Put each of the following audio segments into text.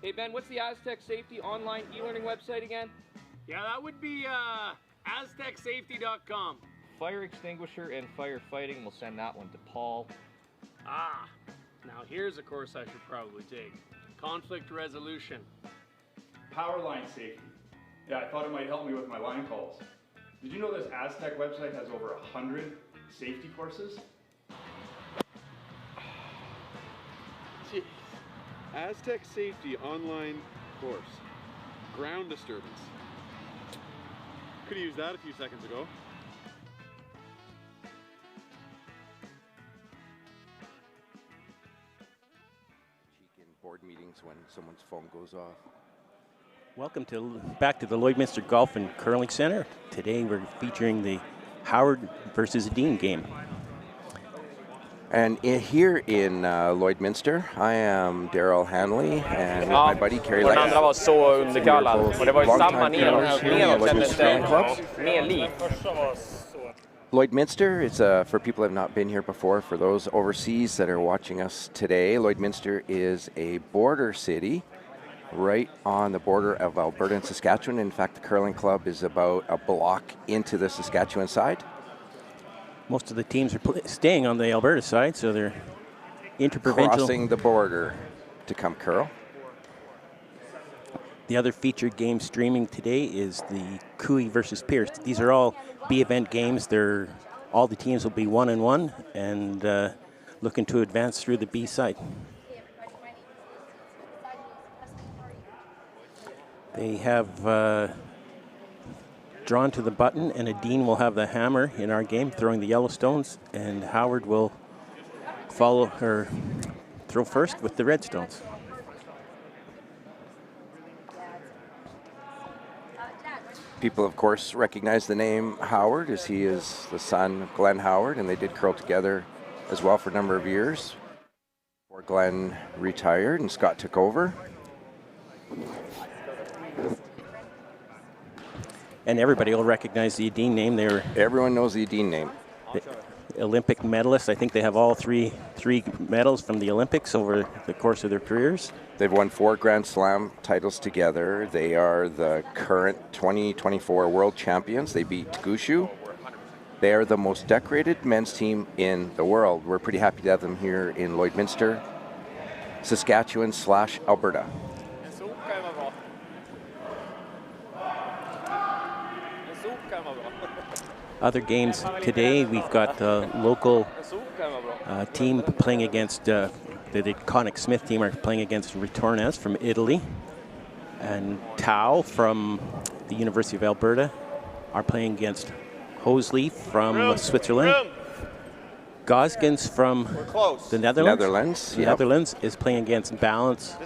Hey Ben, what's the Astec Safety online e-learning website again? Yeah, that would be aztecsafety.com. Fire extinguisher and firefighting, we'll send that one to Paul. Ah, now here's a course I should probably take. Conflict resolution. Power line safety. Yeah, I thought it might help me with my line calls. Did you know this Astec website has over 100 safety courses? Jeez. Astec Safety online course. Ground disturbance. Could have used that a few seconds ago. In board meetings when someone's phone goes off. Welcome back to the Lloydminster Golf and Curling Center. Today we're featuring the Howard versus Edin game. And here in Lloydminster, I am Daryl Hanley and my buddy Kerry Den andra var så underkallad och det var ju samma neråt mer lik. Lloydminster is, for people who have not been here before, for those overseas that are watching us today, Lloydminster is a border city right on the border of Alberta and Saskatchewan. In fact, the curling club is about a block into the Saskatchewan side. Most of the teams are staying on the Alberta side, so they're interprovincial. Crossing the border to come curl. The other featured game streaming today is the Cooey versus Pierce. These are all B event games. All the teams will be 1-1 and looking to advance through the B side. They have drawn to the button, and Edin will have the hammer in our game, throwing the yellow stones, and Howard will throw first with the red stones. People, of course, recognize the name Howard, as he is the son of Glenn Howard, and they did curl together as well for a number of years before Glenn retired and Scott took over. And everybody will recognize the Edin name. Everyone knows the Edin name. The Olympic medalists. I think they have all three medals from the Olympics over the course of their careers. They've won 4 Grand Slam titles together. They are the current 2024 world champions. They beat Gushu. They are the most decorated men's team in the world. We're pretty happy to have them here in Lloydminster, Saskatchewan/Alberta. Other games today, we've got the local team playing against the iconic Smith team are playing against Ritornes from Italy, and Tau from the University of Alberta are playing against Hosley from Switzerland. Goskins from the Netherlands. Netherlands is playing against Balance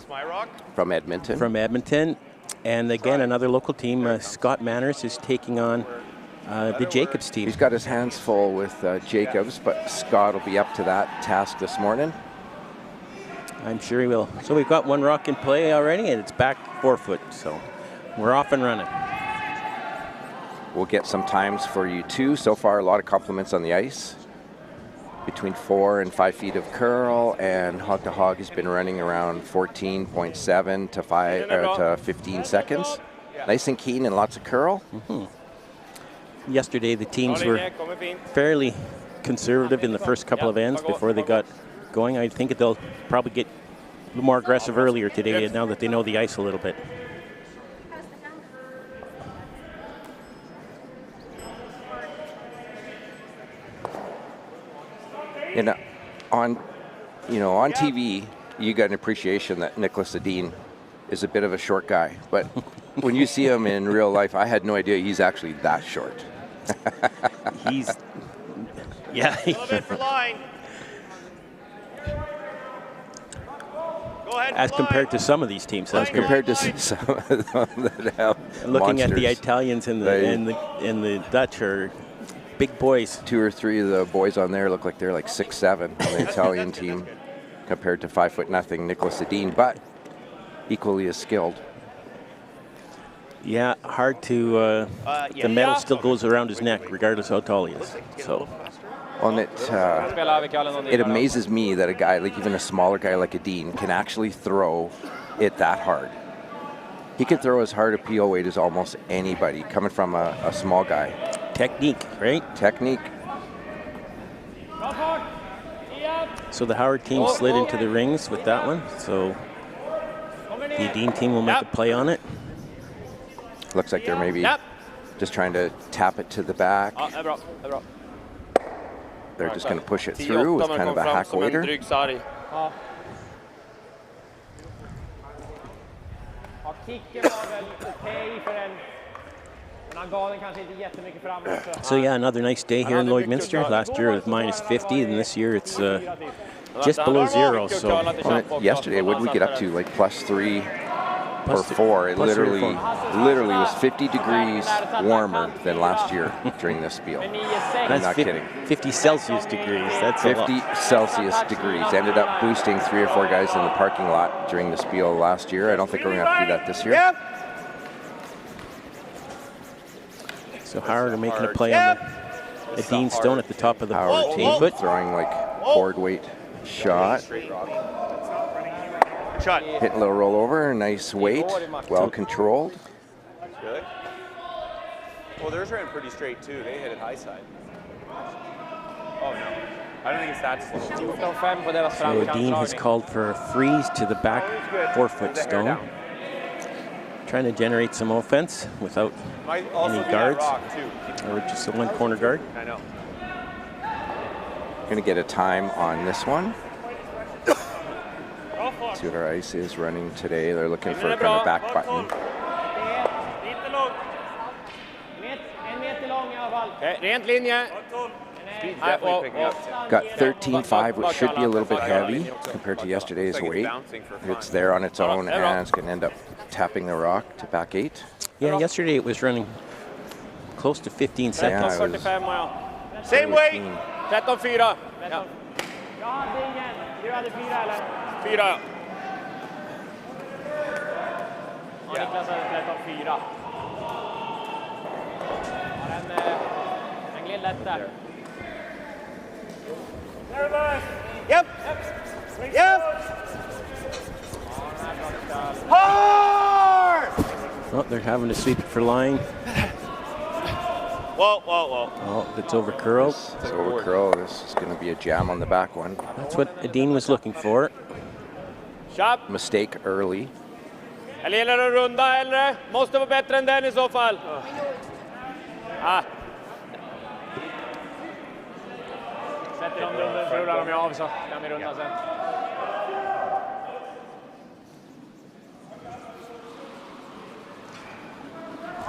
from Edmonton. And again, another local team, Scott Manners, is taking on the Jacobs team. He's got his hands full with Jacobs, but Scott will be up to that task this morning. I'm sure he will. So we've got one rock in play already, and it's back 4 foot. So we're off and running. We'll get some times for you too. So far, a lot of compliments on the ice. Between 4 and 5 feet of curl, and Hog to Hog has been running around 14.7 to 15 seconds. Nice and keen and lots of curl. Yesterday, the teams were fairly conservative in the first couple of ends before they got going. I think they'll probably get a little more aggressive earlier today now that they know the ice a little bit. And on TV, you got an appreciation that Niklas Edin is a bit of a short guy, but when you see him in real life, I had no idea he's actually that short. As compared to some of these teams. As compared to some of them that have looking monsters. at the Italians and the Dutch are big boys. 2 or 3 of the boys on there look like they're like 6'7" on the Italian team, compared to 5 foot nothing Niklas Edin, but equally as skilled. Yeah, hard to. The medal still goes around his neck, regardless how tall he is. So. And it amazes me that a guy, like even a smaller guy like Edin, can actually throw it that hard. He can throw as hard a PO weight as almost anybody, coming from a small guy. Technique, right? Technique. So the Howard team slid into the rings with that one. So the Edin team will make a play on it. Looks like they're maybe just trying to tap it to the back. They're just going to push it through with kind of a hack waiter. So yeah, another nice day here in Lloydminster. Last year it was -50, and this year it's just below 0. So yesterday, what did we get up to? Like +3 or 4. It literally was 50 degrees warmer than last year during this spiel. That's not kidding. 50 Celsius degrees. That's 50 Celsius degrees. Ended up boosting 3 or 4 guys in the parking lot during the spiel last year. I don't think we're going to have to do that this year. So Howard are making a play on the Edin stone at the top of the Howard team, throwing like board weight shot. Hitting a little rollover, nice weight, well controlled. Good. Well, theirs ran pretty straight too. They hit it high side. Oh no, I don't think it's that slow. So Edin has called for a freeze to the back 4-foot stone. Trying to generate some offense without any guards, or just a one corner guard. I know. Going to get a time on this one. See what our ice is running today. They're looking for kind of back button. Got 13.5, which should be a little bit heavy compared to yesterday's weight. It's there on its own, and it's going to end up tapping the rock to back 8. Yeah, yesterday it was running close to 15 seconds. Yeah, Same weight. 13-4. Fyra. Niklas hade 13-4. Den gled lätt där. Yep. Yep. Hard! Oh, they're having to sweep it for line. Whoa, whoa, whoa. Oh, it's over curl. It's over curl. This is going to be a jam on the back one. That's what Edin was looking for. Sharp. Mistake early. Eller gäller det att runda eller? Måste vara bättre än den i så fall. Ah. Sätter de runden så rullar de av så kan vi runda sen.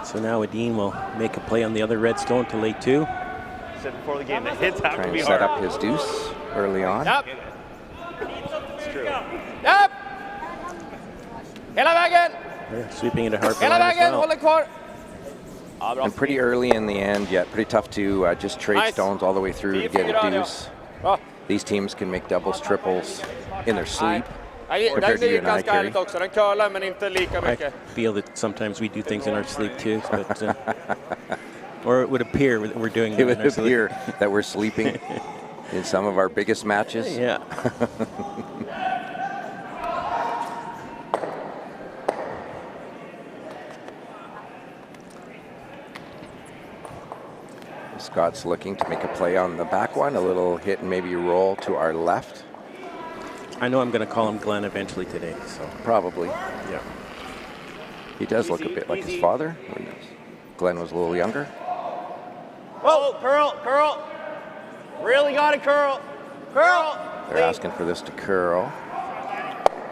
So now Edin will make a play on the other red stone to lay 2. Said before the game, the hits have to Trying be to hard. set up his deuce early on. Yep. It's true. Yep. Hela vägen. They're sweeping into hard Hela line as vägen, well. håller kvar. And pretty early in the end yet. Pretty tough to just trade stones all the way through to get a deuce. These teams can make doubles, triples in their sleep. Den är ganska härligt också. Den curlar men inte lika I mycket. feel that sometimes we do things in our sleep too, but, or it would appear that we're doing It would appear that we're sleeping in some of our biggest matches. Yeah. Scott's looking to make a play on the back one, a little hit and maybe roll to our left. I know I'm going to call him Glenn eventually today, so. Probably. Yeah. He does look a bit like his father when Glenn was a little younger. Whoa, curl, curl. Really got to curl. Curl. They're asking for this to curl.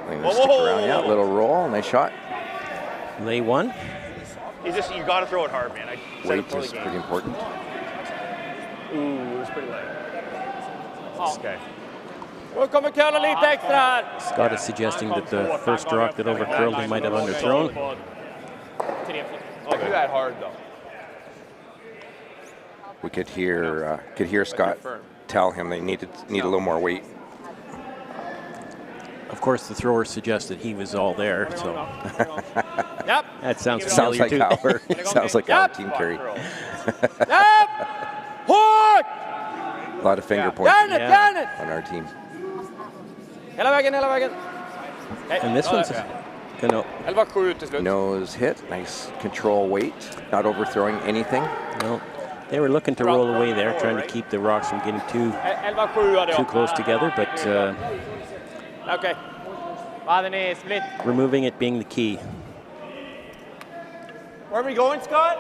I'm going to stick around. Yeah, a little roll, nice shot. Lay 1. You got to throw it hard, man. Weight is pretty important. Ooh, it was pretty light. Okay. Nu kommer curla lite extra här. Scott is suggesting that the first rock that overcurled he might have underthrown. Oh, do that hard though. We could hear Scott tell him they need a little more weight. Of course, the thrower suggested he was all there, so. Yep. That sounds Sounds like too. our sounds like our team carry. Yep. Hårt. A lot of finger pointing Järnet. on our team. Hela vägen, hela vägen. And this one's 11-7 till slut. Nose hit, nice control weight, not overthrowing anything. No, they were looking to roll away there, trying to keep the rocks from getting too 11-7 hade jag. close together, but Okej. Ja, den är split. removing it being the key. Where are we going, Scott?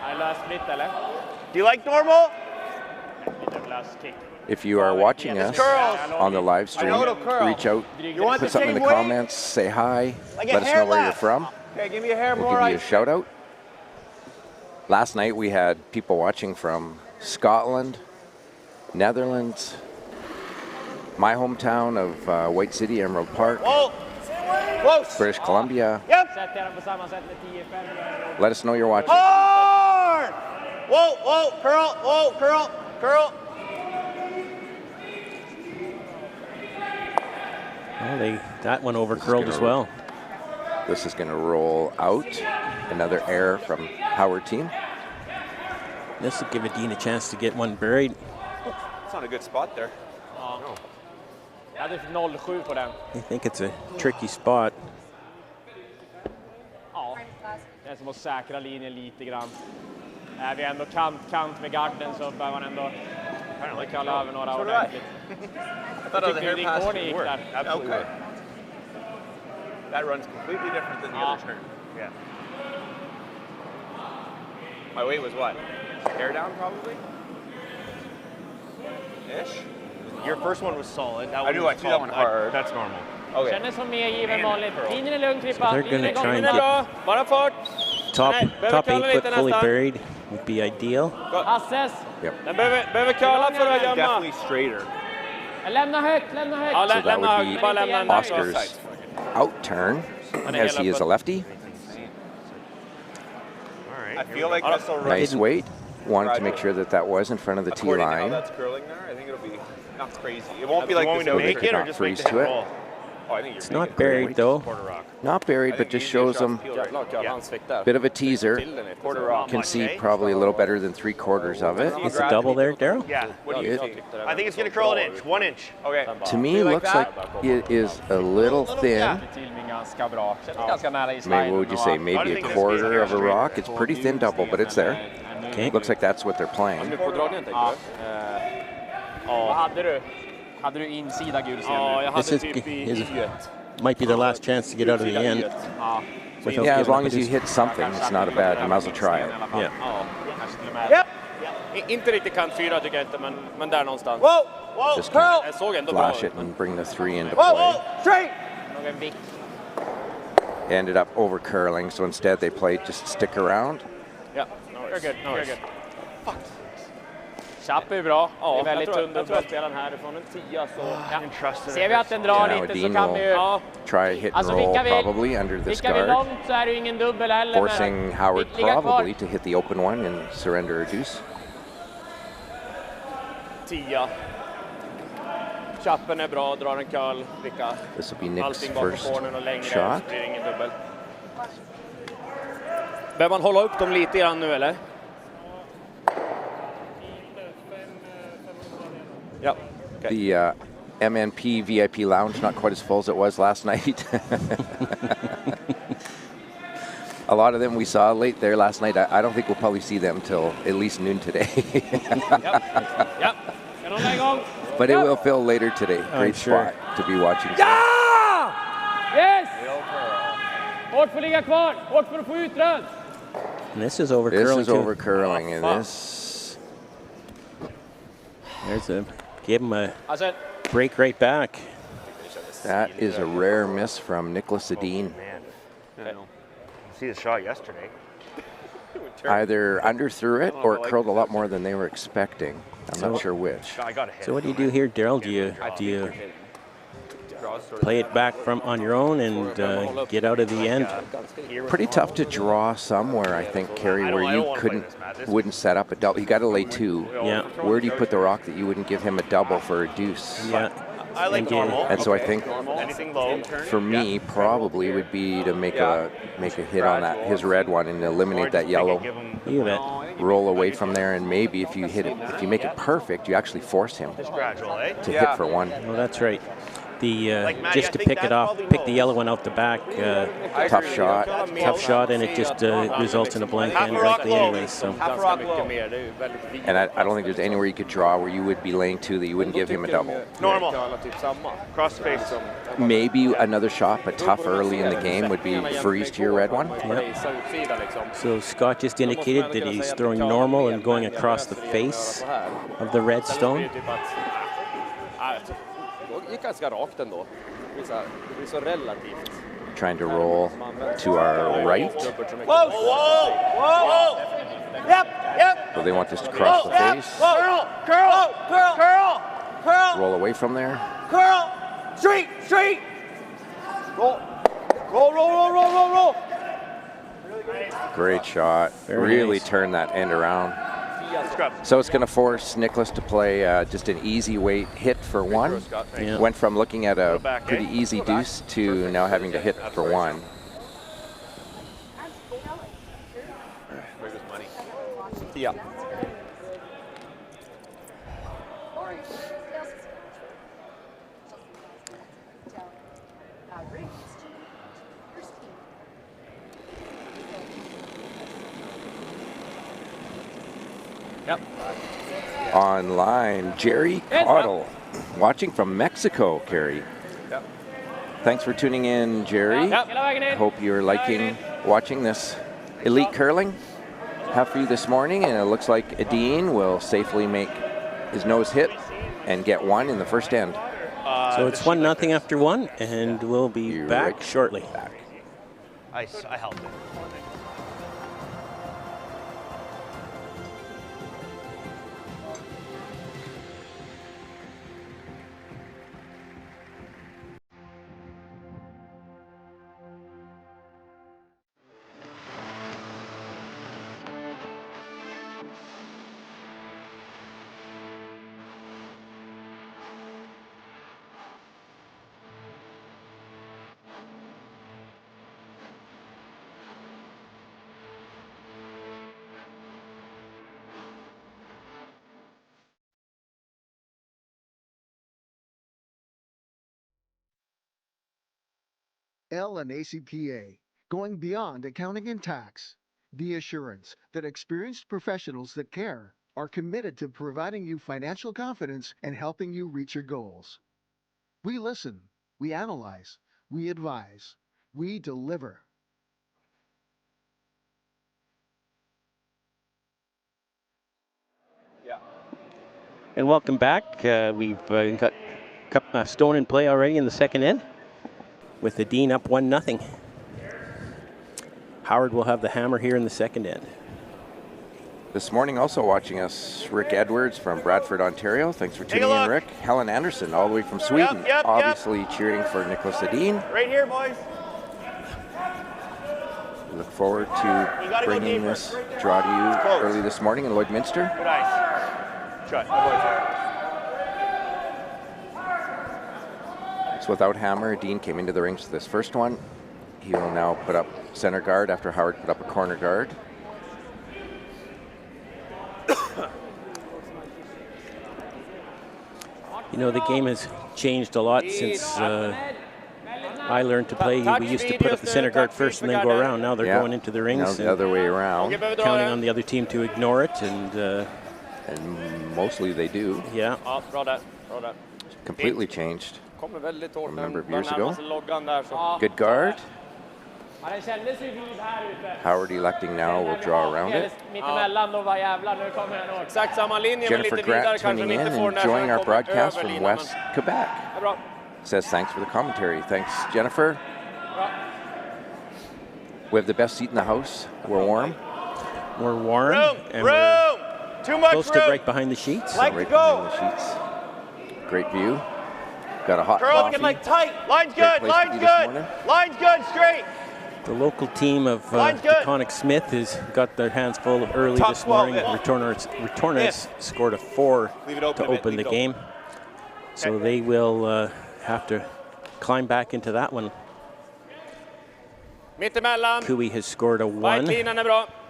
I lost split, eller? Do you like normal? If you are watching us on the live stream, reach out, put something in the comments, say hi, let us know where you're from. Okay, give me a hair We'll more give you a shout out. Last night we had people watching from Scotland, Netherlands, my hometown of White City, Emerald Park, British Columbia. Let us know you're watching. Hard! Whoa, whoa, curl, whoa, curl, curl. Well, that one over curled as well. This is going to roll out. Another error from Howard team. This will give Edin a chance to get one buried. It's not a good spot there. Jag hade 0-7 på den. I think it's a tricky spot. Ja, det är som att säkra linjen lite grann. Är vi ändå kant med garden så bör man ändå kalla över några ordentligt. I thought the hair pass gick would work. där. Absolutely. Okay. That run's completely different than the other turn. Yeah. My weight was what? Hair down, probably? Ish? Your first one was solid. That I knew I threw that one hard. That's normal. Okay. Kändes som mer given vanligt. Linjen är lugn, Trippa. They're going to try and bra. get Bara fart. top behöver 8 kalla foot lite fully nästan. buried would be ideal. Hasses. Yep. Den behöver curla för att gömma. Definitely straighter. Lämna högt. So that Lämna would högt. Bara lämna be den. Oscar's out turn, as he is a lefty. I feel like this will Nice weight. Wanted to make sure that that was in front of the tee According to how line. that's curling there, I think it'll be not crazy. It won't be like this. So they could not freeze to it. Oh, I think It's not buried though. Not buried, but just shows them a bit of a teaser. Can see probably a little better than 3/4 of it. It's a double there, Daryl? Yeah. What do you think? I think it's going to curl an inch, 1 inch. Okay. To me, looks like it is a little thin. Maybe what would you say? Maybe a quarter of a rock. It's pretty thin double, but it's there. Okay. Looks like that's what they're playing. Hade du insida gul scen? Ja, jag This hade is, typ i might be the last chance to get out of the end. without Yeah, as giving long up as you his- hit something, it's not a bad. You might as well try it. Yeah. Yep. Inte riktigt kant 4 tycker jag inte, men där någonstans. Whoa, whoa, Just curl. kind Jag såg ändå of bra flash ut. it and bring the 3 into Whoa, play. whoa, straight. Någon vikt. Ended up over curling, so instead they played just stick around. Ja, very good, very good. Fuck. Chapp är bra. Det är väldigt tunn dubbelspelaren här ifrån en 10 så. Ja. Ser vi att den drar Now lite så Edin kan vi ju... will try hit and Alltså roll vickar vi probably under this vickar vi guard, långt så är det ju ingen dubbel heller. forcing Howard ligga kvar. probably to hit the open one and surrender a deuce. 10. Chappen är bra, drar en curl, vicka. This will be Nick's Allting bakom first cornern och längre, shot. så blir det ingen dubbel. Behöver man hålla upp dem lite grann nu eller? Ja. Okay. The MNP VIP lounge not quite as full as it was last night. A lot of them we saw late there last night. I don't think we'll probably see them till at least noon today. Ja. Kan de igång? But it will fill later today. Great sure. spot to be watching. Ja! Yes! Hårt för att ligga kvar, hårt för att få ut röd. And this is over This curling is too. over curling, and this There's a give him a Alltså, break right back. that is a rare miss from Niklas Edin. See the shot yesterday. Either underthrew it or it curled a lot more than they were expecting. I'm not sure which. I got a hit. So what do you do here, Daryl? Do you play it back from on your own and get out of the end? Pretty tough to draw somewhere, I think, Kerry, where you wouldn't set up a double. You got to lay 2. Yeah. Where do you put the rock that you wouldn't give him a double for a deuce? Yeah. I like normal. And so I think Anything low. for me probably would be to make a hit on that his red one and eliminate that yellow. You bet. Roll away from there, and maybe if you hit it, if you make it perfect, you actually force him Just gradual, eh? to hit for 1. Well, that's right. the just to pick it off, pick the yellow one out the back. Tough shot. Tough shot, and it just results in a blank end directly anyway. So. And I don't think there's anywhere you could draw where you would be laying 2 that you wouldn't give him a double. Normal. Cross the face. Maybe another shot, but tough early in the game would be freeze to your red one. Yep. So Scott just indicated that he's throwing normal and going across the face of the red stone. Trying to roll to our right. Whoa! Whoa! Whoa! Yep! So they want this to cross the face. Curl! Roll away from there. Curl! Straight! Roll! Great shot. Really turned that end around. So it's going to force Niklas to play just an easy weight hit for 1. Yeah. Went from looking at a pretty easy deuce to now having to hit for 1. Yeah. Yep. Online, Jerry Caudle, watching from Mexico, Kerry. Yep. Thanks for tuning in, Jerry. Hope you're liking watching this elite curling have for you this morning, and it looks like Edin will safely make his nose hit and get 1 in the first end. So it's 1-0 after 1, and we'll be back shortly. I helped it. L and ACPA, going beyond accounting and tax. The assurance that experienced professionals that care are committed to providing you financial confidence and helping you reach your goals. We listen, we analyze, we advise, we deliver. And welcome back. We've got Stone in play already in the second end, with the Dean up 1-0. Howard will have the hammer here in the second end. This morning also watching us, Rick Edwards from Bradford, Ontario. Thanks for tuning in, Rick. Helen Anderson all the way from Sweden, obviously cheering for Niklas Edin. Right here, boys. We look forward to bringing this draw to you early this morning in Lloydminster. Good ice. Shut. It's without hammer. Edin came into the rings for this first one. He will now put up center guard after Howard put up a corner guard. You know, the game has changed a lot since I learned to play. We used to put up the center guard first and then go around. Now they're going into the rings. Now the other way around. Counting on the other team to ignore it. And mostly they do. Yeah. Completely changed from a number of years ago. Good guard. Howard electing now will draw around it. Jennifer Grant tuning in and enjoying our broadcast from West Quebec. Says thanks for the commentary. Thanks, Jennifer. We have the best seat in the house. We're warm. We're warm. And Room! we're Too much close room! to right behind the sheets. Like Right to go! behind the sheets. Great view. Got a hot Curl, coffee. get like tight. Line's Great good, place to line's be this good. morning. Line's good, straight. The local team of Conic Smith has got their hands full early Top this morning. 12, Retorners scored a 4 to open the game. So they will have to climb back into that one. Cooey has scored a 1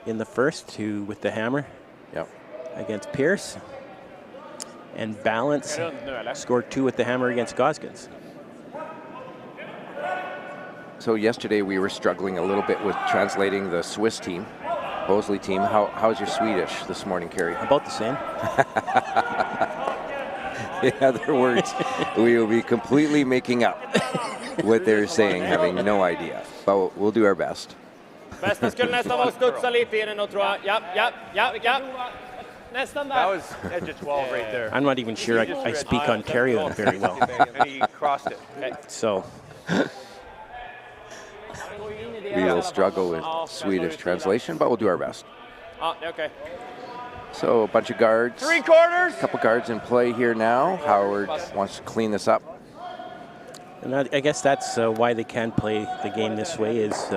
in the first with the hammer against Pierce. And Balance scored 2 with the hammer against Goskins. So yesterday we were struggling a little bit with translating the Swiss team, Hosley team. How's your Swedish this morning, Kerry? About the same. In other words, we will be completely making up what they're saying, having no idea. But we'll do our best. Bästa skulle nästan vara studsa lite i den då, tror jag. Ja. Nästan där. That was edge of 12 right there. I'm not even sure I speak Ontario very well. And he crossed it. Okay. So We will struggle with Swedish translation, but we'll do our best. Ja, det är okej. So a bunch of guards. 3 quarters. A couple guards in play here now. Howard wants to clean this up. And I guess that's why they can play the game this way is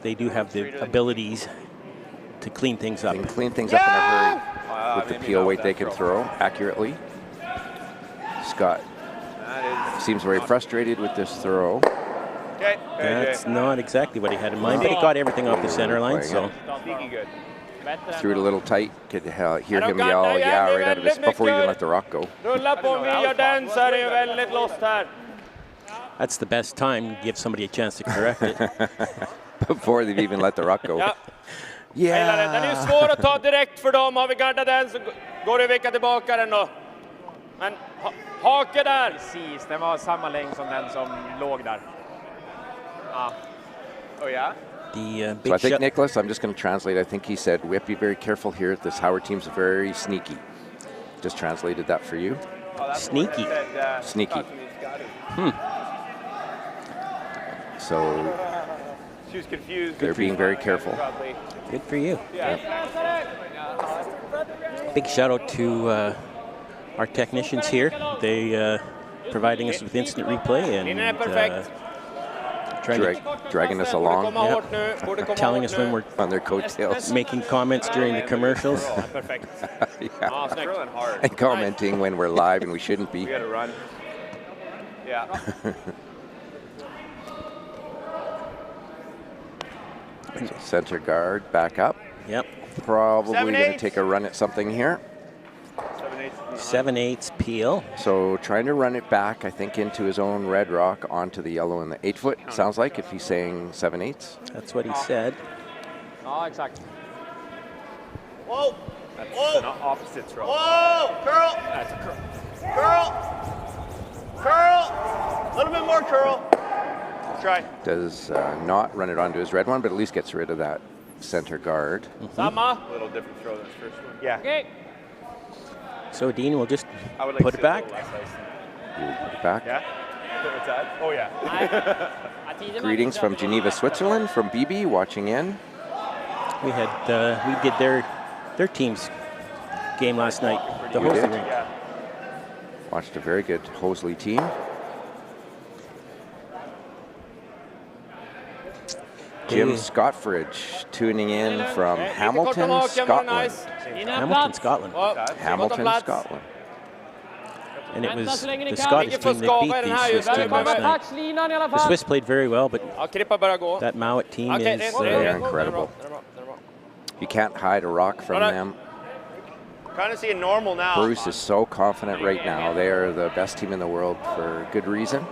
they do have the abilities to clean things up. They can clean things up in a hurry with the peel weight they can throw accurately. Scott seems very frustrated with this throw. Okay. That's not exactly what he had in mind, but he got everything off the center line. So Sneaky good. Threw it a little tight. Could hear him yell, yeah, right out of his before you even let the rock go. Rulla på via den så är det väldigt lost här. that's the best time to give somebody a chance to correct it. Before they've even let the rock go. Ja. Den är ju svår att ta direkt för dem. Har vi gardat den så går det att vicka tillbaka den då. Men hake där. Precis, den var samma längd som den som låg där. Ja. Oh yeah? The So big I think, shot. Niklas, I'm just going to translate. I think he said, we have to be very careful here. This Howard team's very sneaky. Just translated that for you. Sneaky. Sneaky. So She was confused. they're being very careful. Good for you. Yeah. Big shout out to our technicians here. They providing us with instant replay and dragging us along. Yep. Telling us when we're on their coattails. making comments during the commercials. Yeah. And commenting when we're live and we shouldn't be. We gotta run. Yeah. Center guard back up. Yep. Probably going to take a run at something here. 7/8 peel. So trying to run it back, I think, into his own red rock onto the yellow and the 8-foot. Sounds like if he's saying 7/8. That's what he said. Ja, exakt. Whoa! That's an opposite throw. Whoa! Curl! That's a curl. Curl! Curl! A little bit more curl. Try. Does not run it onto his red one, but at least gets rid of that center guard. Samma. A little different throw than his first one. Yeah. Okay. So Dean will just I would like put to it see a back. little less ice. You will put it back. Yeah? What's that? Oh yeah. Greetings from Geneva, Switzerland, from BB watching in. We had we did their team's game last night. The You Hosley did? rink. Yeah. Watched a very good Hosley team. Jim Scottfridge tuning in from Hamilton, Scotland. Hamilton, Scotland. Hamilton, Scotland. And it was the Scottish team that beat the Swiss team last night. The Swiss played very well, but that Mowat team is They're incredible. You can't hide a rock from them. Kind of seeing normal now. Bruce is so confident right now. They are the best team in the world for good reason.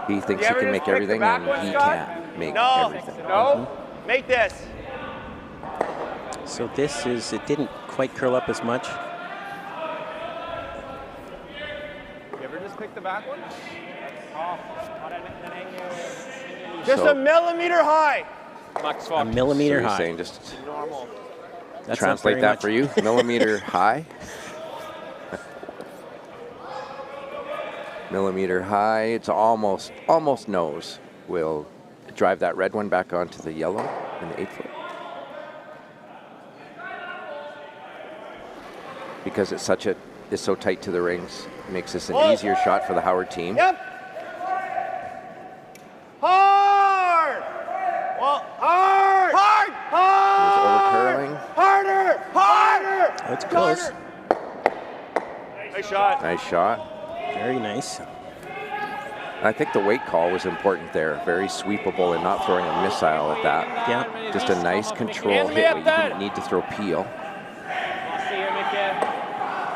He thinks he can make everything, and he can't make everything. No. Make this. so this is it didn't quite curl up as much. You ever just pick the back one? Just So- a millimeter high. A millimeter So you're high. saying just That's not translate very that much. for you. Millimeter high. Millimeter high. It's almost nose. We'll drive that red one back onto the yellow and the 8-foot. Because it's so tight to the rings, it makes this an easier shot for the Howard team. Yep. Hard. Well, hard. Hard. He's Hard. over-curling. Harder. Harder. That's close. Nice shot. Nice shot. Very nice. I think the weight call was important there. Very sweepable and not throwing a missile at that. Yeah. Just a nice control hit where you didn't need to throw peel. Se hur mycket.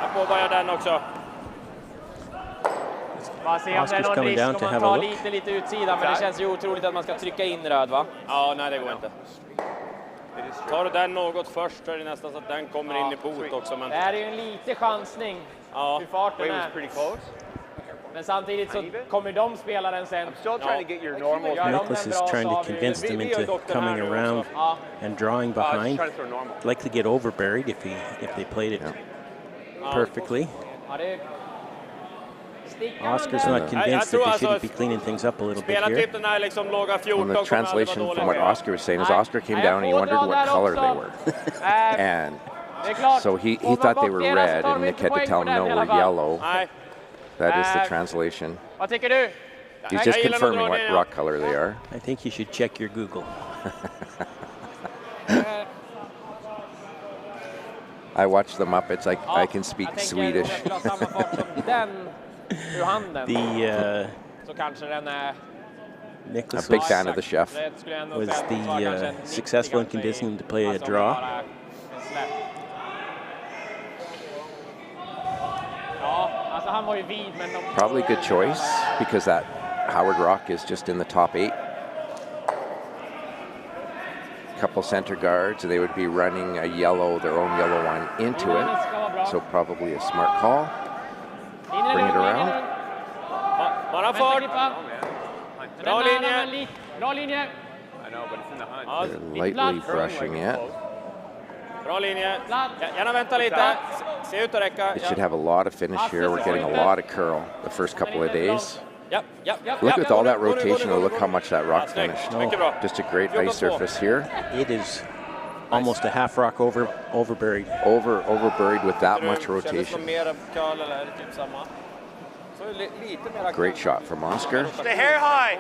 Jag påbörjar den också. Bara se om det är någon risk om man tar lite utsida, men det känns ju otroligt att man ska trycka in röd, va? Ja, nej det går inte. Tar du den något först så är det nästan så att den kommer in i bot också. Men... Det här är ju en lite chansning hur farten är. Men samtidigt så kommer de spela den sen. Niklas is trying to convince them into coming around and drawing behind. Likely get overburied if they played it perfectly. Oscar's not convinced that they shouldn't be cleaning things up a little bit here. And the translation from what Oscar was saying is Oscar came down and he wondered what color they were. And so he thought they were red, and Nick had to tell him, no, we're yellow. That is the translation. He's just confirming what rock color they are. I think you should check your Google. I watch the Muppets. I can speak Swedish. Niklas, a big fan of the chef, was the successful in convincing him to play a draw. Probably a good choice because that Howard Rock is just in the top 8. Couple center guards, they would be running a yellow, their own yellow one into it. So probably a smart call. Bring it around. Bra linje. Bra linje. I know, but it's in the hunt. They're lightly brushing it. Bra linje. Gärna vänta lite. Se ut att räcka. It should have a lot of finish here. We're getting a lot of curl the first couple of days. Look with all that rotation, look how much that rock finished. Just a great ice surface here. It is almost a half rock overburied. Overburied with that much rotation. Great shot from Oscar. Stay hair high!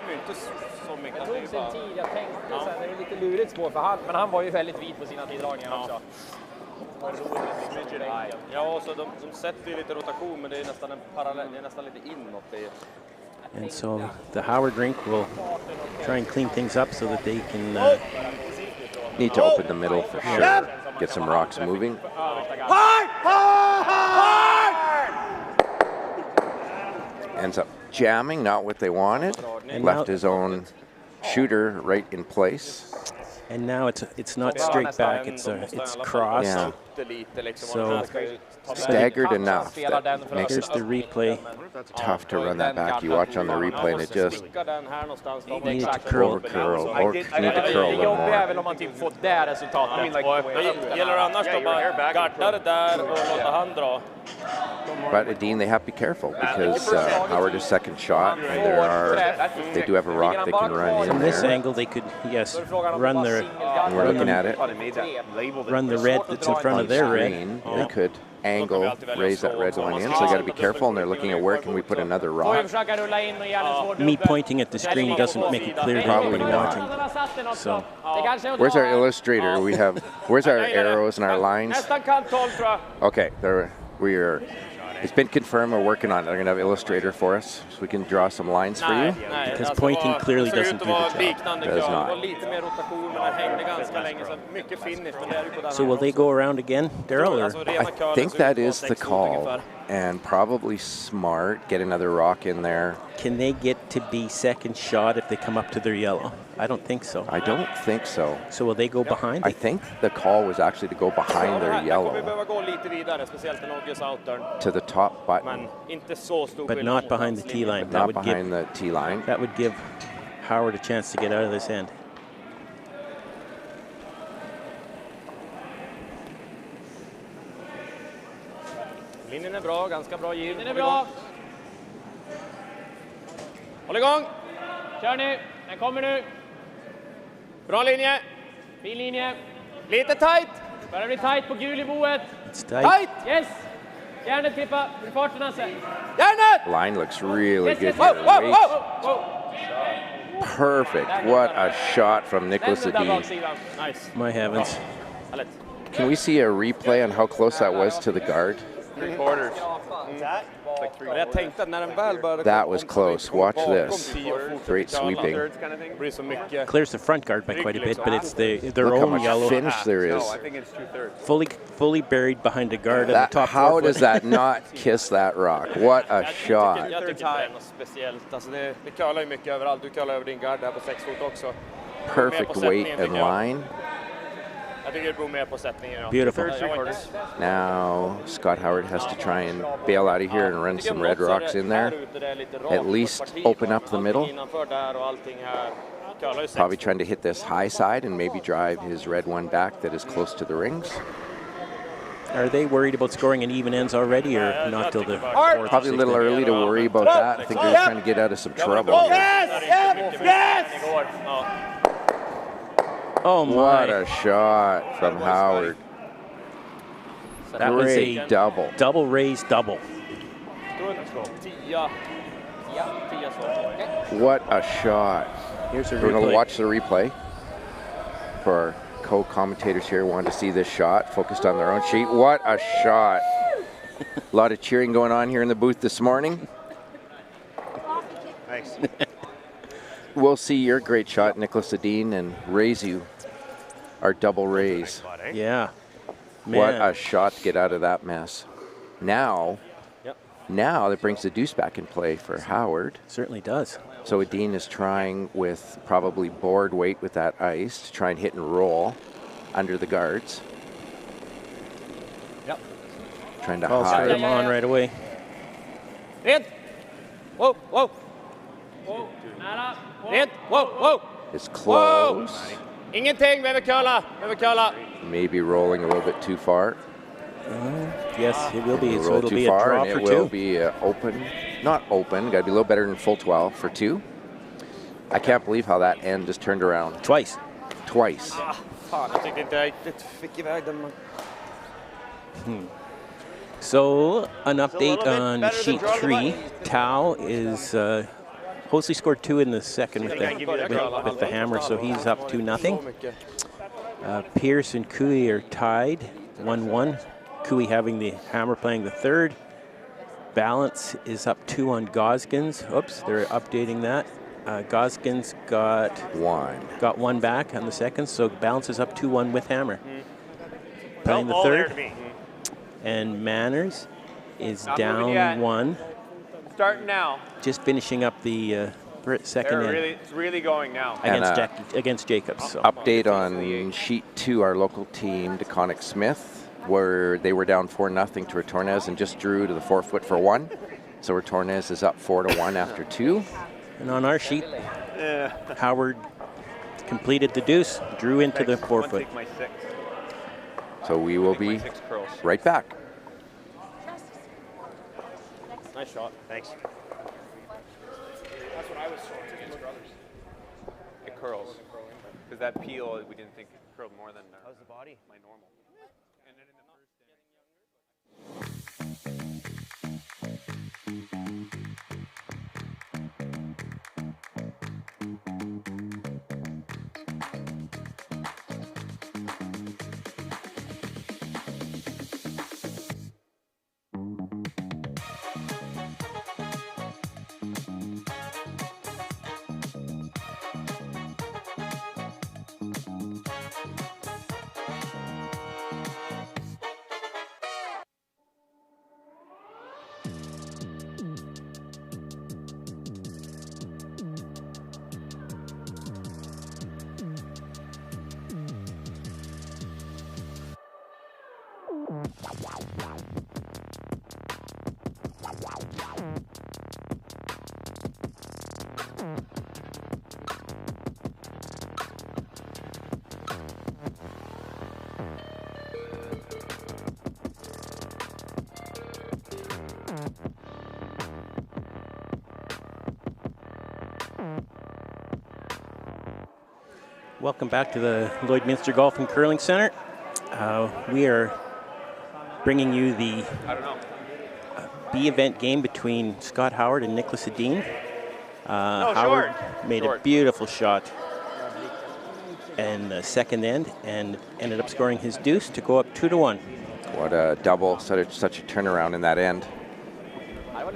Det tog sin tid, jag tänkte så här, det är lite lurigt spår för han, men han var ju väldigt vid på sina tiddragningar också. Ja, så de sätter ju lite rotation, men det är nästan en parallell, det är nästan lite inåt det. And so the Howard rink will try and clean things up so that they can need to open the middle for sure. Get some rocks moving. Ends up jamming, not what they wanted. And left his own shooter right in place. And now it's not straight back, it's crossed. Yeah. So staggered enough that makes it the replay. Tough to run that back. You watch on the replay and it just needed to curl or curl a little more. Även om man typ får det resultatet. Gäller annars då bara garda det där och låta han dra. But Edin, they have to be careful because Howard is second shot, and they do have a rock they can run in From this there. angle, they could run their. And we're looking at it. Run the red that's in front of their red. They could angle, raise that red line in, so they got to be careful. And they're looking at where can we put another rock. Me pointing at the screen doesn't make it clear to anybody watching. So, where's our illustrator? Where's our arrows and our lines? Okay, it's been confirmed we're working on it. They're going to have an illustrator for us so we can draw some lines for you. Because pointing clearly doesn't do the job. Does not. So will they go around again, Daryl? I think that is the call. And probably smart, get another rock in there. Can they get to be second shot if they come up to their yellow? I don't think so. I don't think so. So will they go behind? I think the call was actually to go behind their yellow. To the top button. But not behind the tee line. Not behind the tee line. That would give Howard a chance to get out of this end. Linjen är bra, ganska bra giv. Den är bra. Håll igång. Kör nu, den kommer nu. Bra linje. Fin linje. Lite tight. Börjar bli tight på gul i boet. Tight. Yes. Järnet Pippa, blir farten Hasse. Järnet! Line looks really good Whoa, here. whoa. Perfect. What a shot from Niklas Edin. Nice. My heavens. Can we see a replay on how close that was to the guard? 3/4. That was close. Watch this. Great sweeping. Clears the front guard by quite a bit, but it's their Look how own much yellow. finish there is. No, I think it's 2/3. fully buried behind a guard at the top. How does that not kiss that rock? What a shot. Jag tycker inte det är något speciellt. Alltså det curlar ju mycket överallt. Du curlar över din guard där på 6 fot också. Perfect weight and line. Jag tycker det beror mer på sättningen. Ja. Beautiful. Now Scott Howard has to try and bail out of here and run some red rocks in there. At least open up the middle. Probably trying to hit this high side and maybe drive his red one back that is close to the rings. Are they worried about scoring an even ends already, or not till the fourth? Probably a little early to worry about that. I think they're trying to get out of some trouble. Oh my. What a shot from Howard. That was Great a double. Double raise double. What a shot. Here's a We're going replay. to watch the replay for our co-commentators here who wanted to see this shot, focused on their own sheet. What a shot. A lot of cheering going on here in the booth this morning. Thanks. We'll see your great shot, Niklas Edin, and raise you our double raise. Yeah. What Man. a shot to get out of that mess. Now that brings the deuce back in play for Howard. Certainly does. So Edin is trying with probably board weight with that ice to try and hit and roll under the guards. Yep. Trying to I'll hide. straight him on right away. Red! Whoa, whoa! Red! Whoa, whoa! It's close. Ingenting, behöver curla! Maybe rolling a little bit too far. Yes, it will be. So Roll it'll too be a far, draw and for it will two. be open. Not open. Got to be a little better than full 12 for two. I can't believe how that end just turned around. Twice. Twice. Fan, jag tyckte inte jag riktigt fick iväg den. So an update bit on better than sheet draw the 3. Tao is Hosley scored 2 in the second with the hammer, so he's up 2-0. Pierce and Cooey are tied 1-1. Cooey having the hammer, playing the third. Balance is up 2 on Goskins. Oops, they're updating that. Goskins got one back on the second, so Balance is up 2-1 with hammer. Playing the third. And Manners is down 1. Starting now. Just finishing up the second end. It's really going now. Against Jacobs. So. Update on sheet 2, our local team, DeConnick Smith, where they were down 4-0 to Retornez and just drew to the 4-foot for 1. So Retornez is up 4-1 after 2. And on our sheet, Howard completed the deuce, drew into the 4-foot. So we will be right back. Nice shot. Thanks. That's what I was showing against brothers. It curls. Because that peel, we didn't think it curled more than how's the body? My normal. And then in the Welcome back to the Lloydminster Golf and Curling Center. We are bringing you the B event game between Scott Howard and Niklas Edin. Howard made a beautiful shot in the second end and ended up scoring his deuce to go up 2-1. What a double, such a turnaround in that end.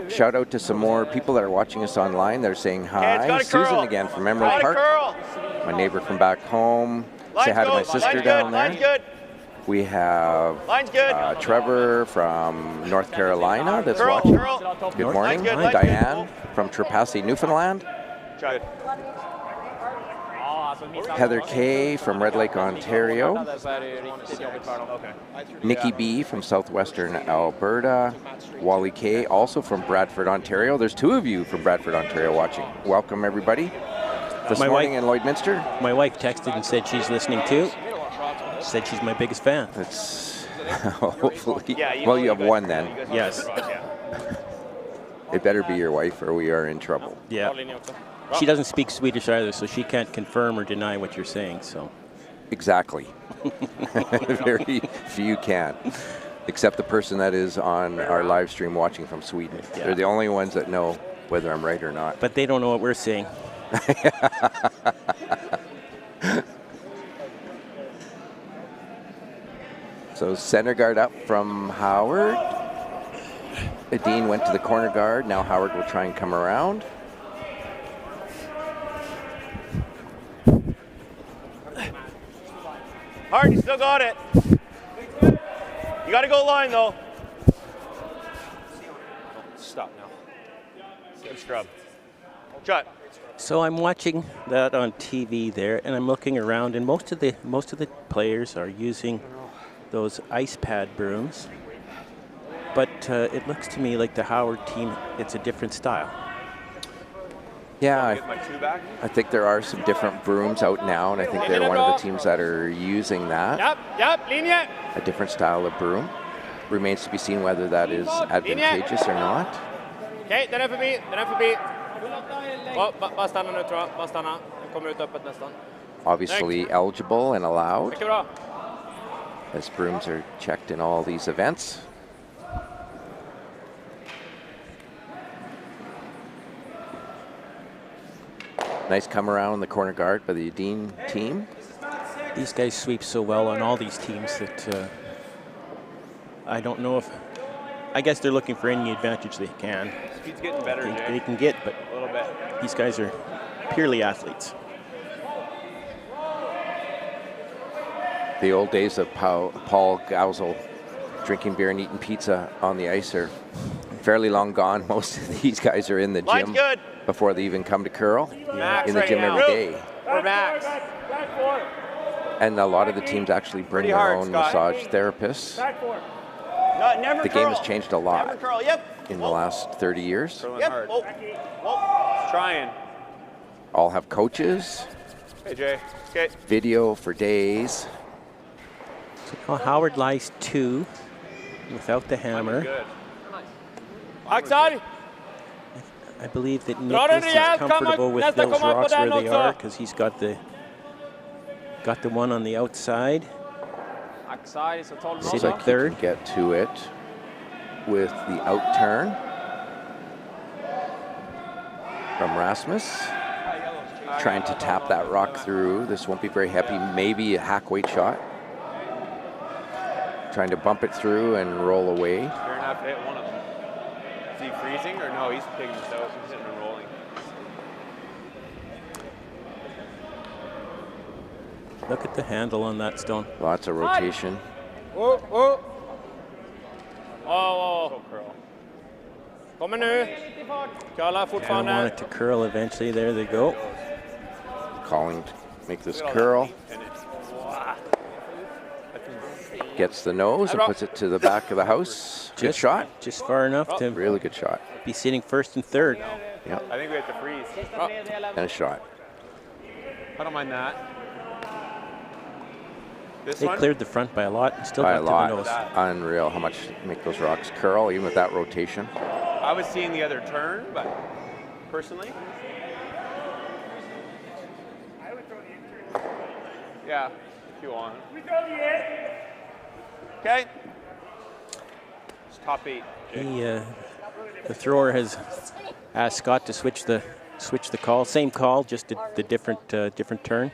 Shout out to some more people that are watching us online. They're saying hi. Susan again from Emerald Park. My neighbor from back home. Say hi to my sister down there. We have Line's good. Trevor from North Carolina that's Curl, watching. curl. Good morning. Line's good, Hi, line's good. Diane from Trepassey, Newfoundland. Good. Heather Kay from Red Lake, Ontario. Nikki B from Southwestern Alberta. Wally K also from Bradford, Ontario. There's 2 of you from Bradford, Ontario watching. Welcome, everybody. This morning in Lloydminster. My wife texted and said she's listening too. Said she's my biggest fan. That's hopefully. Well, you have one then. Yes. It better be your wife or we are in trouble. Yeah. She doesn't speak Swedish either, so she can't confirm or deny what you're saying. So. Exactly. Very few can, except the person that is on our live stream watching from Sweden. Yeah. They're the only ones that know whether I'm right or not. But they don't know what we're saying. So center guard up from Howard. Edin went to the corner guard. Now Howard will try and come around. Hart, you still got it. You got to go line, though. Stop now. Good scrub. Shot. So I'm watching that on TV there, and I'm looking around, and most of the players are using those ice pad brooms. But it looks to me like the Howard team, it's a different style. Yeah, I think there are some different brooms out now, and I think they're one of the teams that are using that. Linje. A different style of broom. Remains to be seen whether that is advantageous or not. Okej, den är förbi. Bara stanna nu tror jag. Bara stanna. Den kommer ut öppet nästan. Obviously eligible and allowed, Mycket bra. as brooms are checked in all these events. Nice come around the corner guard by the Edin team. These guys sweep so well on all these teams that I don't know if, I guess they're looking for any advantage they can. Speed's getting better, They can get, but a little bit. These guys are purely athletes. The old days of Paul Gausel drinking beer and eating pizza on the ice are fairly long gone. Most of these guys are in the gym before they even come to curl. In the gym every day. We're max. And a lot of the teams actually bring their own massage therapists. The game has changed a lot in the last 30 years. Trying. All have coaches. Hey, Jay. Okay. Video for days. So Howard lies 2 without the hammer. Axel! I believe that Niklas is comfortable with those rocks where they are because he's got the one on the outside. Sitting third. Get to it with the out turn from Rasmus. Trying to tap that rock through. This won't be very happy. Maybe a hack weight shot. Trying to bump it through and roll away. You're gonna have to hit one of them. Is he freezing or no? He's picking this out. He's hitting and rolling. Look at the handle on that stone. Lots of rotation. Oh. Kommer nu. Curlar fortfarande. I want it to curl eventually. There they go. Calling to make this curl. Gets the nose and puts it to the back of the house. Good shot. Just far enough to really good shot. Be sitting first and third. Yeah. I think we have to freeze. And a shot. I don't mind that. They cleared the front by a lot and still got to the nose. Unreal how much make those rocks curl, even with that rotation. I was seeing the other turn, but personally. Yeah, if you want. Okay. It's top 8. The thrower has asked Scott to switch the call. Same call, just the different turn.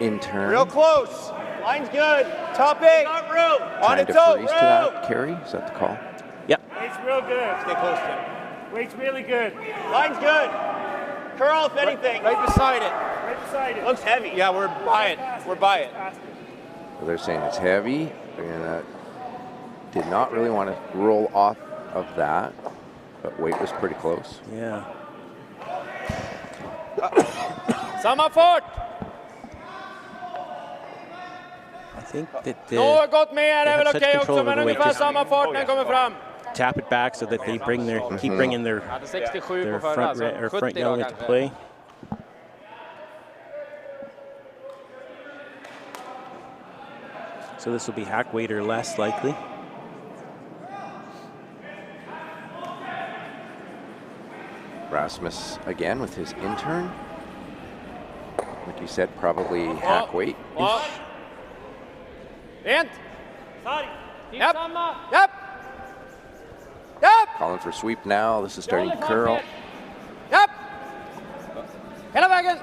In turn. Real close. Line's good. Top 8. Got room. On Trying its to own. freeze to that carry. Is that the call? Yep. Weight's real good. Stay close to him. Weight's really good. Line's good. Curl, if anything. Right beside it. Right beside it. Looks heavy. Yeah, we're by it. We're by it. So they're saying it's heavy, and did not really want to roll off of that, but weight was pretty close. Yeah. Samma fart! I think that Något mer är väl have such okej control också, over men the weight. ungefär Just samma fart när den kommer fram. tap it back so that they bring their keep bringing their Hade 67 their på förra, front, så or 70 front då yellow into kanske. play. So this will be hack weight or less likely. Rasmus again with his intern. Like you said, probably hack weight. Rent! Yep. Yep! Yep! Calling for sweep now. This is starting to curl. Yep! Hela vägen!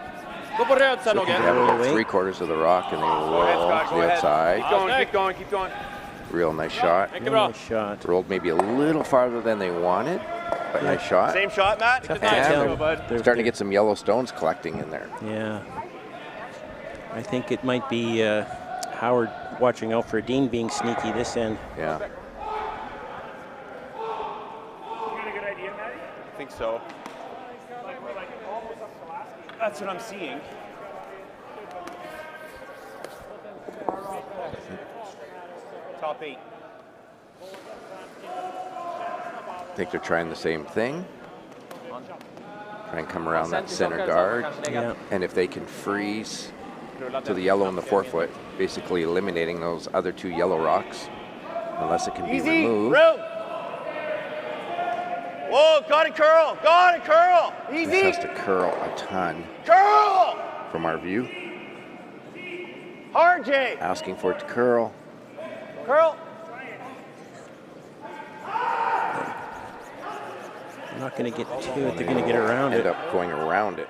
Gå på röd sen, So they Åge. have about 3/4 of the rock and they roll to the outside. Keep going, keep going, keep going. Real nice shot. Mycket bra. Nice shot. Rolled maybe a little farther than they wanted, but nice shot. Same shot, Matt? Tough to Yeah, tell. they're starting to get some yellow stones collecting in there. Yeah. I think it might be Howard watching out for Dean being sneaky this end. Yeah. You got a good idea, Matty? I think so. Like we're like almost up to last game. That's what I'm seeing. Top 8. I think they're trying the same thing. Try and come around that center guard. Yeah. And if they can freeze to the yellow in the forefoot, basically eliminating those other two yellow rocks, unless it can be removed. Room. Whoa, got it, curl. Got it, curl. Easy. This has to curl a ton Curl. from our view. Hard, Jay. Asking for it to curl. Curl. They're not going to get to it. They're going to get around End it. up going around it.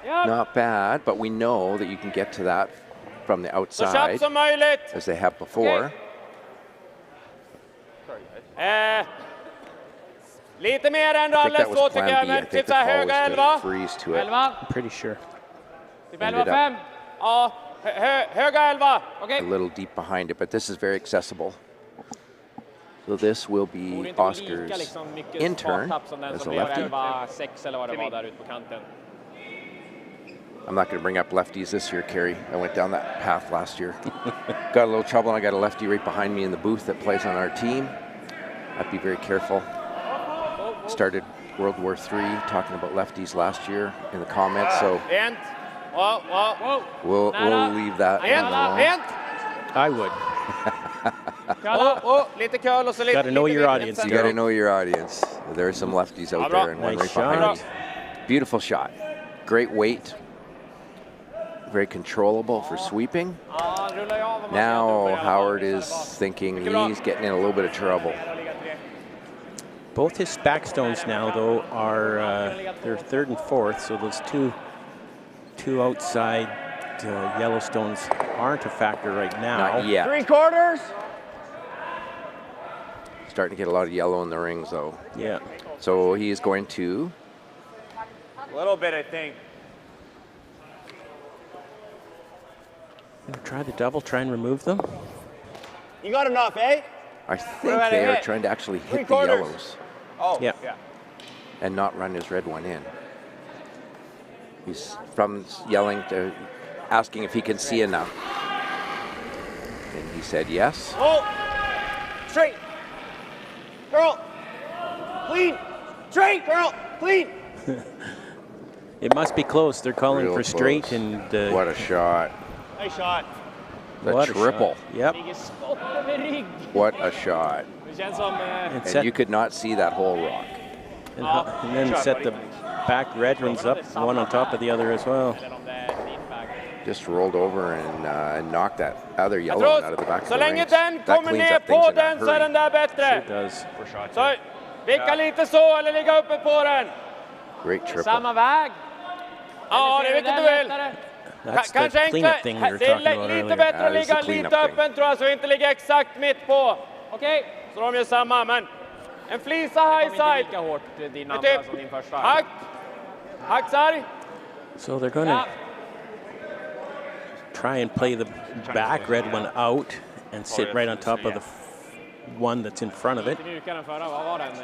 Not bad, but we know that you can get to that from the Så snabbt outside, som möjligt. as they have before. Lite mer än I think that ralles was då tycker plan jag, B. I men think typ the så här call höga was 11. to freeze to it. 11. I'm pretty sure. Typ Ended 11-5. Ja, höga 11. Okej. A little deep behind it, but this is very accessible. So this will Borde be inte gå Oscar's lika liksom mycket intern spartapp som den as som a blev lefty. 11-6 eller vad det var där ute på kanten. I'm not going to bring up lefties this year, Kerry. I went down that path last year. Got a little trouble, and I got a lefty right behind me in the booth that plays on our team. I'd be very careful. Started World War III talking about lefties last year in the comments, so Rent. we'll leave that one alone. Rent. I would. Lite curl och så lite. Gotta know lite your mer audience, You got to know your audience. There are some lefties out there, and one Nice right behind shot. me. Beautiful shot. Great weight. Very controllable for sweeping. Ja, rullar ju av. Now Howard is thinking he's getting in a little bit of trouble. Both his backstones now, though, are they're third and fourth, so those two outside Yellowstones aren't a factor right now. Not yet. 3/4. Starting to get a lot of yellow in the rings, though. Yeah. So he is going to. A little bit, I think. Try the double, try and remove them. You got enough, eh? I think they are trying to actually hit the 3/4. yellows Oh, Yeah. and not run his red one in. He's from yelling to asking if he can see enough. And he said yes. Oh. Straight. Curl. Clean. Straight, curl. Clean. It must be close. They're calling Real for straight, close. and What a shot. Nice shot. The what a triple. shot. Yep. Ligger skott över rygg. What a shot. Det känns som... And, And set, you could not see that whole rock. and then set the back red ones up, one on top of the other as well. Eller om det är feedback. Just rolled over and knocked that other yellow one out of the back of Så the länge rings. den That kommer cleans ner up things på in a den så är den hurry. där bättre. It does. Så vicka lite så eller ligga uppe på den. Great triple. Samma väg. Ja, det är vilket du vill. That's the Kanske cleanup thing we were det är talking about lite earlier. bättre att Ja, det är ligga så cleanup lite thing. öppen tror jag, så inte ligga exakt mitt på. Okej, så de gör samma, men en flisa high side. Lika hårt din andra Typ som din första. hack, hacksar. So they're going to try and play the back red one out and sit right on top of the one that's in front of it.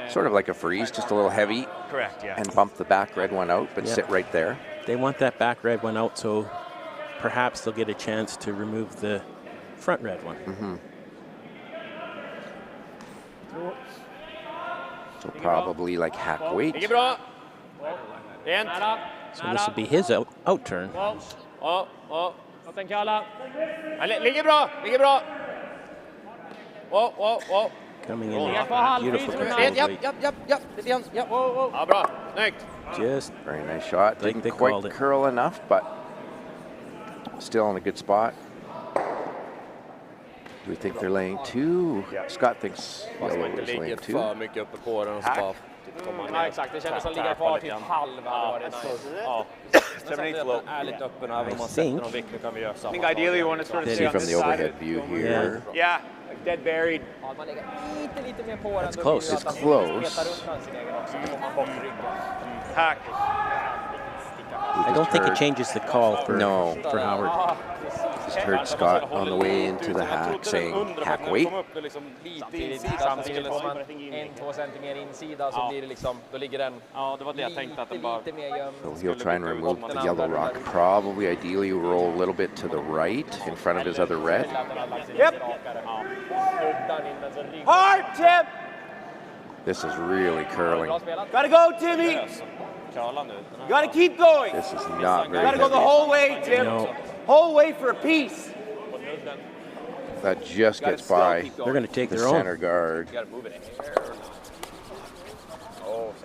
Sort of like a freeze, just a little heavy. Correct, yeah. And bump the back red one out, but Yeah. sit right there. They want that back red one out, so perhaps they'll get a chance to remove the front red one. So probably like hack weight. Ligger bra. Rent. So this will be his out turn. Låt den kalla. Ligger bra, ligger bra. Coming in Ligger på halvfri. beautiful control. Japp, lite grann. Japp. Ja, bra. Snyggt. Just Very nice shot. Like Didn't they called quite it. curl enough, but still in a good spot. Do we think they're laying two? Scott thinks yellow is laying two. för mycket uppe på den och så bara komma ner. Ja, exakt. Det kändes som ligga kvar till halv. Ja, Ja. 7 8 är lite öppen även om man sätter någon vikt. Nu kan vi göra samma. I think ideally you want to sort of See stay on from this the side. overhead view here. Yeah, like dead buried. Ja, man lägger lite mer på den. That's close. It's close. Hack. I don't think it changes the call for Howard. Just heard Scott on the way into the hack saying hack weight. Samtidigt får man 1-2 centimeter insida så blir det liksom, då ligger den Ja, det var det jag tänkte att den bara... lite mer gömd. So he'll try and remove the yellow rock. Probably, ideally, roll a little bit to the right in front of his other red. Yep. Hard tip. This is really curling. Gotta go, Timmy. Gotta keep going. This is not very Gotta go the heavy. whole way, Tim. No. Whole way for a piece. That just gets by They're going to take the their center own. guard.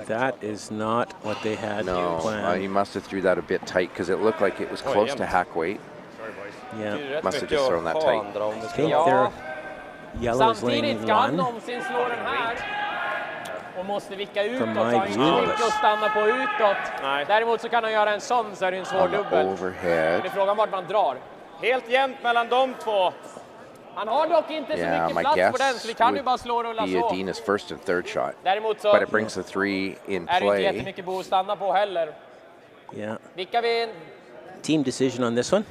That is not what they had No, planned. he must have threw that a bit tight because it looked like it was close to hack weight. Yeah. Must have just thrown that tight. I think their yellow is laying Samtidigt ska han one. någonsin slå den här och måste vicka utåt, From så my har inte view, mycket att stanna på utåt. Däremot så kan han göra en sån, så är det en svår On the dubbel. Men overhead. det är frågan vart man drar. Helt jämnt mellan de två. Han har dock inte så Yeah, mycket my plats på den, guess så vi kan ju would bara slå och rulla be så. Edina's first and third shot. Däremot så But it brings the three in är det inte play. jättemycket bo att stanna på heller. Yeah. Vickar vi in. Team decision on this one.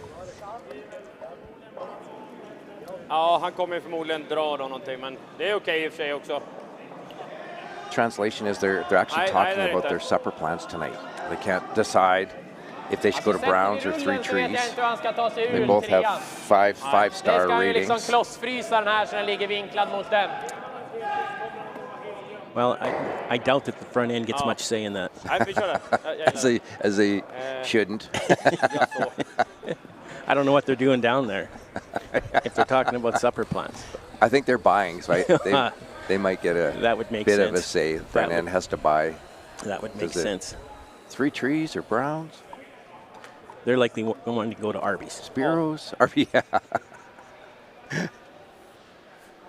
Ja, han kommer ju förmodligen dra då någonting, men det är okej i och för sig också. Translation is they're actually talking about their supper plans tonight. They can't decide if they should go to browns or 3 Så vet jag trees. inte hur han ska ta sig They ur both have trean. five-star Det ska ju liksom ratings. klossfrysa den här så den ligger vinklad mot den. Well, I doubt that the front end gets much say in that. Nej, vi kör det. as they shouldn't. I don't know what they're doing down there. If they're talking about supper plans. I think they're buying, so they might get a That would make bit of a sense. say. The front end has to buy. That would make Does it- sense. 3 trees or browns? They're likely wanting to go to Arby's. Spiros? Yeah.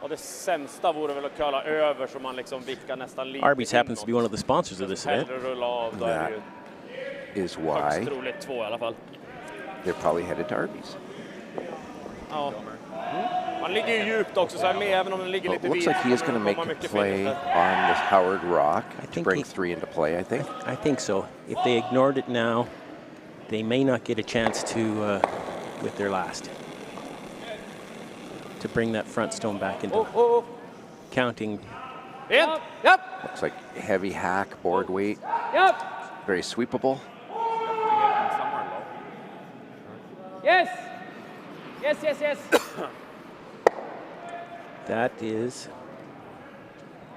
Och det sämsta vore väl att curla över så man liksom vickar nästan lite. Arby's happens to be one of the sponsors of this event. Hellre rulla av, då är det ju Is why högst troligt 2 i alla fall. they're probably headed to Arby's. Ja. Man ligger ju djupt också, så här med, även om den ligger Well, it lite looks vid. like he is going to make a play on this Howard rock to think bring he- 3 into play, I think. I think so. If they ignored it now, they may not get a chance to, with their last, to bring that front stone back into counting. In! Japp! Looks like heavy hack, board weight, Japp! very sweepable. Yes! Yes! That is.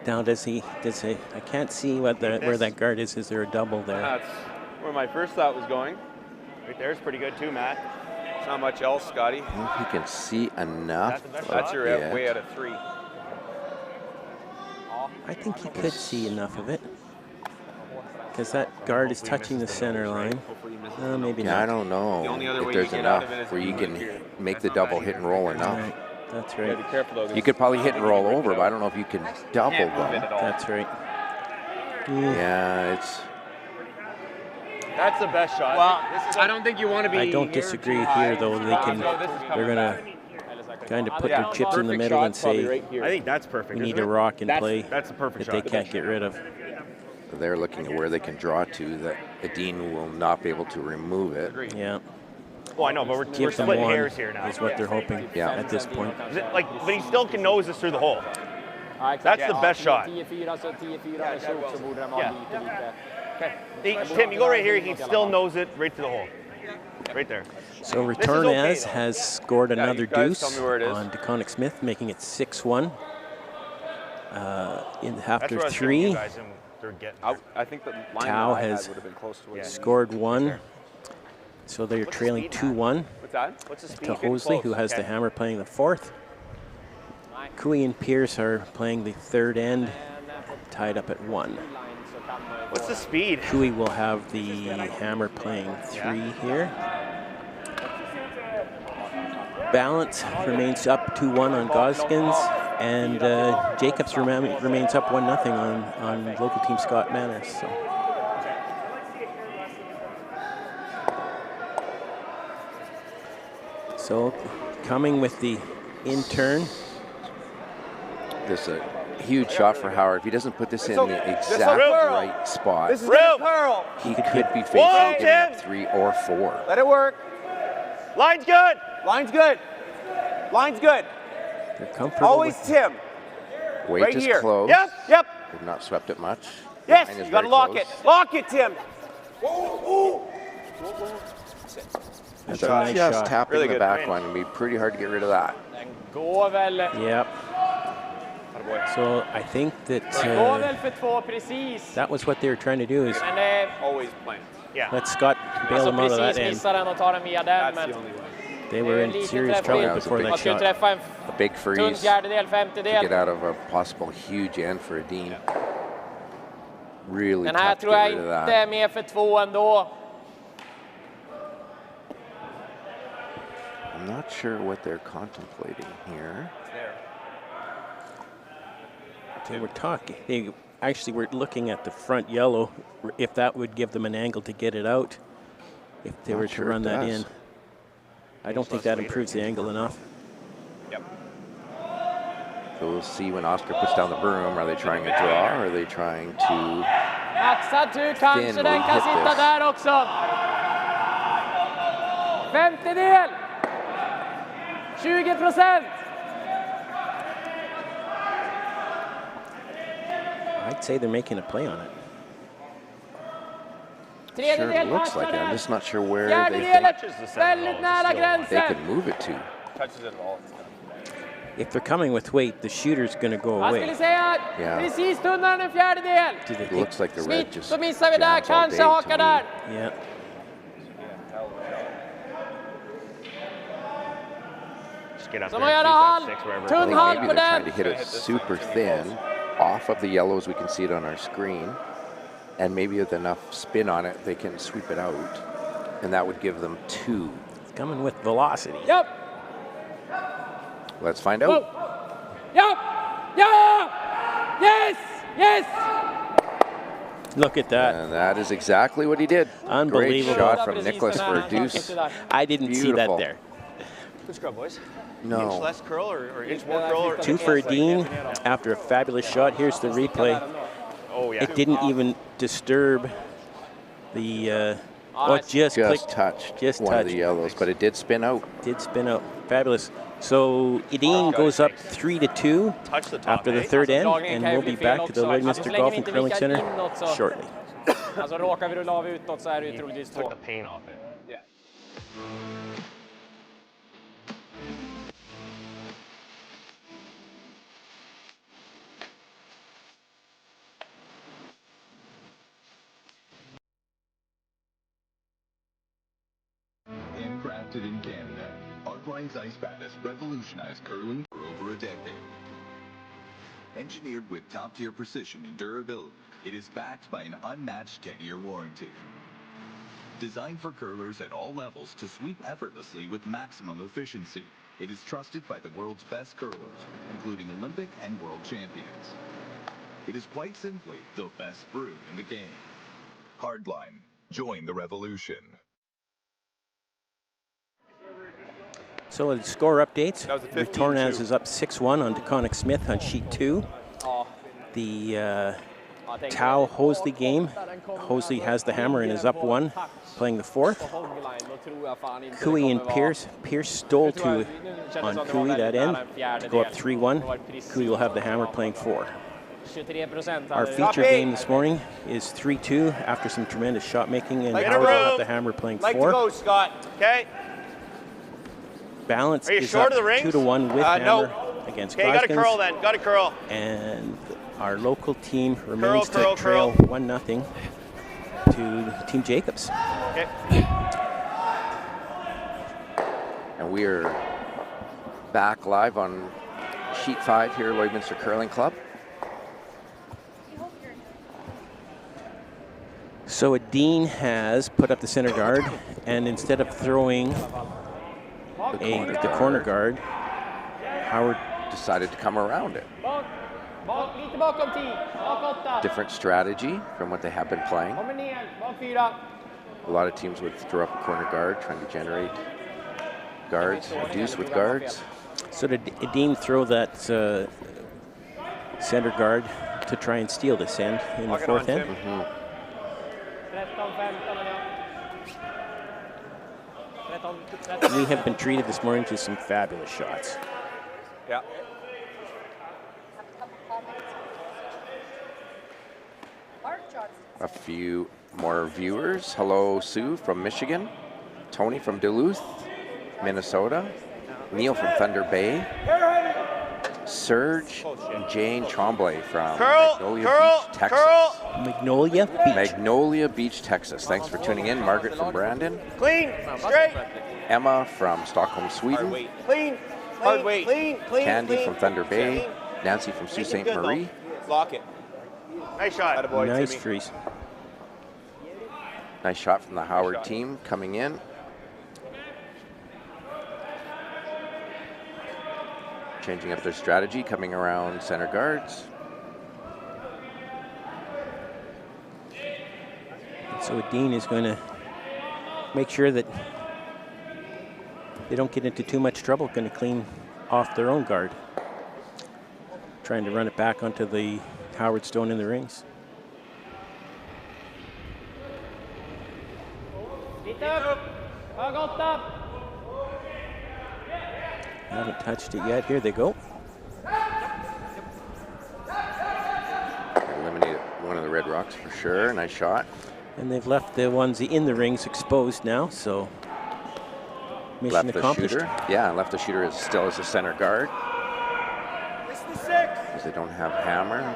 Now does he? I can't see where that guard is. Is there a double there? That's where my first thought was going. Right there's pretty good too, Matt. It's not much else, Scotty. I don't know if he can see enough. That's your of it. way out of 3. I think he could see enough of it. Because that guard is touching the center line. Maybe Yeah, not. I don't know The only other if way there's you get out enough of it is where if you you can look here. make the double hit and roll enough. Right. That's Yeah, right. be careful though. You could probably hit and roll over, but I don't know if you can double Can't move it them. at all. That's right. Yeah, it's That's the best shot. Well, I don't think you want to be. I don't disagree here, though. They're gonna kind of put their chips in the middle and say, right here. I think that's perfect. We need a rock in play. That's the perfect that shot. they can't get rid of. They're looking at where they can draw to that Edin will not be able to remove it. Yeah. Well, I know, but we're splitting hairs here now. Is what they're hoping at this point. Like, but he still can nose this through the hole. That's the best shot. Tim, you go right here, he can still nose it right to the hole. Right there. So Retornaz has scored another deuce on DeConnick Smith, making it 6-1. After 3, I think the line Tao I has would have been close to it. scored 1. So they're trailing 2-1 What's that? What's the speed? to Hosley, who has the hammer playing the 4th. Cooey and Pierce are playing the 3rd end, tied up at 1. What's the speed? Cooey will have the hammer playing 3 here. Balance remains up 2-1 on Goskins, and Jacobs remains up 1-0 on local team Scott Manners. So coming with the in-turn. This is a huge shot for Howard. If he doesn't put this in the exact right spot, he could be facing getting 3 or 4. Let it work. Line's good. Line's good. Line's good. They're comfortable. Always Tim. Weight right is here. close. Yep. They've not swept it much. Yes, you got to lock close. it. Lock it, Tim. That's a nice shot. Tapping really the back line would be pretty hard to get rid of that. Yep. So I think that that was what they were trying to do, is always plan. Yeah. Let Scott bail them out of that end. That's the only way. They were in serious trouble before that shot. A big freeze to get out of a possible huge end for Edin. Really tough to get rid of that. I'm not sure what they're contemplating here. They were talking. They actually were looking at the front yellow, if that would give them an angle to get it out, if they were to run that in. I don't think that improves the angle enough. Yep. So we'll see when Oscar puts down the broom. Are they trying a draw, or are they trying to thinly hit this? 20%. I'd say they're making a play on it. Sure, it looks like it. I'm just not sure where they think they could move it to. Touches it at all. If they're coming with weight, the shooter's going to go away. Yeah. It looks like the red just jams all day to me. Yeah. Just get up there and shoot that 6 wherever. I think maybe they're trying to hit it super thin off of the yellows. We can see it on our screen. And maybe with enough spin on it, they can sweep it out. And that would give them 2. It's coming with velocity. Yep. Let's find out. Yep. Yeah. Yes. Yes. Look at that. And that is exactly what he did. Unbelievable. Great shot from Niklas for a deuce. I didn't see that there. Good scrub, boys. No. Inch less curl or inch more curl? Or 2 for Edin after a fabulous shot. Here's the replay. Oh, yeah. It didn't even disturb the, just touched one of the yellows, but it did spin out. Did spin out. Fabulous. So Edin goes up 3-2 after the 3rd end, and we'll be back to the Lloydminster Golf and Curling Center shortly. Alltså råkar vi rulla av utåt så är det troligtvis 2. Took the paint off it. Yeah. Handcrafted in Canada, Artline's Ice Bath has revolutionized curling for over a decade. Engineered with top-tier precision and durability, it is backed by an unmatched 10-year warranty. Designed for curlers at all levels to sweep effortlessly with maximum efficiency, it is trusted by the world's best curlers, including Olympic and world champions. It is quite simply the best brew in the game. Hardline, Join the revolution. So the score updates. That was a 15-2. Retornaz is up 6-1 on DeConnick Smith on sheet 2. The Tau Hosley game. Hosley has the hammer and is up 1, playing the 4th. Cooey and Pierce. Pierce stole 2 on Cooey that end to go up 3-1. Cooey will have the hammer playing 4. Our feature game this morning is 3-2 after some tremendous shot making, and Howard will have the hammer playing 4. Like to go, Scott. Okay. Balance Are you is short up of the rings? 2-1 with hammer No. against Okay, you got to Goskins. curl then. Got to curl. And our local team remains to trail 1-0 to Team Jacobs. Okay. And we are back live on sheet 5 here, Lloydminster Curling Club. So Edin has put up the center guard, and instead of throwing the corner guard, Howard decided to come around it. Different strategy from what they have been playing. A lot of teams would throw up a corner guard, trying to generate guards, reduce with guards. So did Edin throw that center guard to try and steal this end in the 4th end? We have been treated this morning to some fabulous shots. Yeah. A few more viewers. Hello, Sue from Michigan. Tony from Duluth, Minnesota. Neil from Thunder Bay. Serge and Jane Tremblay from Magnolia Beach, Texas. Magnolia Beach, Texas. Thanks for tuning in. Margaret from Brandon. Clean. Straight. Emma from Stockholm, Sweden. Clean. Hard weight. Clean. Candy from Thunder Bay. Nancy from Sault Ste. Marie. Lock it. Nice shot. Nice freeze. Nice shot from the Howard team coming in. Changing up their strategy, coming around center guards. So Edin is going to make sure that they don't get into too much trouble, going to clean off their own guard. Trying to run it back onto the Howard Stone in the rings. Haven't touched it yet. Here they go. Eliminated one of the red rocks for sure. Nice shot. And they've left the ones in the rings exposed now, so mission accomplished. Shooter. Yeah, left the shooter still as a center guard. Because they don't have hammer.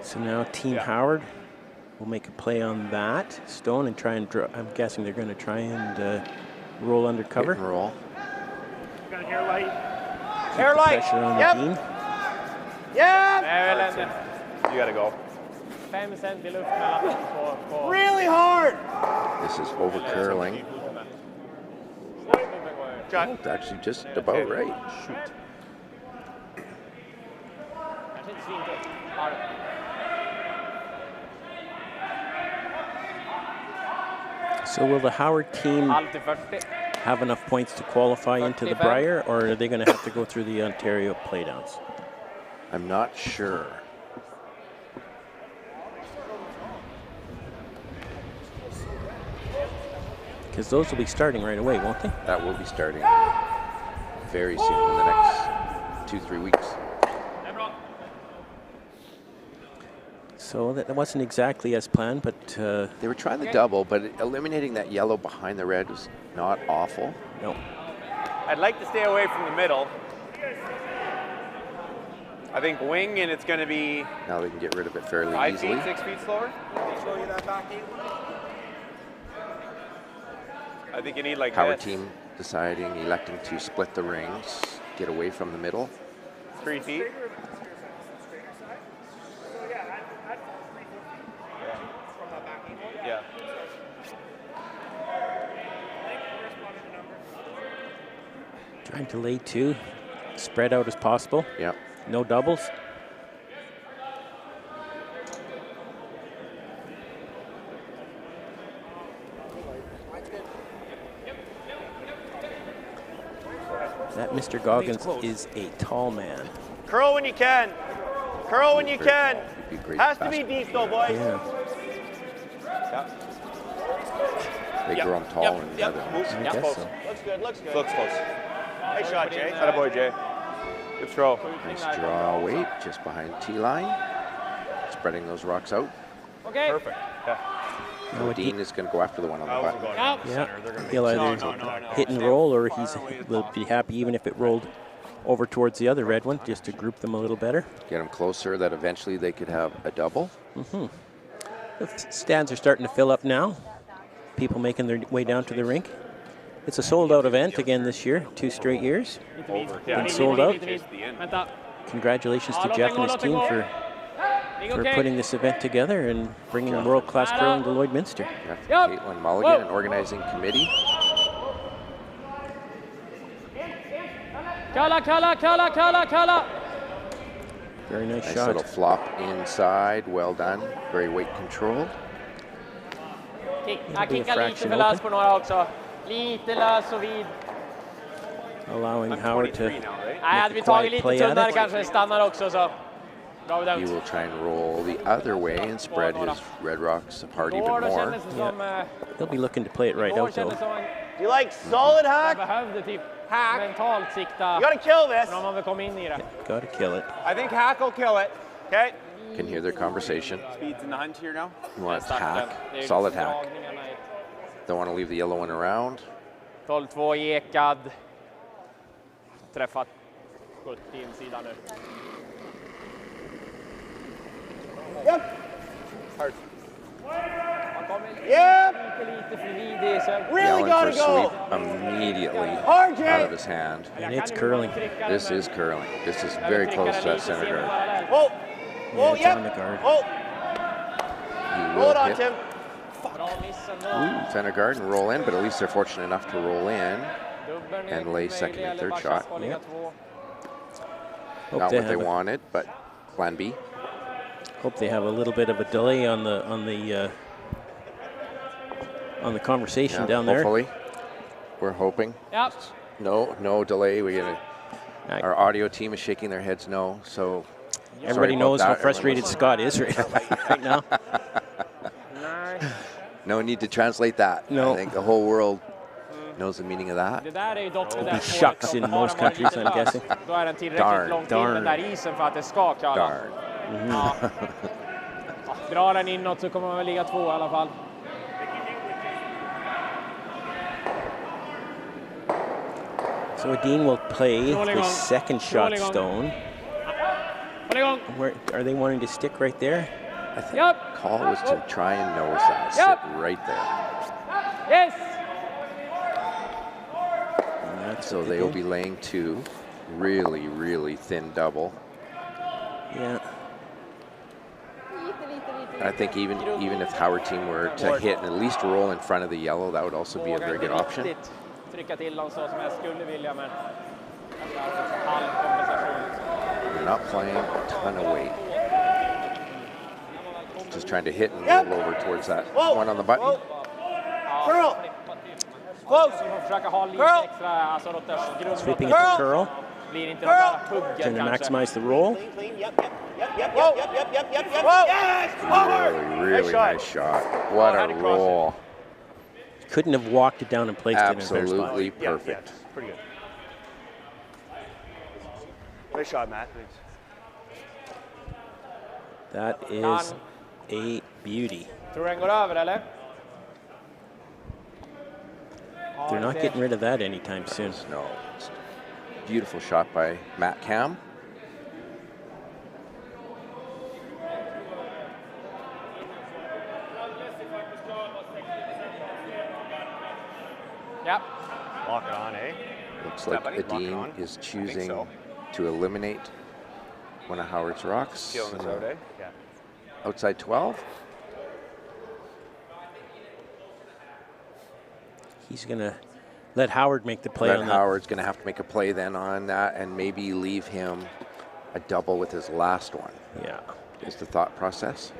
So now Team Howard will make a play on that stone and try and draw. I'm guessing they're going to try and roll under cover. Hit and roll. Got hair light. Hair light. Pressure on Edin. Yeah. You got to go. Really hard. This is over curling. Shot. Oh, it's actually just about right. Shoot. So will the Howard team have enough points to qualify into the Brier, or are they going to have to go through the Ontario playdowns? I'm not sure. Because those will be starting right away, won't they? That will be starting very soon, in the next 2-3 weeks. So that wasn't exactly as planned, but... they were trying the double, but eliminating that yellow behind the red was not awful. No. I'd like to stay away from the middle. I think wing, and it's going to be... Now they can get rid of it fairly 5 easily. feet, 6 feet slower. I think you need like Howard this. team deciding, electing to split the rings, get away from the middle. 3 feet. Yeah. Trying to lay 2, spread out as possible. Yep. No doubles. That Mr. Goggins is a tall man. Curl when you can. Curl when you can. Has to be basket. deep though, boys. Yeah. They grow them tall in the other ones. I guess so. Looks good, looks good. Looks close. Nice shot, Jay. Attaboy, Jay. Good throw. Nice draw weight just behind T-line. Spreading those rocks out. Okay. Perfect. Yeah. So Dean is going to go after the one on the button. Yeah, he'll either hit and roll, or will be happy even if it rolled over towards the other red one, just to group them a little better. Get them closer that eventually they could have a double. The stands are starting to fill up now. People making their way down to the rink. It's a sold-out event again this year, 2 straight years. Been sold out. Congratulations to Jeff and his team for putting this event together and bringing world-class curling to Lloydminster. Caitlin Mulligan and organizing committee. Kalla. Very nice Nice shot. little flop inside. Well done. Very weight controlled. Kicka lite för lös på några också. Lite lös och vid. Allowing Howard to Nej, hade vi tagit lite tunnare kanske stannar också så. He will try and roll the other way and spread his red rocks apart even more. He'll be looking to play it right out though. Do you like solid hack? Hack. You gotta kill this. Gotta kill it. I think hack will kill it. Okay. Can hear their conversation. Speed's in the hunt here now. He wants hack, solid hack. Don't want to leave the yellow one around. 12-2 Ekad. Träffat 70 insidan nu. Yep. Hard. Yep. Really gotta go. Immediately Hard, out of his hand. And it's curling. This is curling. This is very close to that center guard. Whoa. Yeah, it's on the guard. Whoa. He Hold will on, hit Tim. center guard and roll in, but at least they're fortunate enough to roll in and lay second and third shot. Yep. Not what they wanted, but plan B. Hope they have a little bit of a delay on the conversation down there. Hopefully, we're hoping. Yep. No delay. Our audio team is shaking their heads no. So everybody knows how frustrated Scott is right now. No need to translate that. No. I think the whole world knows the meaning of that. It'll be shucks in most countries, I'm guessing. Darn. Drar den inåt så kommer man väl ligga 2 i alla fall. So Edin will play the second shot stone. Where are they wanting to stick right there? I think call was to try and nose that, sit right there. Yes. So they will be laying 2, really thin double. Yeah. I think even if Howard team were to hit and at least roll in front of the yellow, that would also be a very good option. They're not playing a ton of weight. Just trying to hit and roll over towards that one on the button. Curl. Close. Curl. Sweeping it to curl. Trying to maximize the roll. Really nice shot. What a roll. Couldn't have walked it down and placed it in a fair spot. Absolutely perfect. Pretty good. Nice shot, Matt. Thanks. That is a beauty. Tror du den går över eller? They're not getting rid of that anytime soon. No. Beautiful shot by Matt Cam. Yep. Lock it on, eh? Looks like Edin is choosing to eliminate one of Howard's rocks. Feeling this out, eh? Yeah. Outside 12. He's going to let Howard make the play on that. Howard's going to have to make a play then on that and maybe leave him a double with his last one. Yeah. Is the thought process.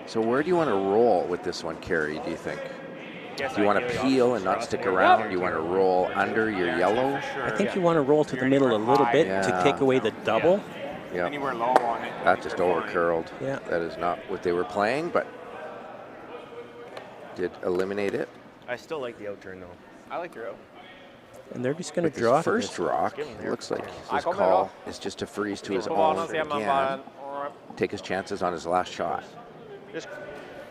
So where do you want to roll with this one, Kerry, do you think? Do you want to peel and not stick around? Do you want to roll under your yellow? I think you want to roll to the middle a little bit to take away the double. Yeah. Anywhere low on it. That just over curled. Yeah. That is not what they were playing, but did eliminate it. I still like the out turn though. I like your out. And they're just going With to draw his first rock. It looks like his call is just to freeze to his own again. Take his chances on his last shot. Just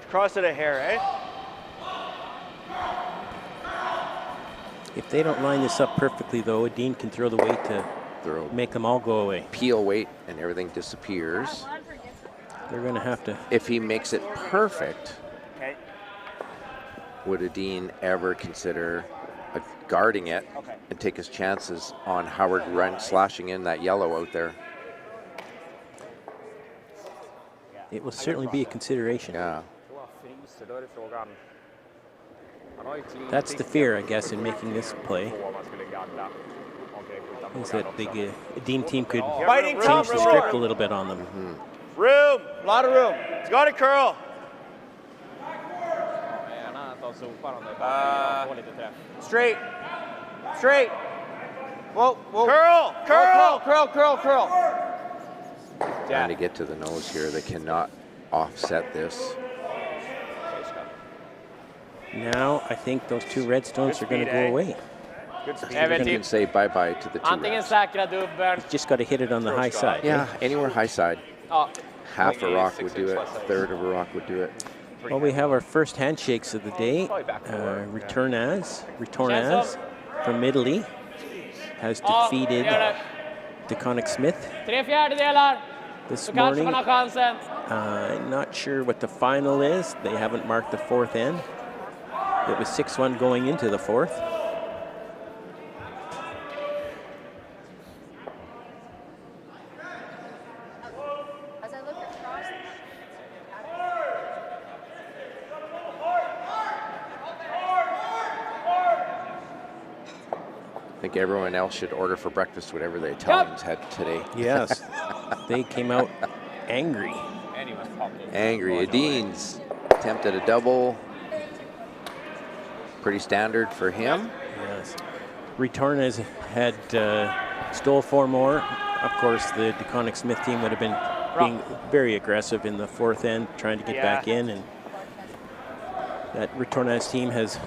cross it a hair, eh? If they don't line this up perfectly, though, Edin can throw the weight to make them all go away. Peel weight and everything disappears. They're going to have to. If he makes it perfect, would Edin ever consider guarding it and take his chances on Howard slashing in that yellow out there? It will certainly be a consideration. Yeah. That's the fear, I guess, in making this play. Is that the Edin team could change the script a little bit on them. Room, a lot of room. It's got to curl. Straight. Straight. Whoa, whoa. Curl, curl, curl, curl, curl. Trying to get to the nose here. They cannot offset this. Now I think those two red stones are going to go away. Good speed. You can say bye-bye to the two reds. Just got to hit it on the high side. Yeah, anywhere high side. Half a rock would do it. A third of a rock would do it. Well, we have our first handshakes of the day. Retornaz from Italy has defeated DeConnick Smith this morning. Not sure what the final is. They haven't marked the fourth end. It was 6-1 going into the fourth. I think everyone else should order for breakfast whatever the Italians had today. Yes, they came out angry. Angry. Edin's attempted a double. Pretty standard for him. Yes. Retornaz had stole 4 more. Of course, the DeConnick Smith team would have been being very aggressive in the fourth end, trying to get back in, and that Retornaz team has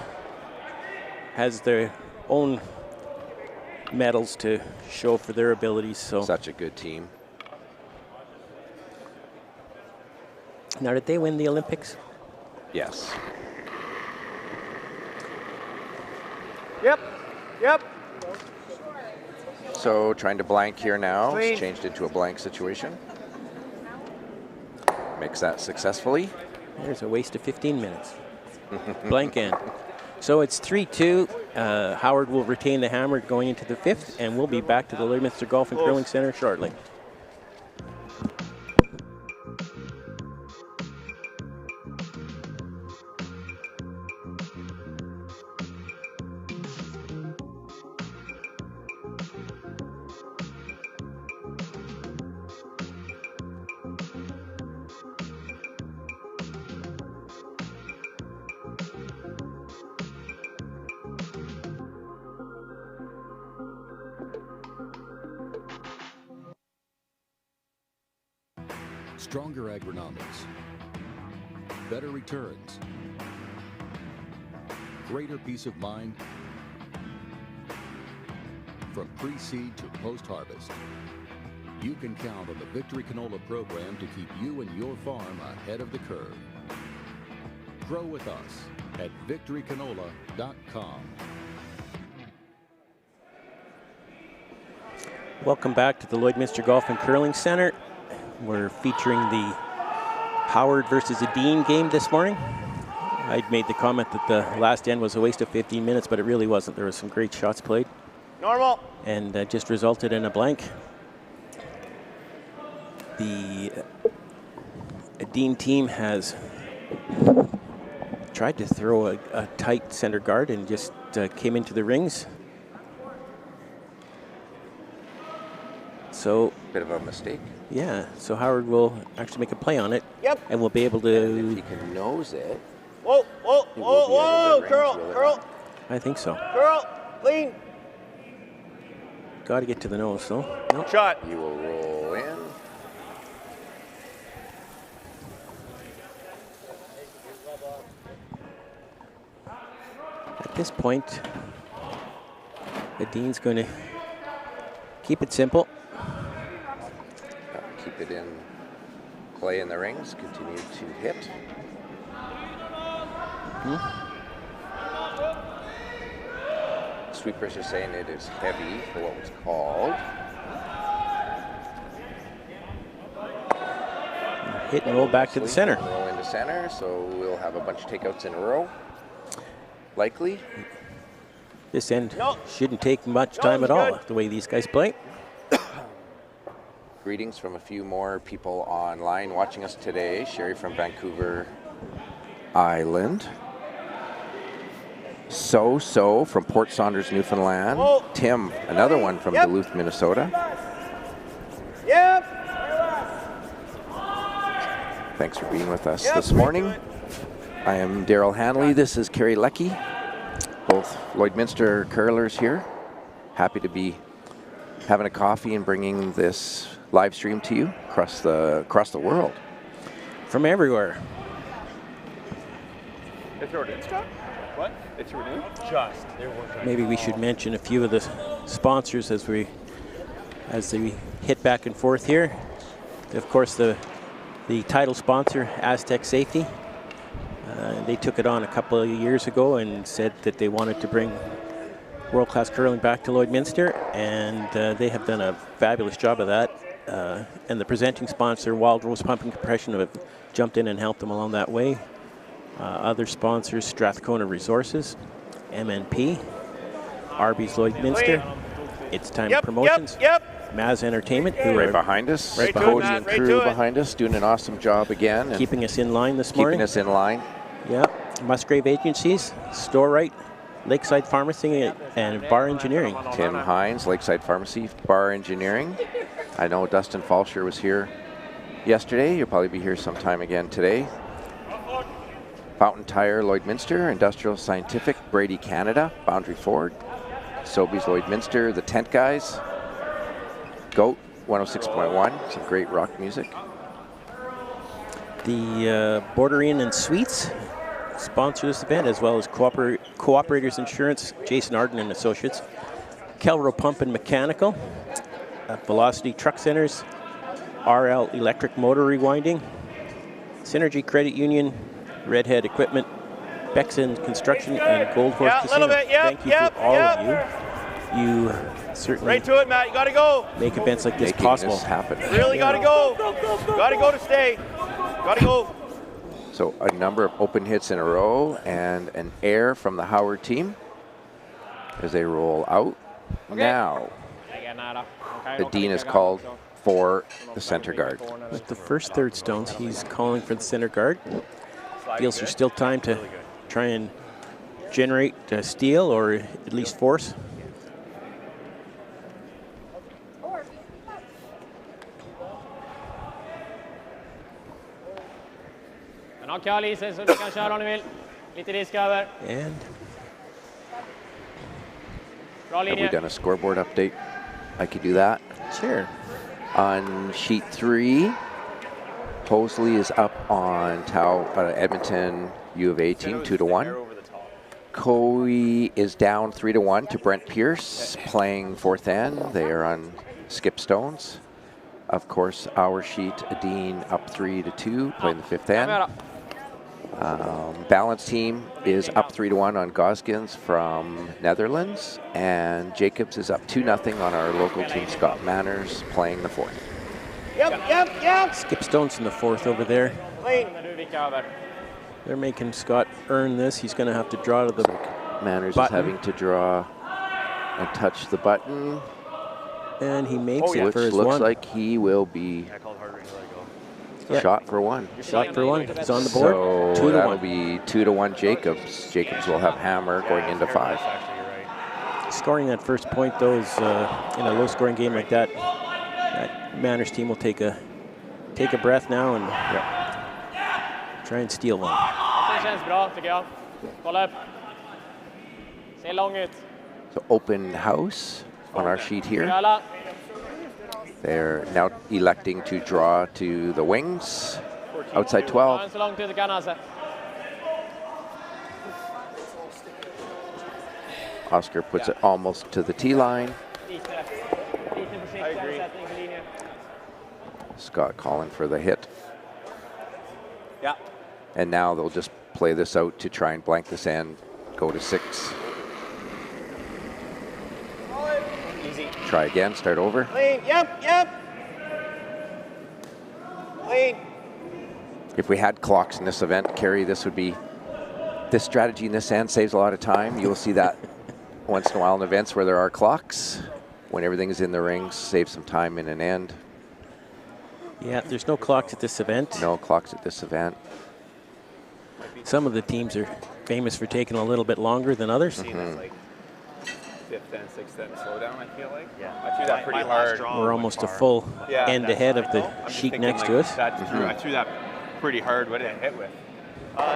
their own medals to show for their abilities. So such a good team. Now, did they win the Olympics? Yes. Yep. Yep. So trying to blank here now. It's changed into a blank situation. Makes that successfully. There's a waste of 15 minutes. Blank end. So it's 3-2. Howard will retain the hammer going into the fifth, and we'll be back to the Lloydminster Golf and Curling Center shortly. Stronger agronomics, better returns, greater peace of mind from pre-seed to post-harvest. You can count on the Victory Canola program to keep you and your farm ahead of the curve. Grow with us at victorycanola.com. Welcome back to the Lloydminster Golf and Curling Center. We're featuring the Howard versus Edin game this morning. I'd made the comment that the last end was a waste of 15 minutes, but it really wasn't. There were some great shots played. Normal. And just resulted in a blank. The Edin team has tried to throw a tight center guard and just came into the rings. So bit of a mistake. Yeah, so Howard will actually make a play on it. Yep. And we'll be able to. And if he can nose it. Whoa, whoa, whoa, whoa, curl. I think so. Curl, clean. Got to get to the nose, though. Nope. Shot. You will roll in. At this point, Edin's going to keep it simple. Keep it in play in the rings. Continue to hit. Sweepers are saying it is heavy for what was called. Hit and roll back to the center. Roll into center, so we'll have a bunch of takeouts in a row. Likely. This end shouldn't take much time at all, the way these guys play. Greetings from a few more people online watching us today. Sherry from Vancouver Island. So from Port Saunders, Newfoundland. Tim, another one from Duluth, Minnesota. Yep. Thanks for being with us this morning. I am Daryl Hanley. This is Kerry Leckie. Both Lloydminster curlers here. Happy to be having a coffee and bringing this live stream to you across the world. From everywhere. It's your name, Scott? What? It's your name? Just. Maybe we should mention a few of the sponsors as we hit back and forth here. Of course, the title sponsor, Astec Safety. They took it on a couple of years ago and said that they wanted to bring world-class curling back to Lloydminster, and they have done a fabulous job of that. And the presenting sponsor, Wild Rose Pump and Compression, have jumped in and helped them along that way. Other sponsors, Strathcona Resources, MNP, Arby's Lloydminster, It's Time Promotions, Maz Entertainment, who right are behind us, right Cody and crew behind us, doing an awesome job again. And keeping us in line this morning. Keeping us in line. Yeah, Musgrave Agencies, Store Right, Lakeside Pharmacy, and Bar Engineering. Tim Hines, Lakeside Pharmacy, Bar Engineering. I know Dustin Falsher was here yesterday. You'll probably be here sometime again today. Fountain Tire, Lloydminster, Industrial Scientific, Brady Canada, Boundary Ford, Sobeys Lloydminster, the Tent Guys, Goat 106.1, some great rock music. The Border Inn and Suites sponsor this event, as well as Cooperators Insurance, Jason Arden and Associates, Kelro Pump and Mechanical, Velocity Truck Centers, RL Electric Motor Rewinding, Synergy Credit Union, Redhead Equipment, Bexon Construction, and Gold Horse Casino. Thank you for all of you. You certainly right to it, Matt. You got to go. Make events like this Making possible. this happen. Really got to go. Got to go to stay. Got to go. So a number of open hits in a row and an air from the Howard team as they roll out. Now, Edin is called for the center guard. With the first third stones, he's calling for the center guard. Feels there's still time to try and generate a steal or at least force. Men ha kall i sig så du kan köra om du vill. Lite risk över. And bra have we linje. done a scoreboard update? I could do that. Sure. On sheet 3, Posley is up on Edmonton U of A team 2-1. Coe is down 3-1 to Brent Pierce, playing fourth end. They are on skip stones. Of course, our sheet, Edin up 3-2, playing the fifth end. Balance team is up 3-1 on Goskins from Netherlands, and Jacobs is up 2-0 on our local team, Scott Manners, playing the fourth. Yep. Skip stones in the fourth over there. Clean. They're making Scott earn this. He's going to have to draw to the Manners button. is having to draw and touch the button. And he makes it which for his looks one. like he will be shot for one. Shot for one. He's on the board. So 2-1. that'll be 2-1 Jacobs. Jacobs will have hammer going into 5. Scoring that first point, though, is in a low-scoring game like that. That Manners team will take a breath now and try and steal one. känns bra tycker jag. Kolla upp. Ser lång ut. So open house on our sheet here. They're now electing to draw to the wings. Outside 12. Så långt ut du kan alltså. Oscar puts it almost to the tee line. I agree. Scott calling for the hit. Yeah. And now they'll just play this out to try and blank this and go to 6. Easy. Try again, start over. Clean, yep. Clean. If we had clocks in this event, Kerry, this strategy in this end saves a lot of time. You'll see that once in a while in events where there are clocks. When everything is in the rings, save some time in an end. Yeah, there's no clocks at this event. No clocks at this event. Some of the teams are famous for taking a little bit longer than others. It's like 5th and 6th and slow down, I feel like. Yeah. I threw that pretty hard. We're almost a full end ahead of the sheet next to us. I threw that pretty hard. What did it hit with?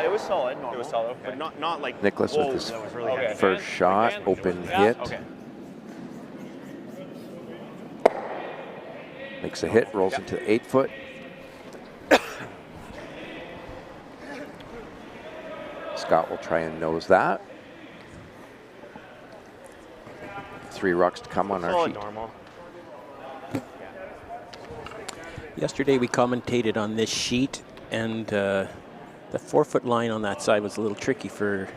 It was solid. It was solid, okay. But not like Niklas with his really first shot, open hit. Okay. Makes a hit, rolls into the 8-foot. Scott will try and nose that. 3 rocks to come on our sheet. Normal. Yesterday we commentated on this sheet, and the 4-foot line on that side was a little tricky for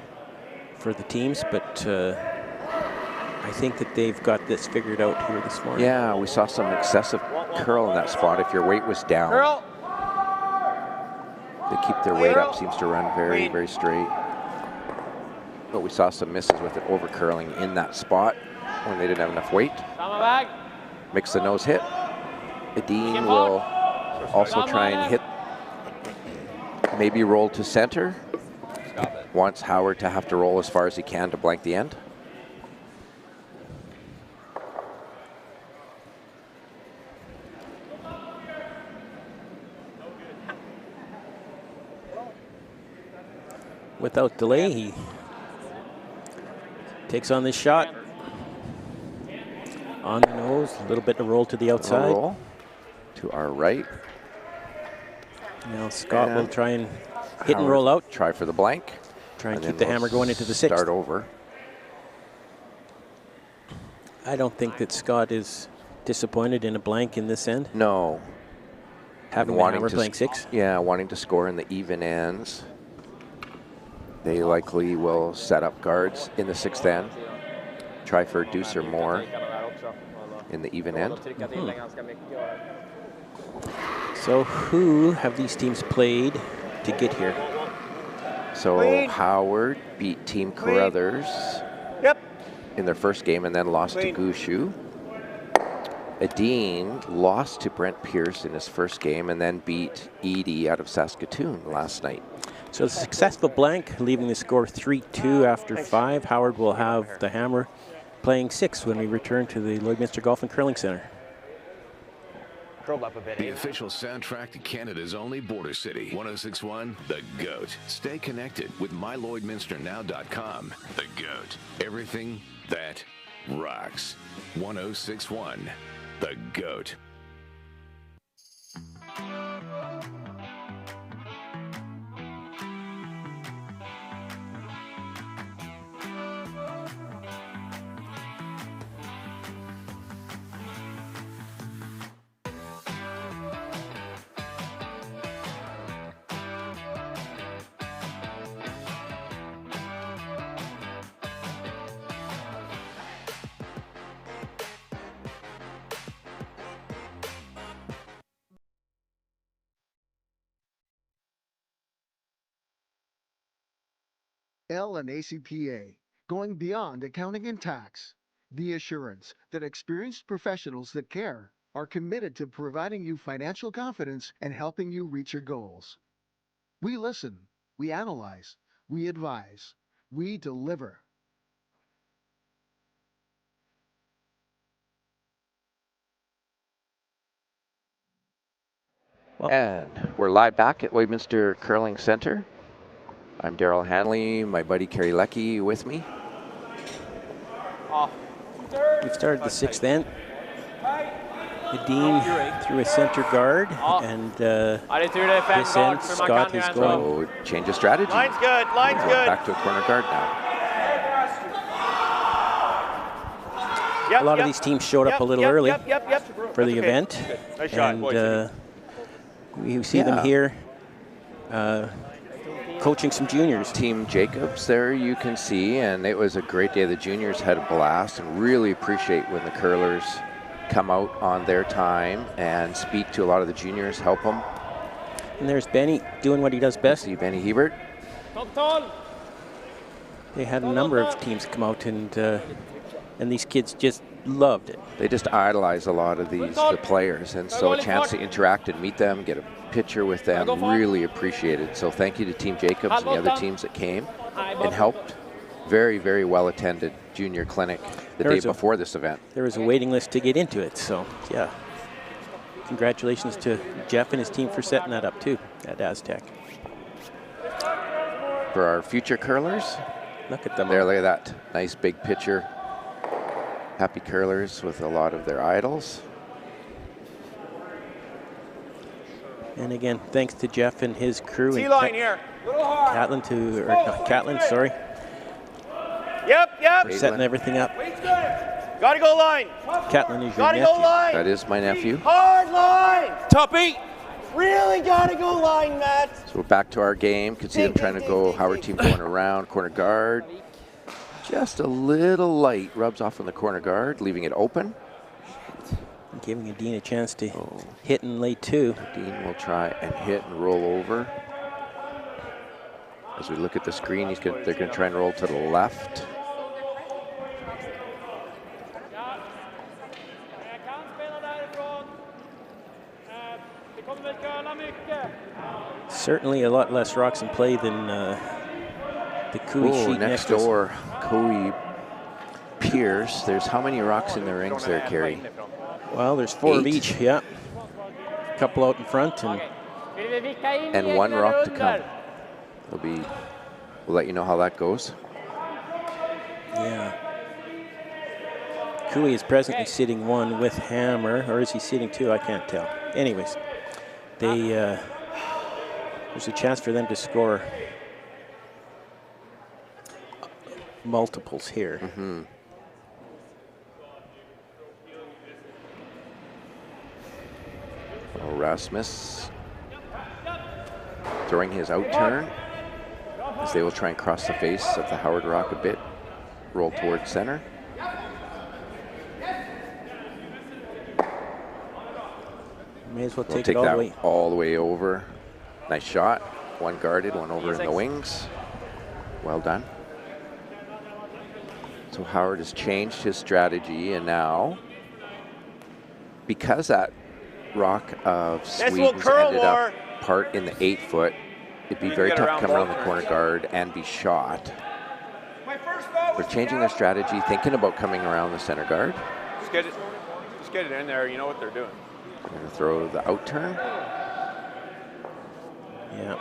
the teams, but I think that they've got this figured out here this morning. Yeah, we saw some excessive curl in that spot. If your weight was down, they keep their weight up. Seems to run very, very straight. But we saw some misses with it over curling in that spot when they didn't have enough weight. Makes the nose hit. Edin will also try and hit, maybe roll to center. Wants Howard to have to roll as far as he can to blank the end. Without delay, he takes on this shot. On the nose, a little bit of roll to the outside. Roll to our right. Now Scott will try and hit and roll out. Try for the blank. Try and keep the hammer going into the 6th. Start over. I don't think that Scott is disappointed in a blank in this end. No. Having the hammer playing 6. Yeah, wanting to score in the even ends. They likely will set up guards in the 6th end. Try for a deuce or more in the even end. So who have these teams played to get here? So Howard beat Team Carruthers in their first game and then lost to Gushu. Edin lost to Brent Pierce in his first game and then beat Edie out of Saskatoon last night. So a successful blank, leaving the score 3-2 after 5. Howard will have the hammer playing 6 when we return to the Lloydminster Golf and Curling Center. The official soundtrack to Canada's only border city, 106.1 The GOAT. Stay connected with mylloydminsternow.com. The GOAT. Everything that rocks. 106.1 The GOAT. L and ACPA, going beyond accounting and tax. The assurance that experienced professionals that care are committed to providing you financial confidence and helping you reach your goals. We listen, we analyze, we advise, we deliver. And we're live back at Lloydminster Curling Center. I'm Daryl Hanley, my buddy Kerry Leckie with me. We've started the 6th end. Edin through a center guard, and this end, Scott is going. So change of strategy. Line's good, line's good. Back to a corner guard now. A lot of these teams showed up a little early for the event, Nice shot, and we see them here coaching some juniors. Team Jacobs there you can see, and it was a great day. The juniors had a blast, and really appreciate when the curlers come out on their time and speak to a lot of the juniors, help them. And there's Benny doing what he does best. See Benny Hebert. They had a number of teams come out, and these kids just loved it. They just idolize a lot of the players, and so a chance to interact and meet them, get a picture with them, really appreciated. So thank you to Team Jacobs and the other teams that came and helped. Very, very well attended junior clinic the day before this event. There was a waiting list to get into it, so yeah. Congratulations to Jeff and his team for setting that up too at Astec. For our future curlers, look at them. There, look at that nice big picture. Happy curlers with a lot of their idols. And again, thanks to Jeff and his crew. T-line here. Catlin sorry. Yep. For setting everything up. Gotta go line. Catlin is your Gotta nephew. go line. That is my nephew. Hard line. Tuppy. Really gotta go line, Matt. So we're back to our game. Could see them trying to go Howard team going around, corner guard. Just a little light, rubs off on the corner guard, leaving it open. Giving Edin a chance to hit and lay two. Edin will try and hit and roll over. As we look at the screen, they're going to try and roll to the left. Certainly a lot less rocks in play than the Cooey sheet next door, Cooey Pierce. There's how many rocks in the rings there, Kerry? Well, there's 4 of each, yeah. A couple out in front and 1 rock to come. We'll let you know how that goes. Yeah. Cooey is presently sitting 1 with Hammer, or is he sitting 2? I can't tell. Anyways, there's a chance for them to score multiples here. Rasmus throwing his out turn as they will try and cross the face of the Howard rock a bit, roll towards center. May as well We'll take take it that all the way over. Nice shot. 1 guarded, 1 over in the wings. Well done. So Howard has changed his strategy, and now, because that rock of Sweden's ended up part in the 8-foot, it'd be very tough to come around the corner guard and be shot. They're changing their strategy, thinking about coming around the center guard. Just get it in there. You know what they're doing. They're going to throw the out turn. Yeah.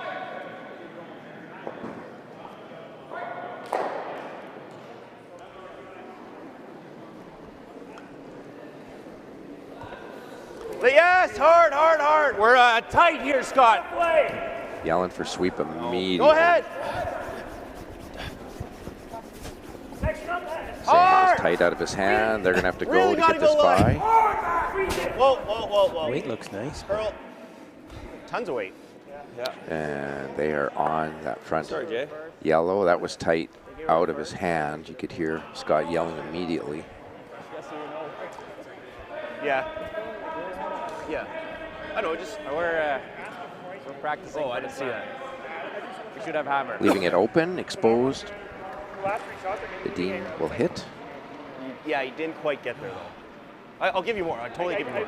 Yes, hard. We're tight here, Scott. Yelling for sweep immediately. Go ahead. Hard. Tight out of his hand. They're going to have to go to get this by. Whoa. Weight looks nice. Curl. Tons of weight. Yeah. And they are on that front. Sorry, Jay. Yellow. That was tight out of his hand. You could hear Scott yelling immediately. Yeah. I know, We're practicing. I didn't see that. We should have Hammer. Leaving it open, exposed. Edin will hit. Yeah, he didn't quite get there, though. I'll give you more. I'll totally give you more.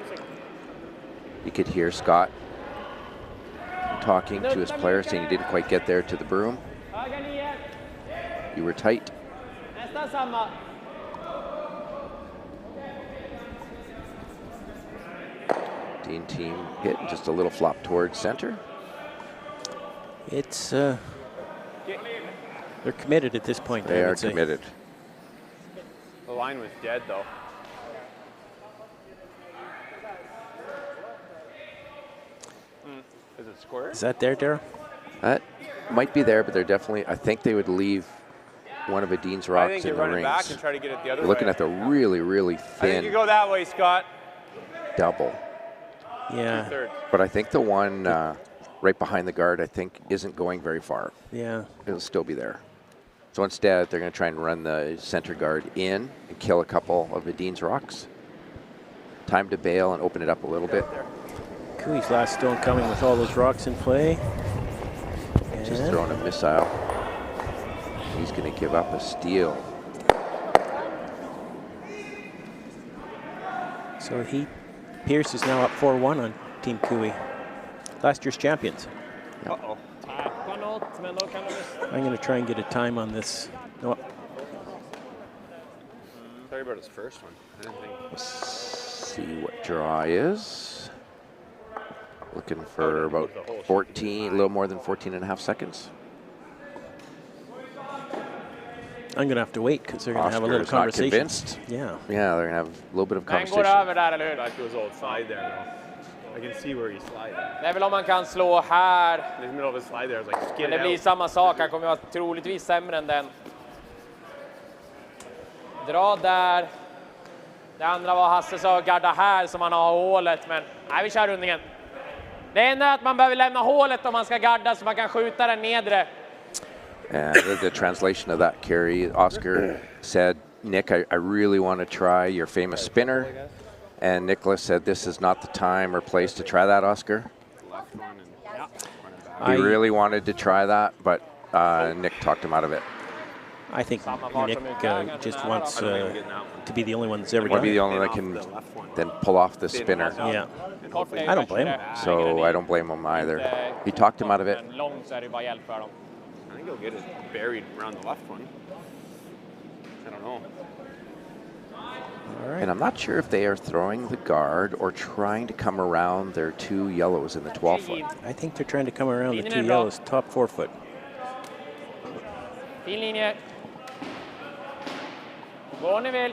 You could hear Scott talking to his player, saying he didn't quite get there to the broom. You were tight. Dean team hit, just a little flop towards center. It's They're committed at this point. They are committed. The line was dead, though. Is it square? Is that there, Darryl? That might be there, but they're definitely, I think they would leave one of Edin's rocks I think in you're the running rings. back and try to get it the other We're way. looking at the really, really I think thin you go that way, Scott. double. Yeah. 2/3. But I think the one right behind the guard, I think, isn't going very far. Yeah. It'll still be there. So instead, they're going to try and run the center guard in and kill a couple of Edin's rocks. Time to bail and open it up a little bit. Cooey's last stone coming with all those rocks in play. Just And throwing a missile. He's going to give up a steal. so Pierce is now up 4-1 on Team Cooey. Last year's champions. Uh-oh. I'm going to try and get a time on this. No, Sorry about his first one. I didn't think. Let's see what draw is. Looking for about 14, a little more than 14 and a half seconds. I'm going to have to wait because they're going to have a little Oscar's not conversation. convinced. Yeah. Yeah, they're going to have a little bit of Den går conversation. över där, eller hur? That goes outside there now. I can see where he's sliding. Det är väl om man kan slå här. In the middle of his slide there, I was like, Men skid det blir out. samma sak. Han kommer ju vara troligtvis sämre än den. Dra där. Det andra var Hasse sa garda här som han har hålet. Men nej, vi kör rundningen. Det enda är att man behöver lämna hålet om man ska garda så man kan skjuta den nedre. And the translation of that carry, Oscar said, Nick, I really want to try your famous spinner. And Nicholas said, this is not the time or place to try that, Oscar. Left one and He really wanted to try that, but Nick talked him out of it. I think Nick just wants to be the only one that's ever Want done to be it. the only one that can then pull off the spinner. Yeah. I don't blame him. So I don't blame him either. He talked him out of it. Långt så är det bara hjälp för dem. I think he'll get it buried around the left one. I don't know. And I'm not sure if they are throwing the guard or trying to come around their two yellows in the 12 foot. I think they're trying to come around the two yellows, top 4 foot. Fin linje. Gå ni vill.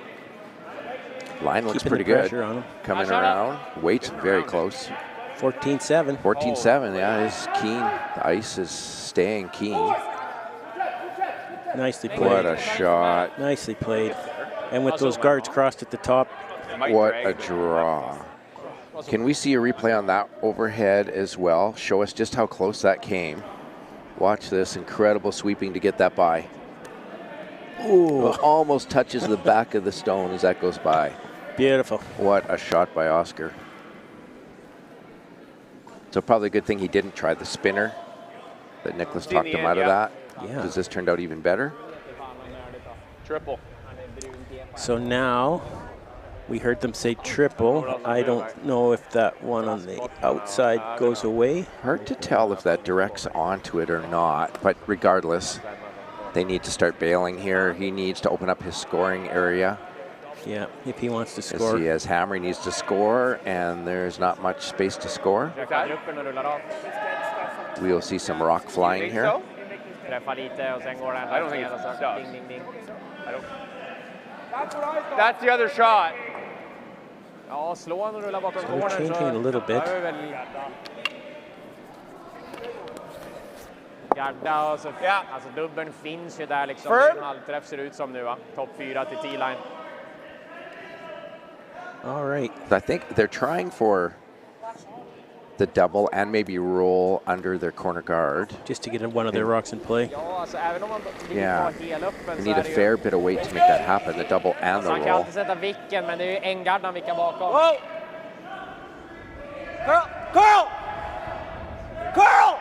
Line looks Keeping pretty the good. pressure on him. Coming around. Waits very close. 14-7. 14-7, yeah, is keen. The ice is staying keen. Nicely played. What a shot. Nicely played. And with those guards crossed at the top. What a draw. Can we see a replay on that overhead as well? Show us just how close that came. Watch this incredible sweeping to get that by. Ooh, almost touches the back of the stone as that goes by. Beautiful. What a shot by Oscar. So probably a good thing he didn't try the spinner, that Nicholas talked him out of that. Yeah. Because this turned out even better. Triple. So now we heard them say triple. I don't know if that one on the outside goes away. Hard to tell if that directs onto it or not, but regardless, they need to start bailing here. He needs to open up his scoring area. Yeah, if he wants to As score. he has hammer, he needs to score, and there's not much space to score. We'll see some rock flying here. Träffa lite och sen går den. I don't think it's stuck. Ding, ding, ding. That's the other shot. Ja, slå han och rulla bakom So they're cornern changing it a little bit. Ja, det är väl garda och så. Ja. Alltså dubbeln finns ju där liksom. En halvträff ser det ut som nu va. Topp 4 till T-line. All right. I think they're trying for the double and maybe roll under their corner guard. Just to get one of their rocks in play. Ja, alltså även om man ligger Yeah, kvar helöppen they så need a är det ju... fair bit of weight to make that happen, the double and Alltså the han kan roll. alltid sätta vicken, men det är ju en gard han vickar bakom. Whoa! Carl!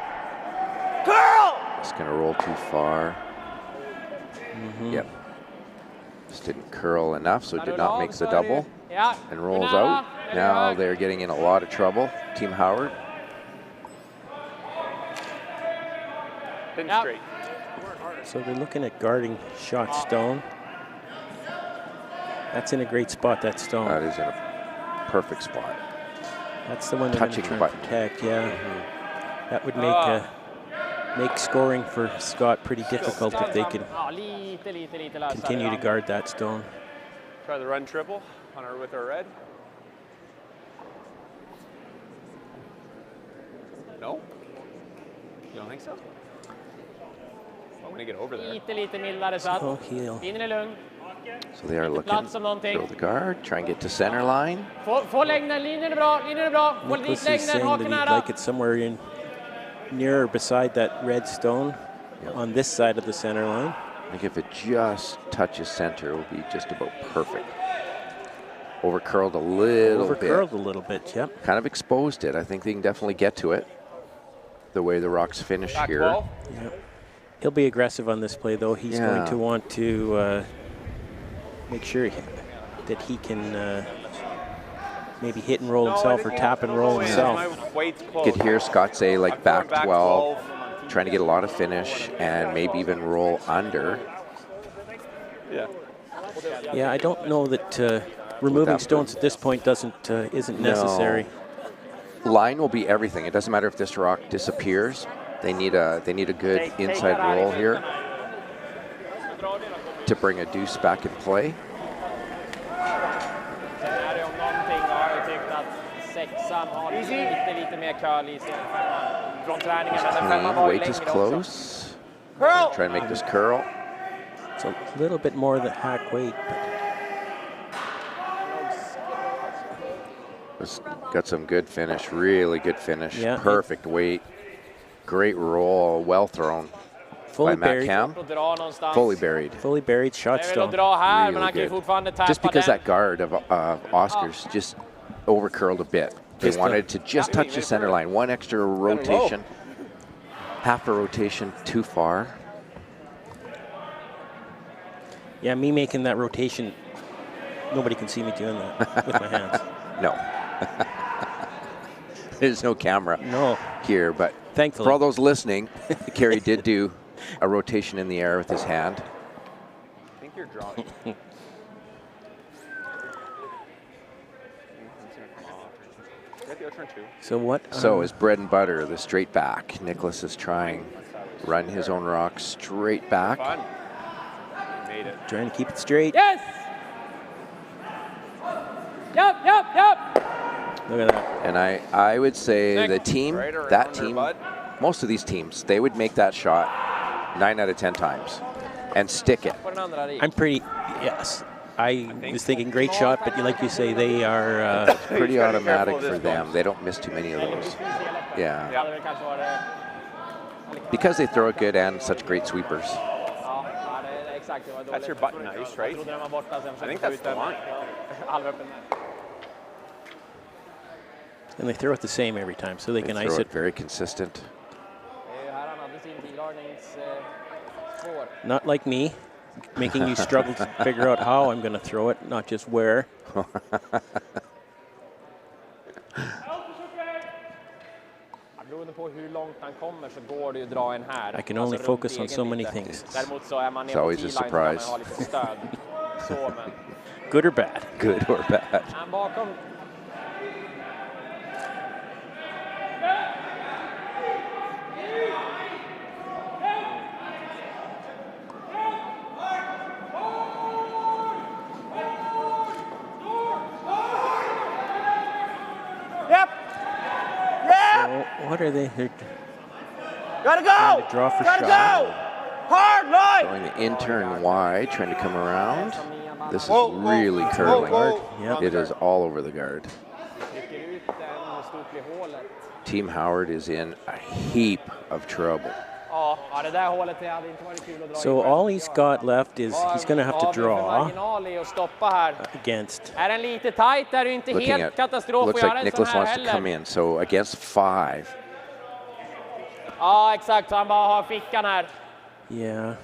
Just gonna roll too far. Yep. Just didn't curl enough, so it did not make the double. Ja. And rolls out. Now they're getting in a lot of trouble. Team Howard. Pin Yep. straight. So they're looking at guarding shot stone. That's in a great spot, that stone. That is in a perfect spot. That's the one they're going to Touching try the and button. protect, yeah. That would make make scoring for Scott pretty difficult if they can Ja, lite lösare. continue to guard that stone. Try the run triple with our red. No? You don't think so? I'm gonna get over there. Lite mildare satt. So he'll Linjen är lugn. So they are looking Plats som någonting. throw the guard, try and get to center line. Få längden, linjen är bra, linjen är bra. Få dit Nicholas is längden, saying haken that he'd nära. like it somewhere in near or beside that red stone on this side of the center line. I think if it just touches center, it will be just about perfect. Over curled a little Over bit. curled a little bit, yep. Kind of exposed it. I think they can definitely get to it. The way the rocks finish here. Yep. He'll be aggressive on this play, though. He's going to want to make sure that he can maybe hit and roll himself or tap and roll himself. You could hear Scott say like back 12, trying to get a lot of finish and maybe even roll under. Yeah, I don't know that removing stones at this point isn't necessary. Line will be everything. It doesn't matter if this rock disappears. They need a good inside roll here to bring a deuce back in play. Way too close. Try and make this curl. It's a little bit more than hack weight. Got some good finish, really good finish. Yeah, perfect weight. Great roll, well thrown. Fully by Matt buried. Cam. Fully buried. Fully buried shot stone. Really good. Just because that guard of Oscar's just over curled a bit. They wanted to just touch the center line. One extra rotation. Half a rotation too far. Yeah, me making that rotation, nobody can see me doing that with my hands. No. There's no camera here, but thankfully, for all those listening, Kerry did do a rotation in the air with his hand. I think you're drawing. So what? So his bread and butter, the straight back. Nicholas is trying run his own rock straight back. Made it. Trying to keep it straight. Yes! Yep. Look at that. And I would say the team, that team, most of these teams, they would make that shot 9 out of 10 times and stick it. I'm pretty, yes. I was thinking great shot, but like you say, they are... It's pretty automatic for them. They don't miss too many of those. Yeah. Because they throw it good and such great sweepers. That's your button ice, right? I think that's the line. And they throw it the same every time, so they can ice it. Very consistent. Not like me, making you struggle to figure out how I'm going to throw it, not just where. I can only focus on so many things. It's always a surprise. Good or bad? Good or bad. What are they? Gotta go! To draw for Gotta shot. go! Hard line! Going the intern wide, trying to come around. This is really curling. Yep. It is all over the guard. Team Howard is in a heap of trouble. So all he's got left is he's going to have to draw against. Looking at, looks like Nicholas wants to come in, so against 5. Ja, exakt. Så han bara har fickan här. Yeah.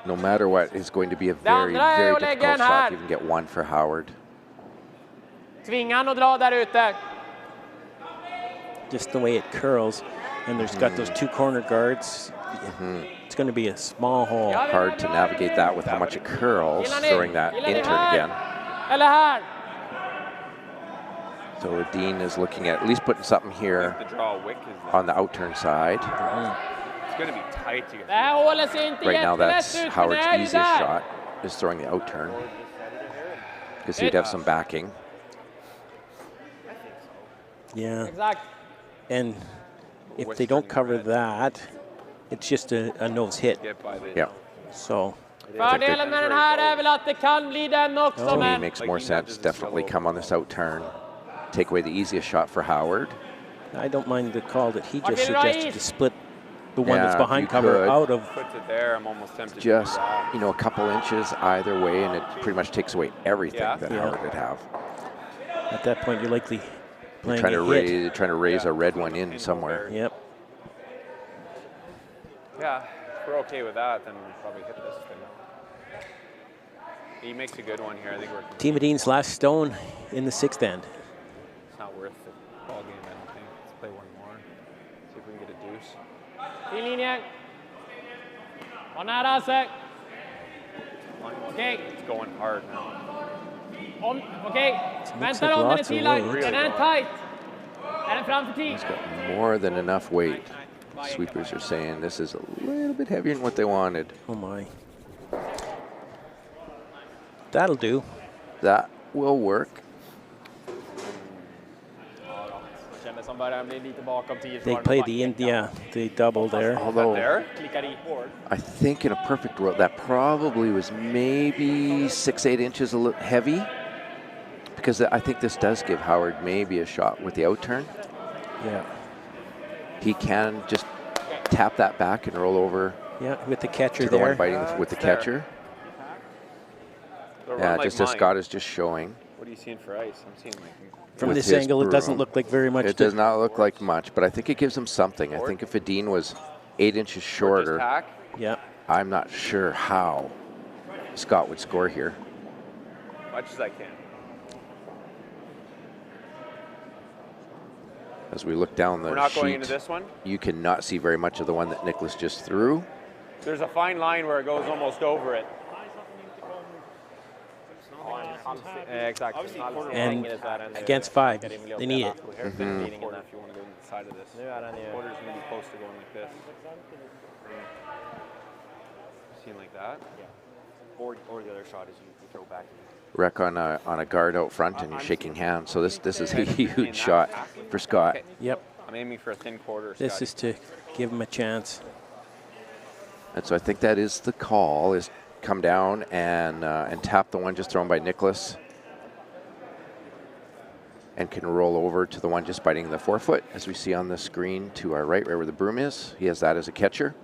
No matter what, it's going to be a very, very difficult shot. You can get 1 for Howard. Tvinga han att dra där ute. Just the way it curls, and there's got those 2 corner guards. It's going to be a small hole. Hard to navigate that with how much it curls, throwing that intern again. Eller här. So Edin is looking at least putting something here The draw wick is on the outturn side. It's going to be tight to get. Det här hålet ser inte Right now, jättelätt that's ut, men Howard's det är easiest där. shot, is throwing the outturn. Because he'd have some backing. Yeah. Exakt. And if they don't cover that, it's just a nose hit. Yeah. So. Fördelen med den här är väl att det kan bli den också, To me, men it makes more sense. Definitely come on this outturn. Take away the easiest shot for Howard. I don't mind the call that he just Okay, suggested right. to split the one that's Yeah, behind you cover could. out of. Puts it there. I'm almost tempted Just, to do that. you know, a couple inches either way, and it pretty much takes away everything that Yeah. Howard would have. At that point, you're likely You're playing trying to raise a red one in somewhere. Yep. Yeah, if we're okay with that, then we'll probably hit this thing. He makes a good one here. I think we're. Team Edin's last stone in the 6th end. It's not worth the ball game, I don't think. Let's play one more. See if we can get a deuce. Fin linje. Var nära Astec. Okej. It's going hard now. Okej. Vänta om den är tillagd. Den är tight. Är den framför tid? More than enough weight. Sweepers are saying this is a little bit heavier than what they wanted. Oh my. That'll do. That will work. Kändes som börjar bli lite bakom 10. They played the India, the double there. Although Klickar i hård. I think in a perfect world, that probably was maybe 6-8 inches a little heavy. Because I think this does give Howard maybe a shot with the outturn. Yeah. He can just tap that back and roll over. Yeah, with the catcher to the there. one biting with the catcher. Yeah, just as Scott is just showing. What are you seeing for ice? I'm seeing like. From with this his angle, it doesn't broom. look like very much. It does not look like much, but I think it gives him something. I think if Edin was 8 inches shorter, yeah, I'm not sure how Scott would score here. Much as I can. As we look down the We're not sheet, going into this one? you cannot see very much of the one that Niklas just threw. There's a fine line where it goes almost over it. Exakt. And against 5, they need it. If you want to go inside of this. Quarter's going to be close to going like this. Seen like that? Yeah. Or the other shot is you throw back. Wreck on a guard out front and you're shaking hands. So this is a huge shot for Scott. Yep. I'm aiming for a thin quarter. This is to give him a chance. And so I think that is the call, is come down and tap the one just thrown by Niklas. And can roll over to the one just biting the forefoot, as we see on the screen to our right where the broom is. He has that as a catcher.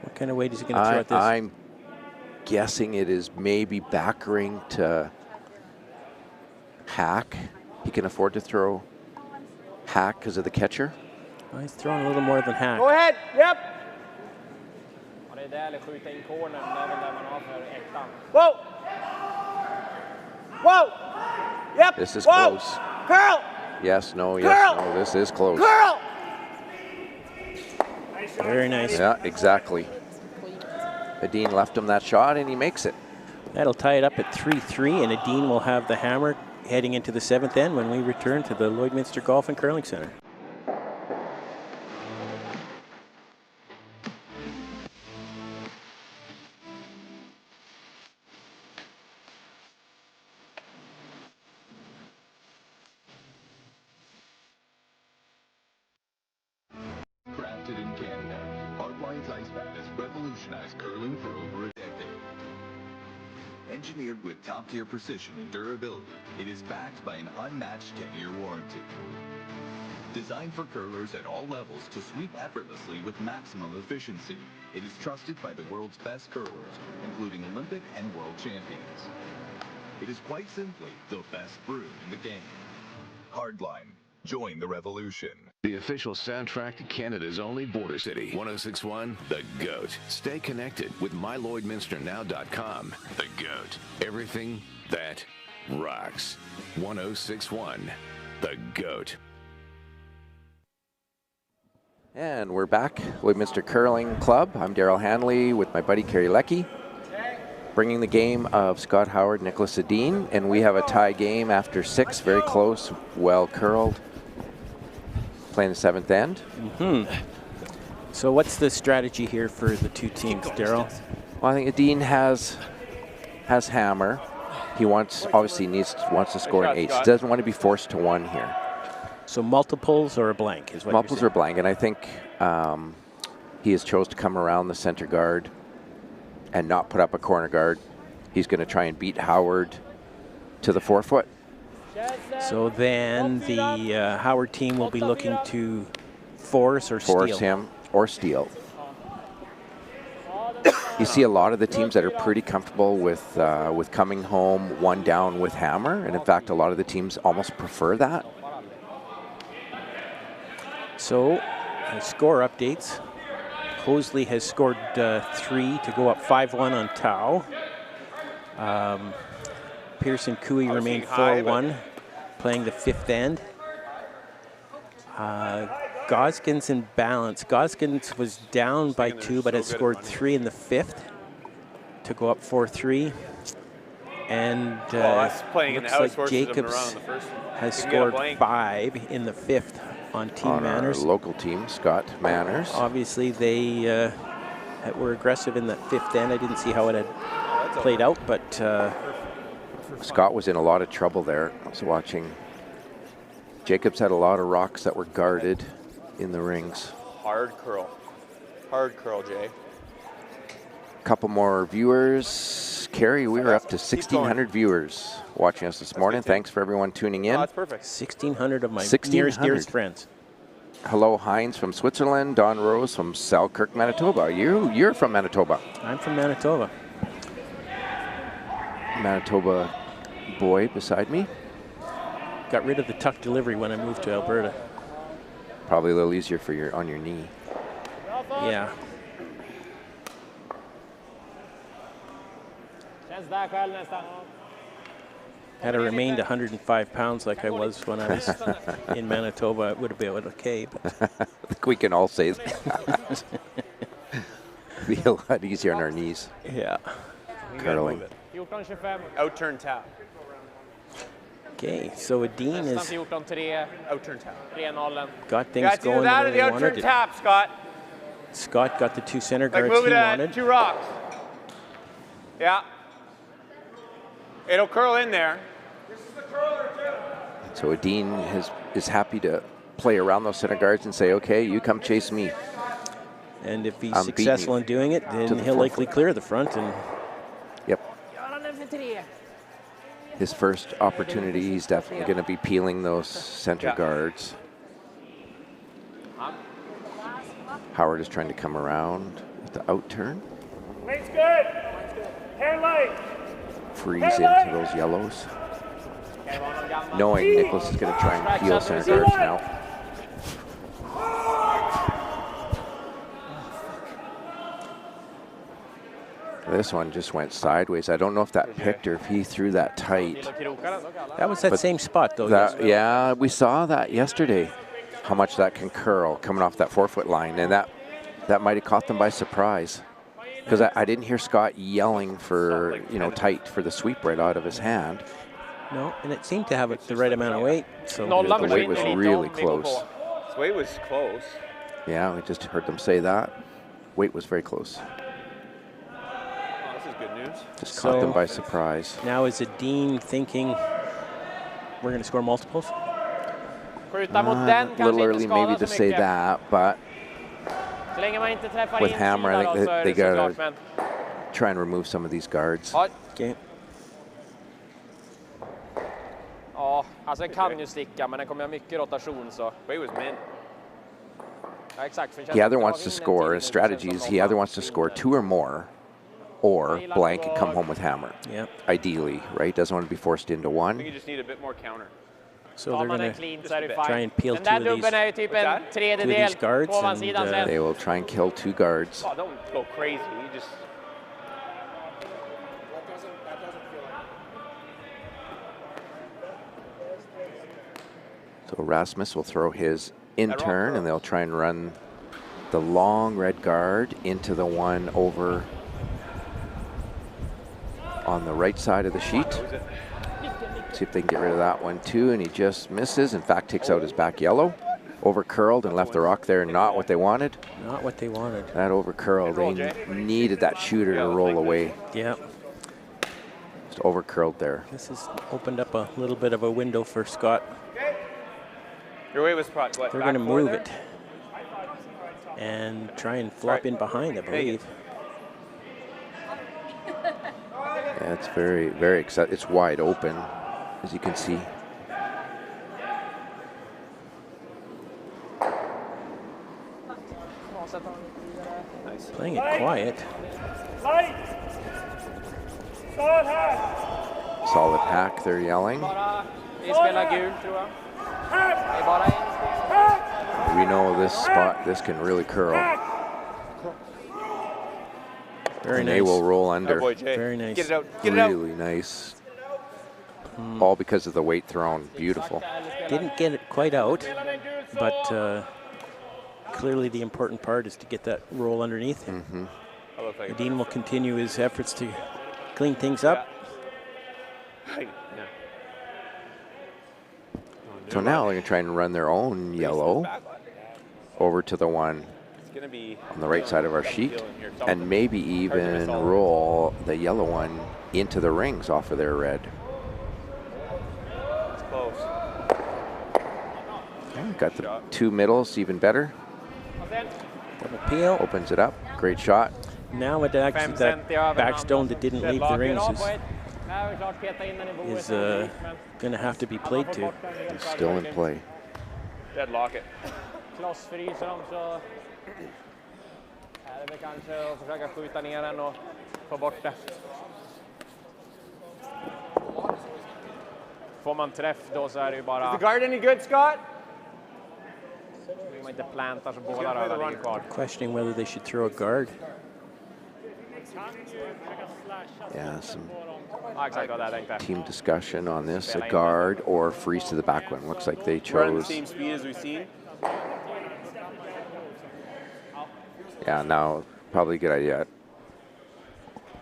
What kind of weight is he going to throw at this? I'm guessing it is maybe backering to Hack. He can afford to throw Hack because of the catcher. Well, he's throwing a little more than Hack. Go ahead, yep. Ja, det är där eller skjuta in cornern, det är väl där man avför ettan. Wow! Wow! Yep! This is wow. close. Curl! Yes, no, yes, Curl! no, this is close. Curl! Very nice. Yeah, exactly. Edin left him that shot and he makes it. That'll tie it up at 3-3, and Edin will have the hammer heading into the 7th end when we return to the Lloydminster Golf and Curling Center. Crafted in Canada, Hardline's Ice Pad has revolutionized curling for over a decade. Engineered with top-tier precision and durability, it is backed by an unmatched 10-year warranty. Designed for curlers at all levels to sweep effortlessly with maximum efficiency, it is trusted by the world's best curlers, including Olympic and world champions. It is quite simply the best brew in the game. Hardline. Join the revolution. The official soundtrack to Canada's only border city. 1061, The GOAT. Stay connected with mylloydminsternow.com. The GOAT. Everything that rocks. 1061, The GOAT. And we're back, Lloydminster Curling Club. I'm Daryl Hanley with my buddy Kerry Leckie. bringing the game of Scott Howard, Niklas Edin, and we have a tie game after 6, very close, well curled. Playing the 7th end. So what's the strategy here for the two teams, Daryl? Well, I think Edin has hammer. He wants to score an ace. He doesn't want to be forced to 1 here. So multiples or a blank is what multiples or blank, and I think he has chose to come around the center guard and not put up a corner guard. He's going to try and beat Howard to the 4-foot. So then the Howard team will be looking to force or force steal. Him or steal. You see a lot of the teams that are pretty comfortable with coming home 1 down with hammer, and in fact, a lot of the teams almost prefer that. So, score updates. Hosley has scored 3 to go up 5-1 on Tau. Pearson Cooey remained 4-1, playing the 5th end. Goskins in balance. Goskins was down by 2, but has scored 3 in the 5th to go up 4-3. And looks like Jacobs has scored 5 in the 5th on Team Manners. Our local team, Scott Manners. Obviously, they were aggressive in that 5th end. I didn't see how it had played out, but Scott was in a lot of trouble there. I was watching. Jacobs had a lot of rocks that were guarded in the rings. Hard curl, Jay. Couple more viewers. Carrie, we were up to 1,600 viewers watching us this morning. Thanks for everyone tuning in. That's perfect. 1,600 of my nearest, dearest friends. Hello, Heinz from Switzerland. Don Rose from Selkirk, Manitoba. You're from Manitoba. I'm from Manitoba. Manitoba boy beside me. Got rid of the tuck delivery when I moved to Alberta. Probably a little easier for on your knee. Yeah. Had I remained 105 pounds like I was when I was in Manitoba, it would have been okay. But I think we can all say that. Be a lot easier on our knees. Yeah. Curling. Outturn tap. Okay, so Edin is outturn tap. Got things going that the or way the they wanted outturn it. tap, Scott. Scott got the 2 center guards move he it wanted. 2 rocks. Yeah. It'll curl in there. This is the curler too. So Edin is happy to play around those center guards and say, okay, you come chase me. And if he's successful in doing it, then he'll likely clear the front. And yep. His first opportunity, he's definitely going to be peeling those center guards. Howard is trying to come around with the out turn. Lane's good. Hair light. Freeze into those yellows. Knowing Niklas is going to try and peel center guards now. This one just went sideways. I don't know if that picked or if he threw that tight. That was that same spot, though. Yeah, we saw that yesterday, how much that can curl coming off that 4-foot line, and that might have caught them by surprise. Because I didn't hear Scott yelling for, tight for the sweep right out of his hand. No, and it seemed to have the right amount of weight. So the weight was really close. His weight was close. Yeah, we just heard them say that. Weight was very close. Just caught them by surprise. Now is Edin thinking we're going to score multiples? A little early maybe to say that, but with hammer, I think they got to try and remove some of these guards. Okay. Ja, alltså den kan ju sticka, men den kommer ha mycket rotation så. Weight was min. Ja, exakt. He either wants to score, his strategy is he either wants to score 2 or more, or blank and come home with hammer. Yeah. Ideally, right? Doesn't want to be forced into 1. I think you just need a bit more counter. So they're going to try and peel 2 of these guards. And, they will try and kill 2 guards. Oh, don't go crazy. You just. So Rasmus will throw his in turn, and they'll try and run the long red guard into the one over on the right side of the sheet. See if they can get rid of that one too, and he just misses. In fact, takes out his back yellow. Over curled and left the rock there, not what they wanted. Not what they wanted. That over curled, they needed that shooter to roll away. Yeah. Just over curled there. This has opened up a little bit of a window for Scott. Your weight was probably what? They're going to move it and try and flop in behind, I believe. Yeah, it's very, very exciting. It's wide open, as you can see. Nice. Playing it quiet. Solid hack, they're yelling. We know this spot, this can really curl. Very and nice. they will roll under. Very nice. Get it out. Get it out. Really nice. All because of the weight thrown. Beautiful. Didn't get it quite out, but clearly the important part is to get that roll underneath him. Edin will continue his efforts to clean things up. So now they're going to try and run their own yellow over to the one on the right side of our sheet, and maybe even roll the yellow one into the rings off of their red. It's close. Okay, got the two middles, even better. Double peel. Opens it up. Great shot. Now with that backstone that didn't leave the rings is going to have to be played to. It's still in play. Deadlock it. Klossfryser dem så är det väl kanske att försöka skjuta ner den och få bort det. Får man träff då så är det ju bara... Is the guard any good, Scott? Man inte plantar så båda röda ligger kvar. Questioning whether they should throw a guard. Yeah, some team discussion on this, a guard or freeze to the back one. Looks like they We're on the chose. same speed as we've seen. Yeah, now probably a good idea.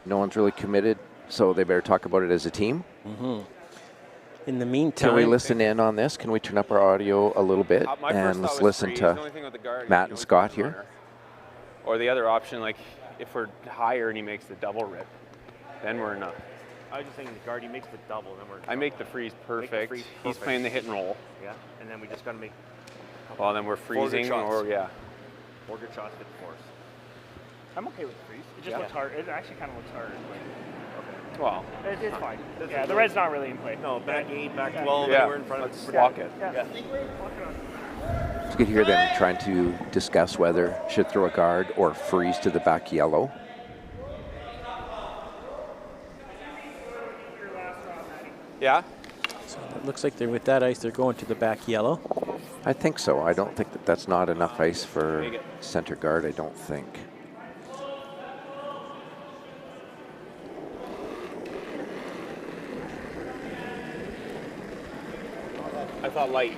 No one's really committed, so they better talk about it as a team. In the meantime, can we listen in on this? Can we turn up our audio a little bit and let's listen to Matt and Scott here? Or the other option, like if we're higher and he makes the double rip, then we're in a... I was just thinking the guard, he makes the double, then we're... I make the freeze perfect. He's playing the hit and roll. Yeah, and then we just got to make... Well, then we're freezing or, yeah. 4 good shots, good force. I'm okay with the freeze. It just looks hard. It actually kind of looks hard. Okay. Well, it's fine. Yeah, the red's not really in play. No, back 8, back 12, yeah. we're in front of Let's walk it. Yeah. You could hear them trying to discuss whether should throw a guard or freeze to the back yellow. Yeah. So it looks like they're with that ice, they're going to the back yellow. I think so. I don't think that's not enough ice for center guard, I don't think. I thought light.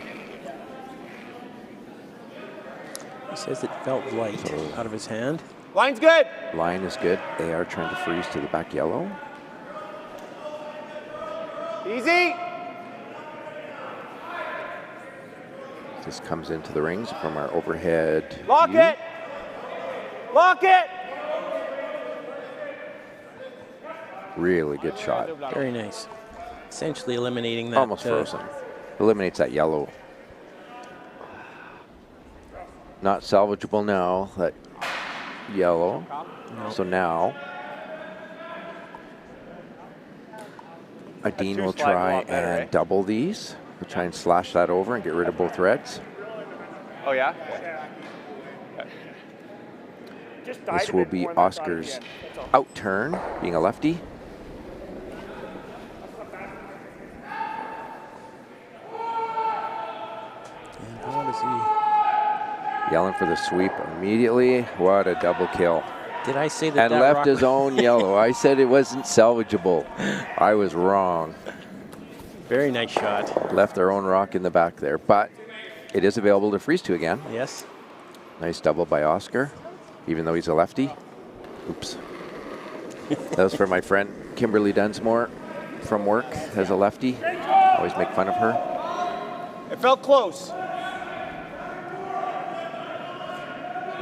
He says it felt light out of his hand. Line's good. Line is good. They are trying to freeze to the back yellow. Easy. This comes into the rings from our overhead. Lock view. it. Lock it. Really good shot. Very nice. Essentially eliminating that. Almost frozen. Eliminates that yellow. Not salvageable now, that yellow. No. So now, Edin will try and double these. We'll try and slash that over and get rid of both reds. Oh, yeah? This will be Oscar's out turn, being a lefty. And how does he... Yelling for the sweep immediately. What a double kill. Did I say that? And left his own yellow. I said it wasn't salvageable. I was wrong. Very nice shot. Left their own rock in the back there, but it is available to freeze to again. Yes. Nice double by Oscar, even though he's a lefty. Oops. That was for my friend Kimberly Dunsmore from work as a lefty. Always make fun of her. It felt close.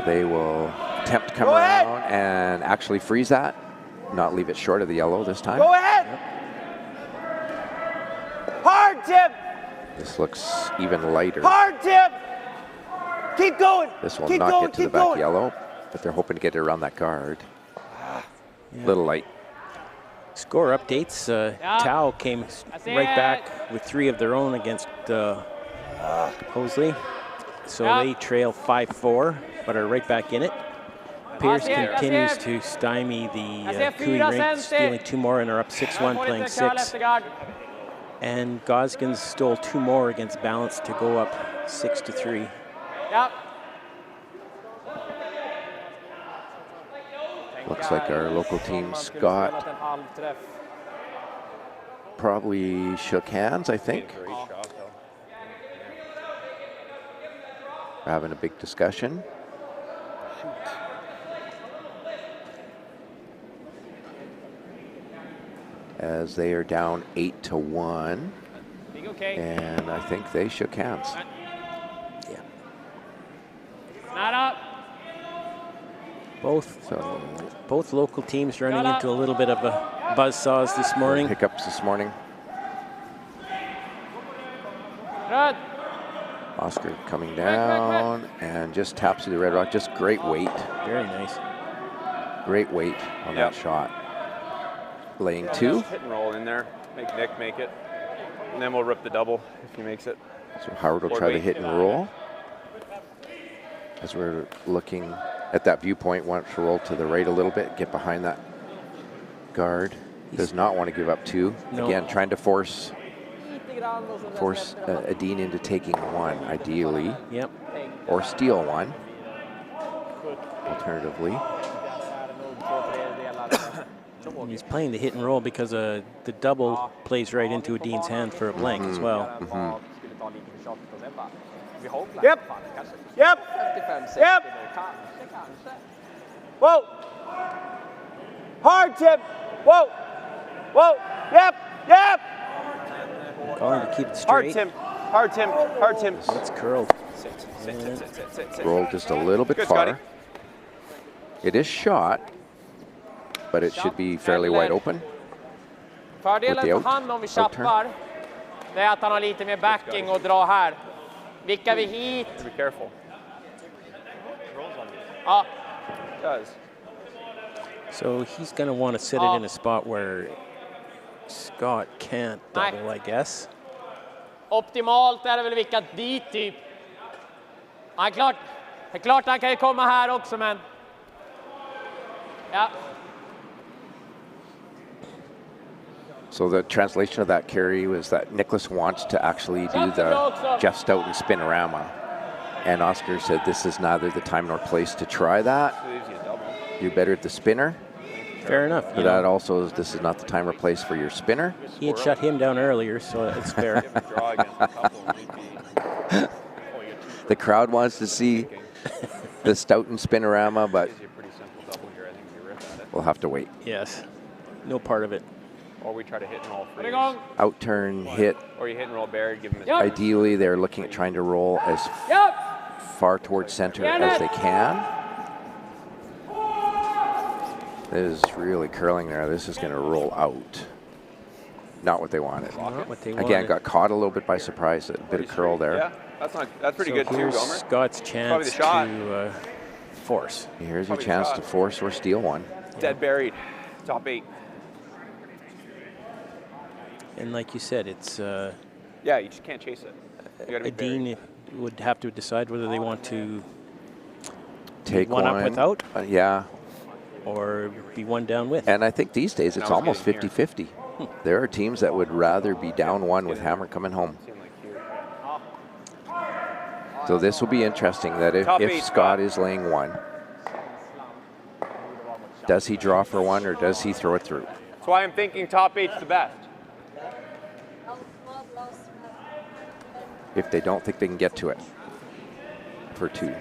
They will attempt to come Go around and actually freeze that. Not leave it short of the yellow this time. Go ahead. Hard tip. This looks even lighter. Hard tip. Keep going. This will keep not going, get to the keep back going. yellow, but they're hoping to get it around that guard. Little light. Score updates. Tau came right back with 3 of their own against Hosley. So they trail 5-4, but are right back in it. Pierce continues to stymie the Cooey Rink, stealing 2 more and are up 6-1, playing 6. And Goskins stole 2 more against Balance to go up 6-3. Yep. Looks like our local team, Scott, probably shook hands, I think. We're having a big discussion. As they are down 8-1. And I think they shook hands. Yeah. Not up. Both local teams running into a little bit of a buzzsaws this morning. Hiccups this morning. Good. Oscar coming down and just taps through the red rock. Just great weight. Very nice. Great weight on that shot. Laying 2. Hit and roll in there. Make Nick make it. And then we'll rip the double if he makes it. So Howard will try to hit and roll. As we're looking at that viewpoint, wants to roll to the right a little bit, get behind that guard. Does not want to give up 2. No. Again, trying to force Edin into taking 1, ideally. Yep. Or steal 1, alternatively. And he's playing the hit and roll because the double plays right into Edin's hand for a blank as well. Yep. Yep. Yep. Whoa. Hard tip. Whoa. Whoa. Yep. Yep. Calling to keep it straight. Hard tip. Hard tip. Hard tip. It's curled. Rolled just a little bit Good, far. Scotty. It is shot, but it should be fairly wide open. Fördelen för han om vi chappar, det är att han har lite mer backing och dra här. Vickar vi hit. Be careful. Ja. It does. So he's going to want to sit it in a spot where Scott can't double, I guess. Optimalt är det väl vickat dit typ. Ja, klart. Det är klart han kan ju komma här också, men... Ja. So the translation of that carry was that Niklas wants to actually do the Jeff Stoughton spinorama. And Oscar said this is neither the time nor place to try that. You're better at the spinner. Fair enough. But that also is, this is not the time or place for your spinner. He had shut him down earlier, so it's fair. The crowd wants to see the Stoughton spinorama, but we'll have to wait. Yes. No part of it. Or we try to hit and roll freeze. Outturn, hit. Or you hit and roll buried, give him his Ideally, they're looking at trying to roll as far towards center as they can. This is really curling there. This is going to roll out. Not what they wanted. Not what they Again, wanted. got caught a little bit by surprise. A bit of curl there. Yeah, that's pretty good too, Here's Gomer. Scott's chance to force. Here's your chance to force or steal 1. Dead buried, top 8. And like you said, it's Yeah, you just can't chase it. You gotta be buried. Edin would have to decide whether they want to Take one up without, yeah, or be one down with. and I think these days it's almost 50-50. There are teams that would rather be down 1 with Hammer coming home. So this will be interesting, that if Scott is laying 1, does he draw for 1 or does he throw it through? That's why I'm thinking top 8's the best. If they don't think they can get to it for 2.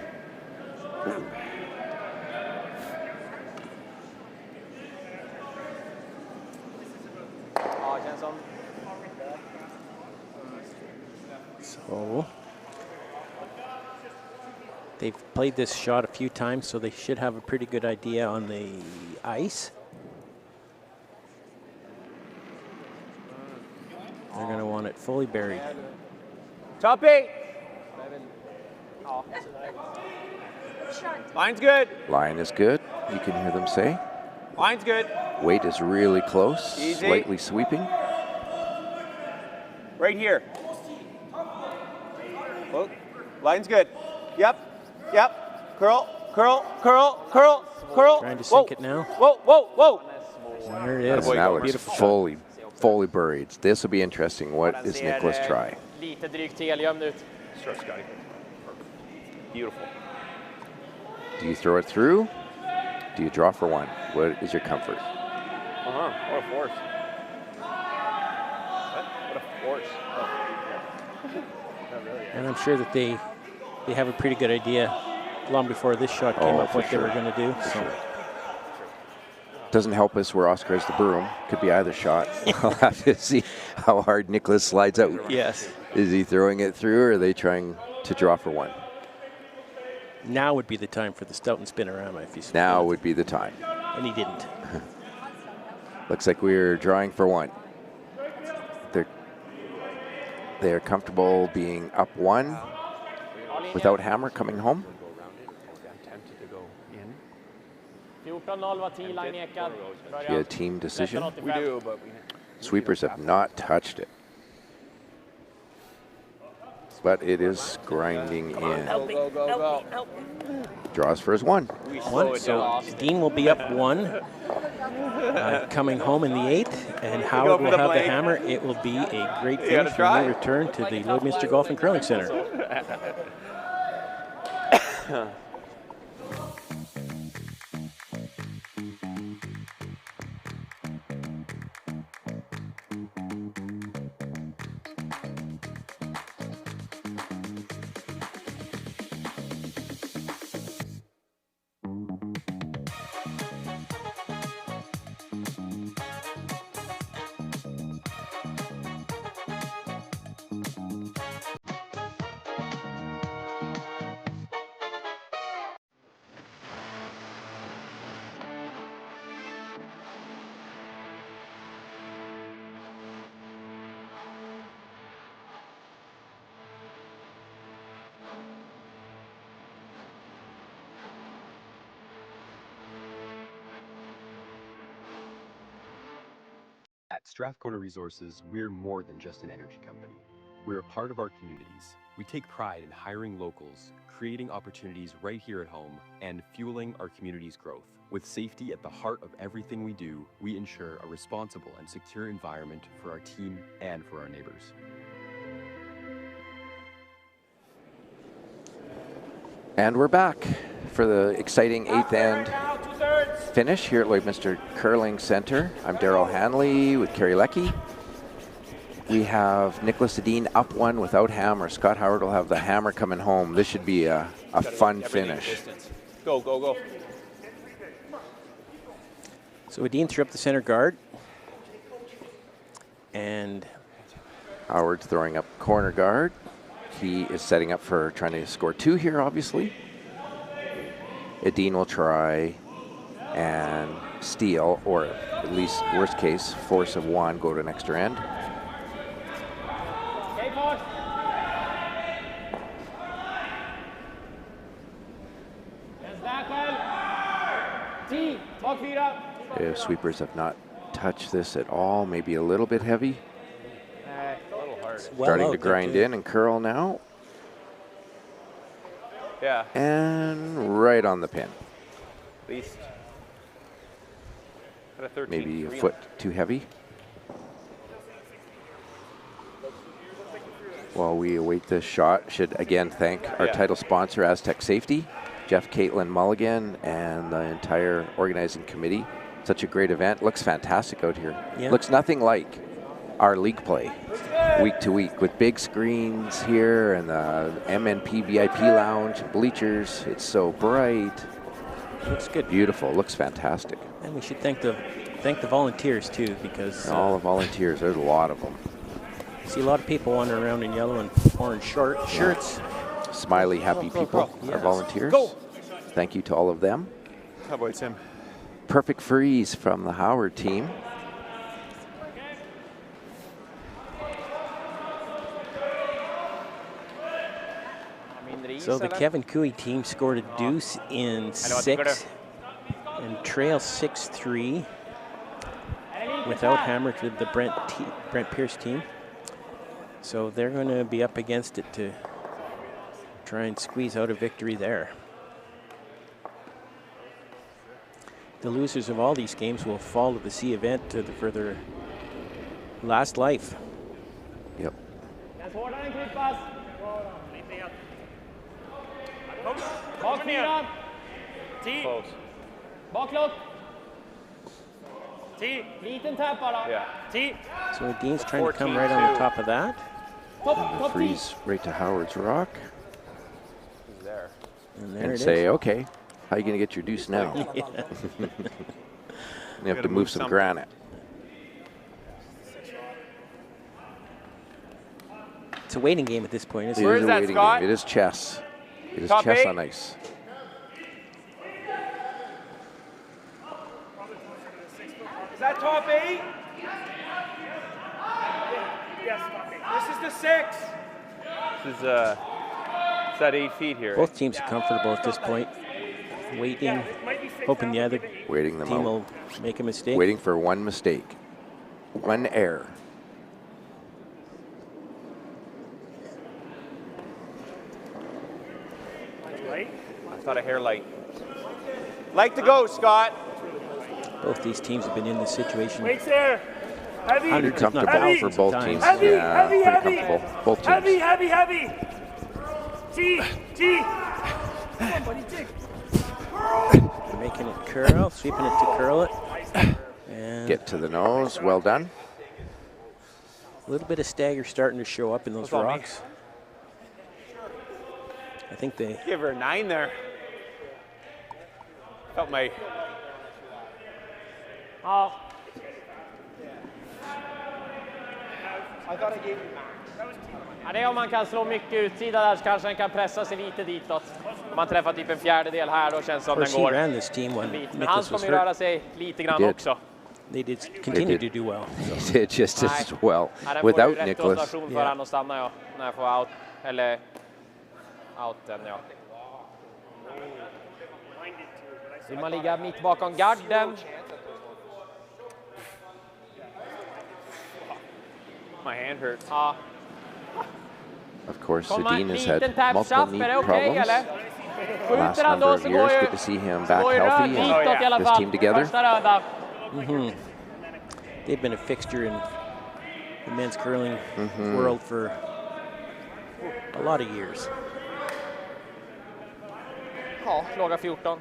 They've played this shot a few times, so they should have a pretty good idea on the ice. They're going to want it fully buried. Top 8. Line's good. Line is good. You can hear them say. Line's good. Weight is really close, Easy. slightly sweeping. Right here. Well, line's good. Yep. Yep. Curl, curl, curl, curl, curl. Trying to sink it now. Whoa, whoa, whoa. There it is. And that looks Beautiful fully buried. This will be interesting. What does Niklas try? Lite drygt helgömd ut. Beautiful. Do you throw it through? Do you draw for one? What is your comfort? What a force. What a force. And I'm sure that they have a pretty good idea long before this shot came up what they were going to do. So. Doesn't help us where Oscar has the broom. Could be either shot. We'll have to see how hard Niklas slides out. Yes. Is he throwing it through, or are they trying to draw for one? Now would be the time for the Stoughton Spinorama if he's. Now would be the time. And he didn't. Looks like we're drawing for one. They're comfortable being up one without hammer coming home. 14-0 var T-line nekad. Be a team decision. We do, but Sweepers have not touched it. But it is grinding in. Go. Draws for his one. So Dean will be up one. Coming home in the 8th, and Howard will have the hammer. It will be a great finish when we return to the Lloydminster Golf and Curling Center. At Strathcona Resources, we're more than just an energy company. We're a part of our communities. We take pride in hiring locals, creating opportunities right here at home, and fueling our community's growth. With safety at the heart of everything we do, we ensure a responsible and secure environment for our team and for our neighbors. And we're back for the exciting 8th end finish here at Lloydminster Curling Center. I'm Daryl Hanley with Kerry Leckie. We have Niklas Edin up one without hammer. Scott Howard will have the hammer coming home. This should be a fun finish. Go. So Edin threw up the center guard. And Howard's throwing up corner guard. He is setting up for trying to score 2 here, obviously. Edin will try and steal, or at least worst case, force of 1, go to an extra end. If sweepers have not touched this at all, maybe a little bit heavy. Starting to grind in and curl now. Yeah. And right on the pin. At least. Maybe a foot too heavy. While we await this shot, should again thank our title sponsor, Astec Safety, Jeff, Caitlin Mulligan, and the entire organizing committee. Such a great event. Looks fantastic out here. Yeah. Looks nothing like our league play week to week with big screens here and the MNP VIP lounge and bleachers. It's so bright. Looks good. Beautiful. Looks fantastic. And we should thank the volunteers too, because all the volunteers. There's a lot of them. See a lot of people wandering around in yellow and orange shirts. smiley, happy people, our volunteers. Thank you to all of them. How about Tim? Perfect freeze from the Howard team. So the Kevin Cooey team scored a deuce in 6 and trail 6-3 without hammer to the Brent Pierce team. So they're going to be up against it to try and squeeze out a victory there. The losers of all these games will fall to the C event for their last life. Yep. Bak 4. 10. Baklock. 10. Liten tap bara. Yeah. 10. So Dean's trying to come right on the top of that. Freeze right to Howard's rock. He's there. And there And it say, is. okay, how are you going to get your deuce now? Yeah. You have to move some granite. It's a waiting game at this point, isn't It it? is a waiting game. It is chess. It is chess on ice. Is that top 8? Yes, top 8. This is the 6. This is at 8 feet here. Both teams are comfortable at this point. Waiting, hoping the other Waiting them team out. will make a mistake. Waiting for one mistake. One error. I thought a hair light. Like to go, Scott. Both these teams have been in this situation. Waits there. Heavy. Hundreds, if not Comfortable for thousands both of teams. times. Heavy, Yeah, heavy, pretty heavy. comfortable. Both teams. Heavy, heavy, heavy. T, T. Come on, buddy, dig. Making it curl, sweeping it to curl it. And Get to the nose. Well done. a little bit of stagger starting to show up in those What's on me? rocks. I think they Give her a 9 there. Felt my. Ja. I thought I gave you max. Ja, det är om man kan slå mycket utsida där så kanske den kan pressa sig lite ditåt. Om man träffar typ en fjärdedel här då känns det som Of course, den he går ran this team when en bit. Men Niklas han was kommer ju röra hurt. sig lite grann did. också. They did continue did. to do well. He did just as well. Ja, den får Without ju rätt Niklas. rotation för han att stanna ja. När jag får out, eller outen ja. Vill man ligga mitt bakom garden. My hand hurts. Ja. Of course, Kommer Edin has liten had multiple tap-tap, är knee det okej problems. eller? Last Skjuter han number då of så years, går good to see him back går ju rör healthy ditåt i and alla this fall. team together. Första röda. They've been a fixture in the men's curling Mhm. world for a lot of years. Ja, låga 14.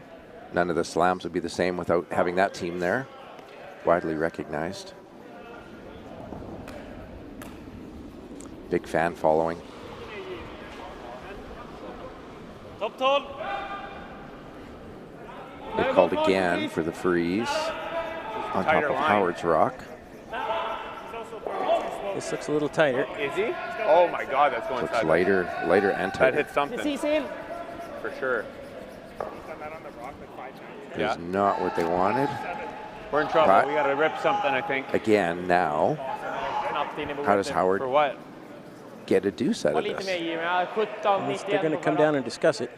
None of the slams would be the same without having that team there. Widely recognized. Big fan following. Top 12. They're called again for the freeze on top Tighter of line. Howard's rock. This looks a little tighter. Is he? Oh my God, that's going Looks inside. lighter and That tighter. hit something. Precis in. For sure. Is not what they wanted. We're in trouble. But We got to rip something, I think. again, now, Knappt in i how does bordet. Howard For what? get a deuce out Var of lite this? mer Jimmy. Ja, 17, 91. They're going to come down and discuss it.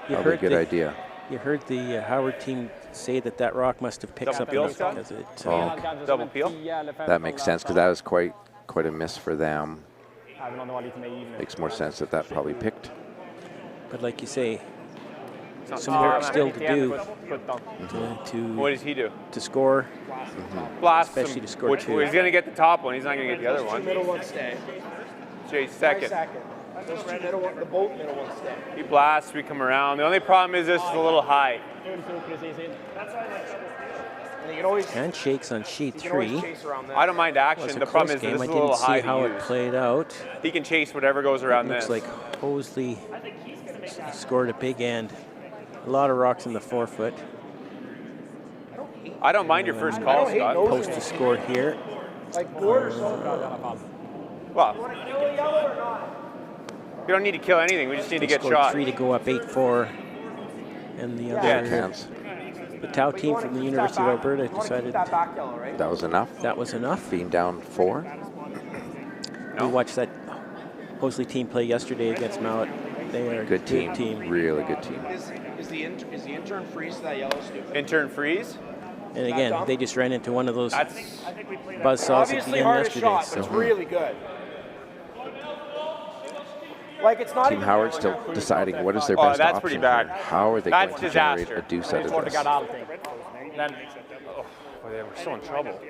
You Probably a heard good the, idea. You heard the Howard team say that rock must have picked Double something peel, up Scott? because it. Oh. Kanske som Double en peel? 10 eller 15 That makes sense because that was quite a miss for them. Även om det var lite mer Jimmy. Makes more sense that probably picked. But like you say, Not some too work bad. still to do 17. What does he do? to score. Blast Especially him. to score Which, two. he's going to get the top one. He's not going to get the other one. Middle one stay. Jay's second. Those two middle one, the both middle ones stay. He blasts, we come around. The only problem is this is a little high. Precis in. And you can always, Handshakes on sheet you can always 3. chase around that. I don't mind Well, action. it's a The problem close is this game. is I a little didn't high see how to it use. played out. He can chase whatever goes around Looks this. like Hosley scored a big end. A lot of rocks in the 4-foot. I don't mind your first call, Scott. Post to score here. Like board or so. Well, We don't need to kill anything. We just need to get scored shot. 3 to go up 8-4. And the other, the Tau team from the University of Alberta decided That was enough? that was enough. Being down 4? We watched that Hosley team play yesterday against Mount. They are a Good team. Really good team. Is the intern freeze that yellow stupid? Intern freeze? And again, they just ran into one of those That's buzzsaws at the Obviously end hardest yesterday. shot, but it's really good. Like it's not Team even Howard still deciding what is their best that's option. pretty bad. here. How are they That's going to generate disaster. a deuce out of this? We're still in trouble.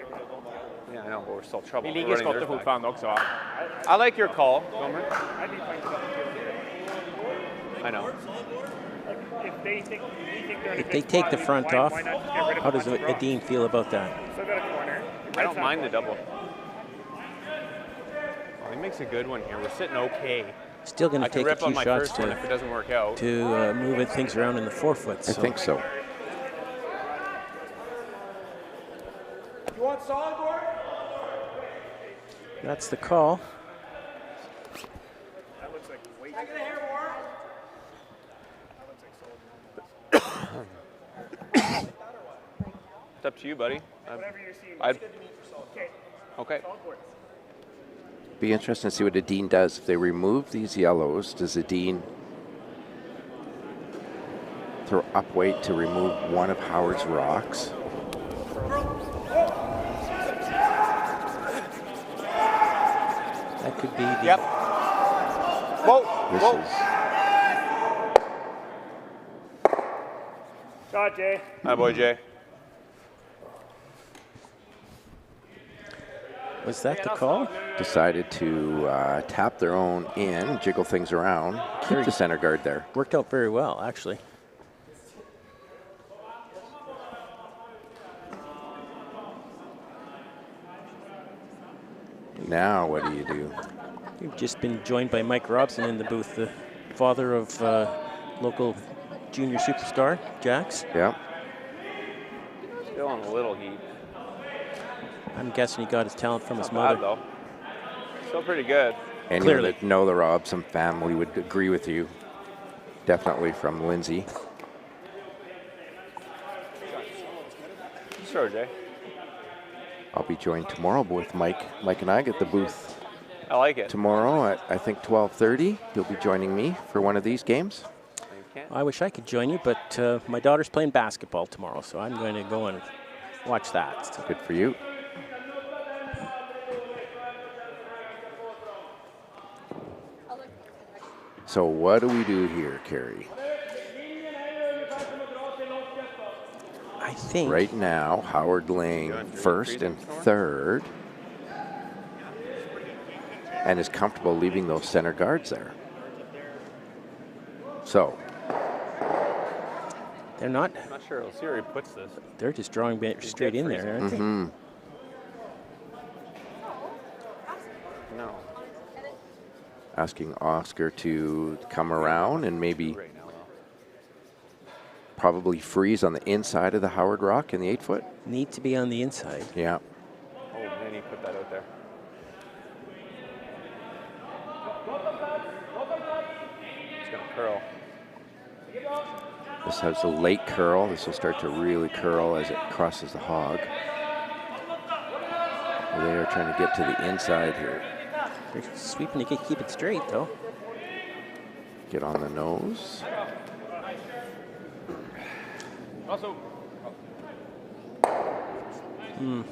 Yeah, I know, but we're still in trouble. Vi ligger i skottet fortfarande också, va? I like your call, Gomer. I know. If they take the front off, how does Edin feel about that? I don't mind the double. He makes a good one here. We're sitting okay. Still going to take a rip on few my shots first one if it doesn't work out. to move things around in the forefoot. I think so. You want solid board? That's the call. That looks like way Can I get a hair more? It's up to you, buddy. Whatever you're seeing. I'd, okay. Be interesting to see what Edin does. If they remove these yellows, does Edin throw up weight to remove one of Howard's rocks? That could be the... Yep. Whoa. This Whoa. Shot, Jay. Hi, boy, Jay. Was that the call? Decided to tap their own in, jiggle things around, keep the center guard there. Worked out very well, actually. Now what do you do? We've just been joined by Mike Robson in the booth, the father of local junior superstar, Jax. Yeah. Still on a little heat. I'm guessing he got his talent from his Not mother. bad, though. Still pretty good. Anyone Clearly. that know the Robson family would agree with you. Definitely from Lindsay. Sure, Jay. I'll be joined tomorrow with Mike. Mike and I get the booth I like it. tomorrow at, I think, 12:30. He'll be joining me for one of these games. I wish I could join you, but my daughter's playing basketball tomorrow, so I'm going to go and watch that. Good for you. So what do we do here, Carrie? I think right now, Howard laying first and third, and is comfortable leaving those center guards there. So they're not. I'm not sure. We'll see where he puts this. They're just drawing straight in there, aren't they? Mm-hmm. No. Asking Oscar to come around and maybe probably freeze on the inside of the Howard rock in the 8-foot. Need to be on the inside. Yeah. Oh, man, he put that out there. It's going to curl. This has a late curl. This will start to really curl as it crosses the hog. They are trying to get to the inside here. They're sweeping to keep it straight, though. Get on the nose. Also, What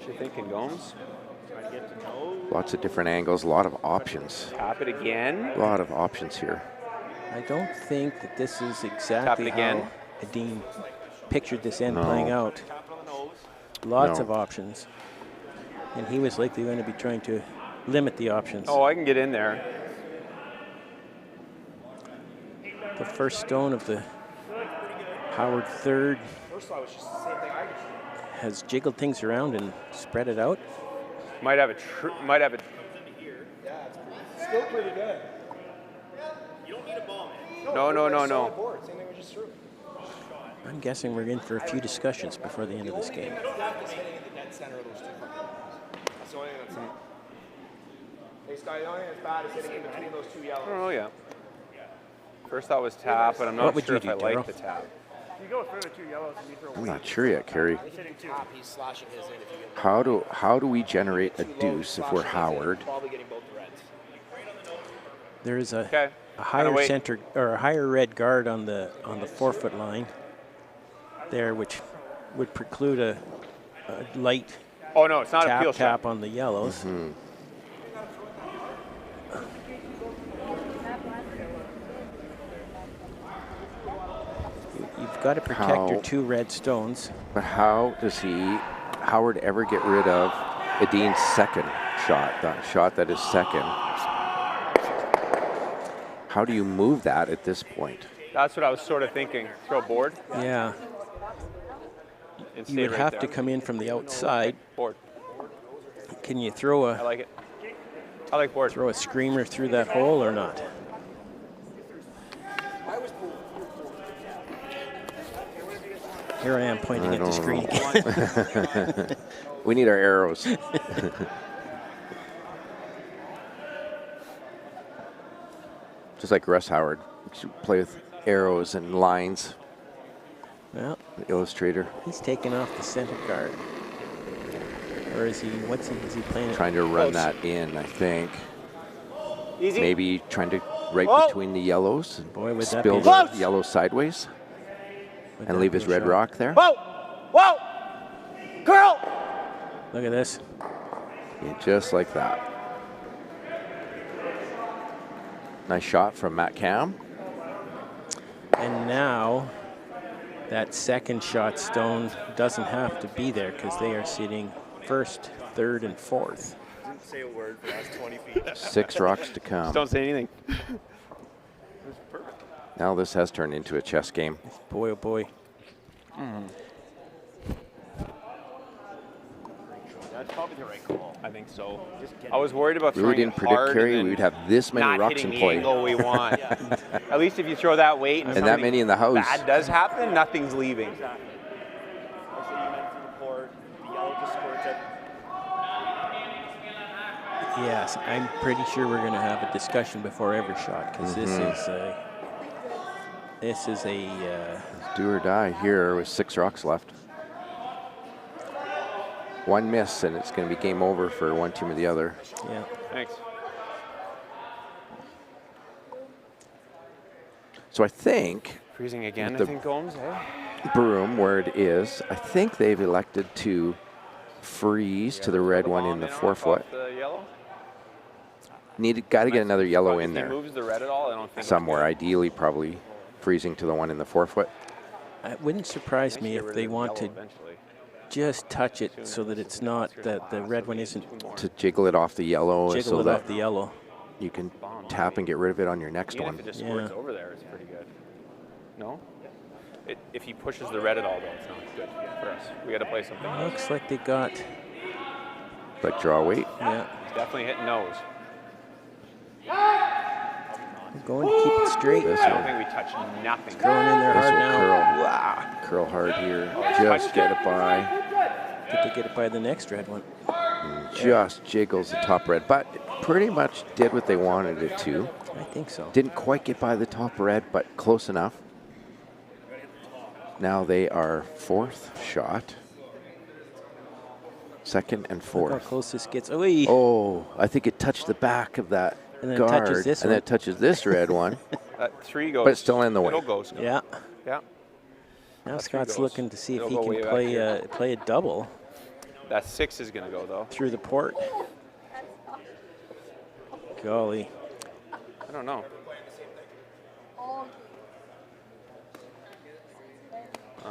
you thinking, Gomes? Try to get to know. Lots of different angles, a lot of options. Tap it again. A lot of options here. I don't think that this is Tap exactly it again. how Edin pictured this end No. playing out. Lots No. of options. And he was likely going to be trying to limit the options. Oh, I can get in there. The first stone of the Howard third First one was just the same thing I just has jiggled things around and spread it out. Might have a Yeah, it's still pretty good. You don't need a ball, man. No. Solid board. Same thing we just threw. I'm guessing we're in for a few discussions before the end of this game. Depth is hitting at the dead center of those two. That's the only thing that's Hey, Scott, the only thing that's bad is hitting in between those two yellows. Oh, yeah. First thought was tap, but I'm not sure if I like the tap. You go through the two yellows and you throw I'm not sure yet, Kerry. He's hitting two. He's slashing his in if you get How do we generate a deuce if we're Howard? probably getting both the reds. There is a higher center or a higher red guard on the 4-foot line there, which would preclude a light. Oh no, it's not a peel tap shot. on the yellows. You've got to protect your 2 red stones. But how does Howard ever get rid of Edin's second shot, that shot that is second? How do you move that at this point? That's what I was sort of thinking. Throw board. Yeah. And You stay would right have there. to come in from the outside. Board. Can you throw I like it. I like board. Throw a screamer through that hole or not? Here I am pointing at the screen again. We need our arrows. Just like Russ Howard, play with arrows and lines. Well, the illustrator. He's taking off the center guard. Or is he, is he playing it? Trying to run that in, I think. Easy. Maybe trying to right between the yellows. Boy, would that spill be the yellow sideways. And leave his red rock there. Whoa! Whoa! Curl! Look at this. Yeah, just like that. Nice shot from Matt Cam. And now that second shot stone doesn't have to be there because they are sitting first, third, and fourth. Didn't say a word for the last 20 feet. 6 rocks to come. Just don't say anything. Now this has turned into a chess game. Boy, oh boy. That's probably the right call. I think so. I was worried about We throwing didn't it predict, hard Kerry, and we then would have this many not rocks hitting in the play. angle we want. At least if you throw that weight and that something many in the house. bad does happen, nothing's leaving. Yes, I'm pretty sure we're going to have a discussion before every shot because this is a do or die here with 6 rocks left. 1 miss and it's going to be game over for one team or the other. Yeah. Thanks. So I think Freezing again, with I the think, Gomes, eh? broom where it is, I think they've elected to freeze to the red one in the 4-foot. The yellow? Got to get another yellow in If he there moves the red at all, I don't think somewhere. Ideally, probably freezing to the one in the 4-foot. It wouldn't surprise me if they want to just touch it so that it's not that the red one isn't To jiggle it off the yellow, jiggle so it that off the yellow. you can tap and get rid of it on your next Even one. if it just squirts over there, it's pretty good. No? If he pushes the red at all, though, it's not good for us. We got to play something else. Looks like they got. But draw weight. Yeah. He's definitely hitting nose. Going to keep it straight. This I don't will- think we touched nothing. Going in there This hard will now. curl hard here. Oh, Just get it by. Did they get it by the next red one? Just jiggles the top red, but pretty much did what they wanted it to. I think so. Didn't quite get by the top red, but close enough. Now they are 4th shot. 2nd and Look 4th. how close this gets. Oy. Oh, I think it touched the back of that And then it guard, touches this and then one. it touches this red one. That 3 goes. But it's still in the way. It'll go, Scott. Yeah. Yeah. Now That 3 Scott's goes. looking to see if It'll he go can way back play here. play a double That 6 is going to go, though. through the port. Golly. I don't know.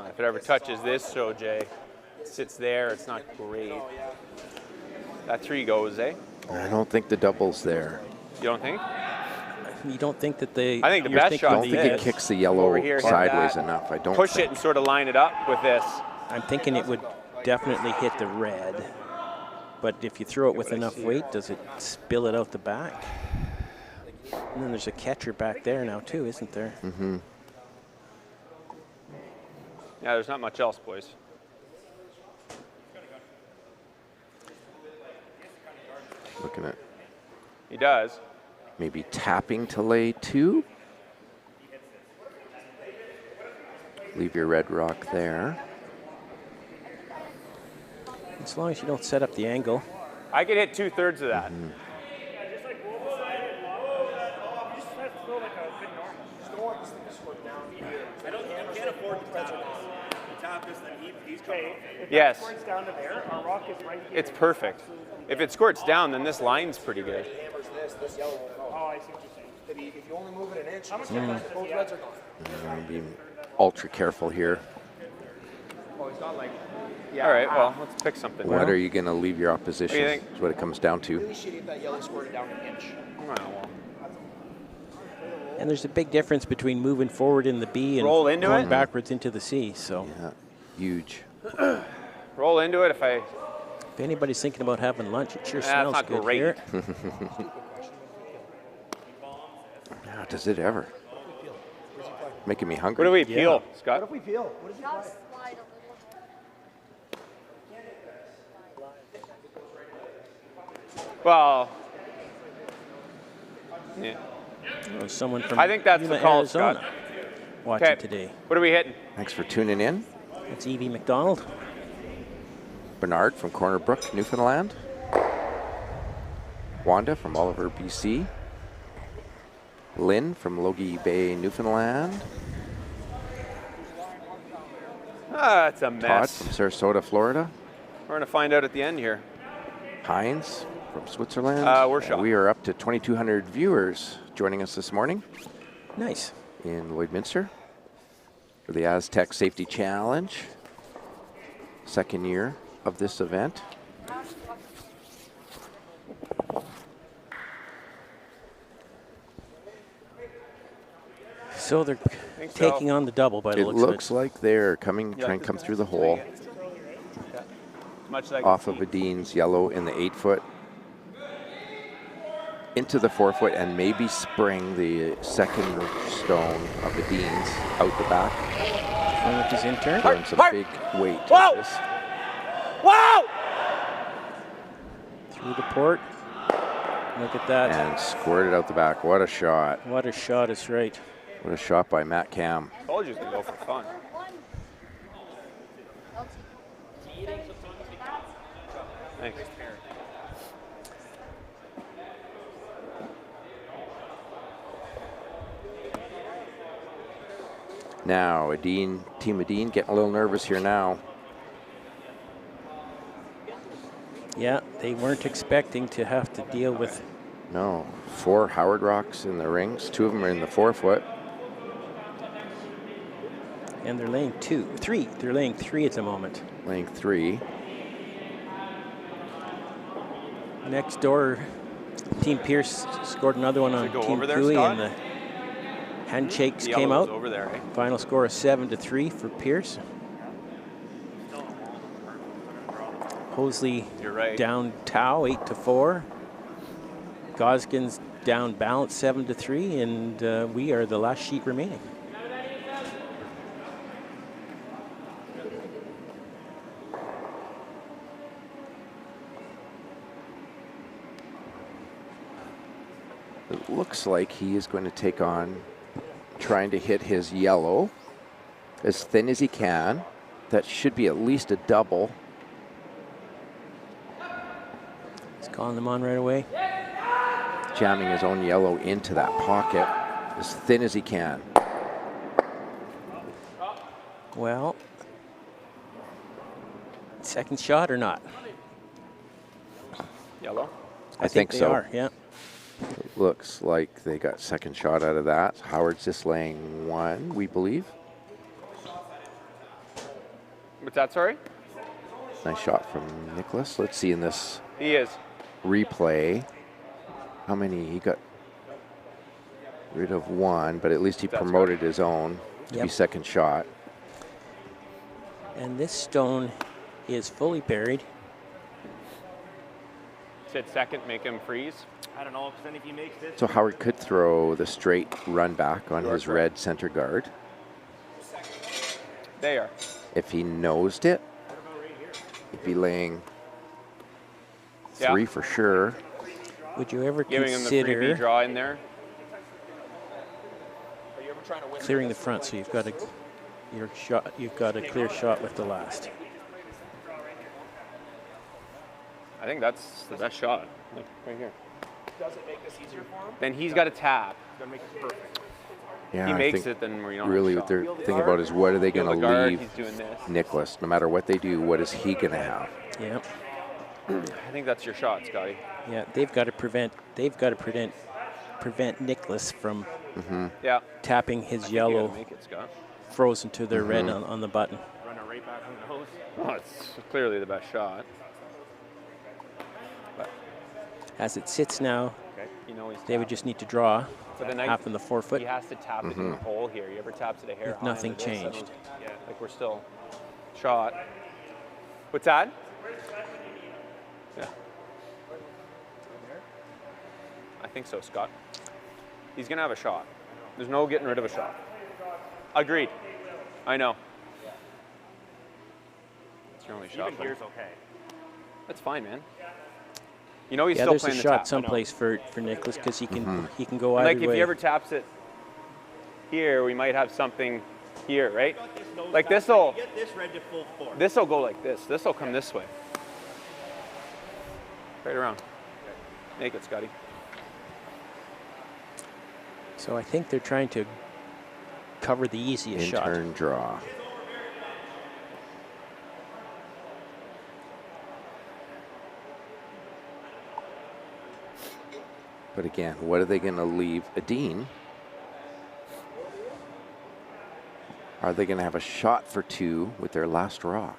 If it ever touches this, so Jay, sits there, it's not great. That 3 goes, eh? I don't think the double's there. You don't think? You don't think that they? I think the you're best thinking shot I don't think it is kicks the yellow over here, hit sideways that, enough. I don't push think. it and sort of line it up with this. I'm thinking it would definitely hit the red. But if you throw it with enough weight, does it spill it out the back? And then there's a catcher back there now too, isn't there? Mm-hmm. Yeah, there's not much else, boys. Looking at He does. Maybe tapping to lay 2. Leave your red rock there. As long as you don't set up the angle. I could hit 2/3 of that. Yes. It's perfect. If it squirts down, then this line's pretty good. Oh, I see what you're saying. If you only move it an inch, both reds are gone. Be ultra careful here. Oh, he's got like. Yeah. All right. Well, let's pick something. What are you going to leave your opposition? What do you think? Is what it comes down to. really shitty if that yellow squirted down an inch. And there's a big difference between moving forward in the B and roll into going it backwards into the C. So yeah, huge. Roll into it if I. If anybody's thinking about having lunch, it sure smells not good great. here. Yeah, does it ever? Making me hungry. What do we peel, Scott? What if we peel? What if you play? Well, yeah. Someone from I think that's Yuma, the call, Arizona, Scott. watching Okay. today. What are we hitting? Thanks for tuning in. It's Evie McDonald. Bernard from Corner Brook, Newfoundland. Wanda from Oliver, BC. Lynn from Logie Bay, Newfoundland. Ah, it's a Todd mess. from Sarasota, Florida. We're going to find out at the end here. Heinz from Switzerland. Workshop. And we are up to 2,200 viewers joining us this morning. Nice. In Lloydminster for the Astec Safety Challenge. Second year of this event. So they're taking on the double by the It looks of it. looks like they're coming, trying to come through the hole. Much like Off of Edin's yellow in the 8-foot. Into the 4-foot and maybe spring the second stone of Edin's out the back. With his intern. Throwing some big weight Whoa! to this. Whoa! Through the port. Look at that. And squirted out the back. What a shot. What a shot is right. What a shot by Matt Cam. Told you it was going to go for fun. Thanks. Now, Team Edin getting a little nervous here now. Yeah, they weren't expecting to have to deal with. No, 4 Howard Rocks in the rings. 2 of them are in the 4-foot. And they're laying 3. They're laying 3 at the moment. Laying 3. Next door, Team Pierce scored another one on go Team over there, Cooey, Scott? and the handshakes The came yellow's out. over there, eh? Final score is 7-3 for Pierce. Hosley You're right. down Tau 8-4. Goskins down Balance 7-3, and we are the last sheet remaining. It looks like he is going to take on trying to hit his yellow as thin as he can. That should be at least a double. He's calling them on right away. Jamming his own yellow into that pocket as thin as he can. Well, second shot or not? Yellow? I think they so. are, yeah. It looks like they got second shot out of that. Howard's just laying 1, we believe. What's that, sorry? Nice shot from Niklas. Let's see in this He is. replay how many he got rid of 1, but at least he promoted his own to be Yep. second shot. And this stone is fully buried. Said second, make him freeze. I don't know, because then if he makes this. So Howard could throw the straight run back on his red center guard. There. If he nosed it, he'd be laying 3 for sure. Would you ever Giving him the consider freebie draw in there. clearing the front so you've got a clear shot with the last? I think that's the best shot. Look, right here. Does it make this easier for him? Then he's got to tap. It's going to make it perfect. Yeah, he I makes think it, then we don't really have what a they're shot. thinking about is what are they going to leave He's doing this. Niklas? No matter what they do, what is he going to have? Yep. I think that's your shot, Scotty. Yeah, they've got to prevent Niklas from Yeah. tapping his yellow Make it, Scott. frozen to their red on the button. Run it right back on the nose. Oh, it's clearly the best shot. But As it sits now, you know he's they would just need to draw For the night, half in the forefoot. He has to tap it in the hole here. He ever taps it a hair If high nothing into this, changed. Yeah, like we're still shot. What's that? Yeah. I think so, Scott. He's gonna have a shot. There's no getting rid of a shot. Agreed. I know. It's your only shot. Even here's okay. That's fine, man. You know he's Yeah, still there's a playing the shot tap. someplace for Niklas because he can go And either like if way. he ever taps it here, we might have something here, right? Like this'll Get this red to full force. this'll go like this. This'll come this way. Right around. Make it, Scotty. So I think they're trying to cover the easiest shot. In-turn draw. But again, what are they going to leave Edin? Are they going to have a shot for two with their last rock?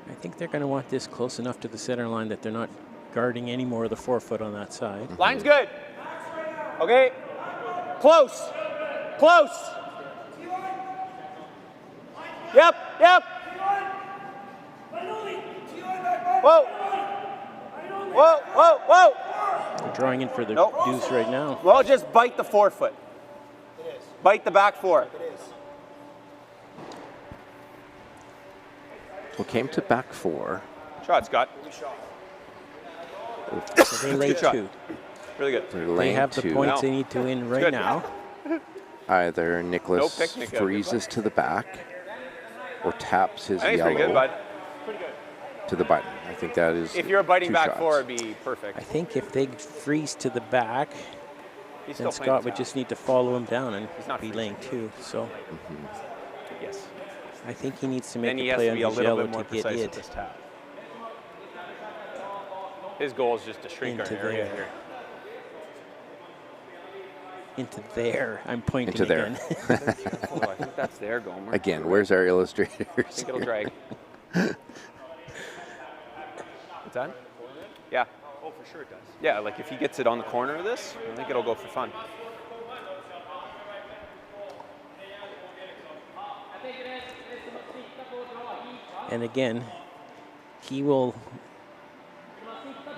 I think they're going to want this close enough to the center line that they're not guarding any more of the forefoot on that side. Line's good. Okay. Close. Close. Yep. Yep. Whoa. Whoa. Whoa. Whoa. They're drawing in for the deuce right now. Well, just bite the forefoot. Bite the back four. Well, came to back four. Shot, Scott. So they lay Good shot. two. Really good. They have the points they need to win right Good. now. Either Niklas No picnic out. freezes to the back or taps his I think it's yellow pretty good, bud. to the button. I think that is If you're a biting two back shots. four, it'd be perfect. I think if they freeze to the back, He's then still playing Scott the would tap. just need to follow him down and He's not be freezing. laying two. So Yes. I think he needs to make Then he a has play to on be a his little yellow bit more to get precise it with this tap. His goal is just to shrink Into our area there. here. into there. I'm pointing Into there. again. Oh, I think that's there, Gomer. Again, where's our illustrators? I think it'll drag. What's that? Yeah. Oh, for sure it does. Yeah, like if he gets it on the corner of this, I think it'll go for fun. And again, he will,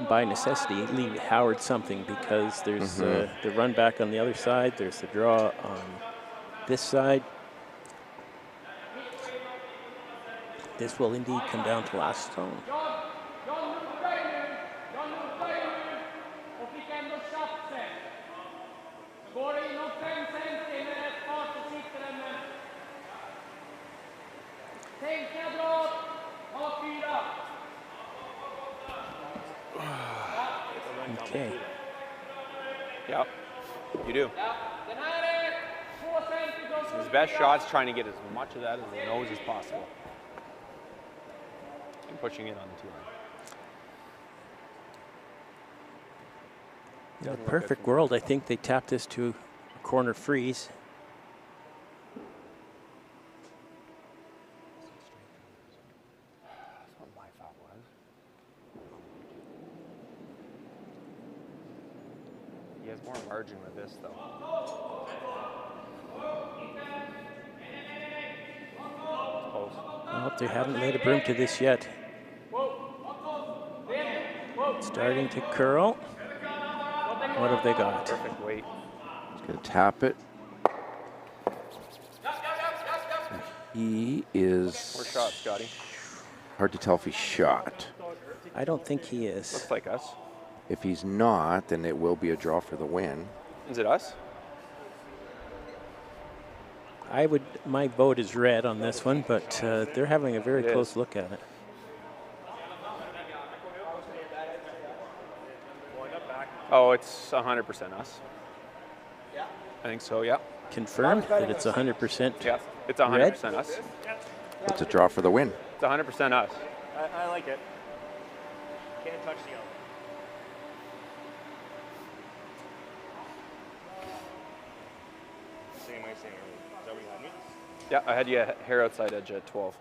by necessity, leave Howard something because there's the run back on the other side, there's the draw on this side. This will indeed come down to last stone. Okay. Yep, you do. His best shot's trying to get as much of that as the nose as possible. And pushing it on the two-line. In a perfect world, I think they tap this to a corner freeze. That's what my thought was. He has more margin with this, though. Close. Well, they haven't made a broom to this yet. Starting to curl. What have they got? Perfect weight. He's going to tap it. He is More shots, Scotty. Hard to tell if he's shot. I don't think he is. Looks like us. If he's not, then it will be a draw for the win. Is it us? My vote is red on this one, but they're having a very close look at it. Oh, it's 100% us. I think so, yeah. Confirmed that it's 100%. Yeah, it's 100% us. It's a draw for the win. It's 100% us. I like it. Can't touch the yellow. Same way, same. Is that what you had me? Yeah, I had you hair outside edge at 12.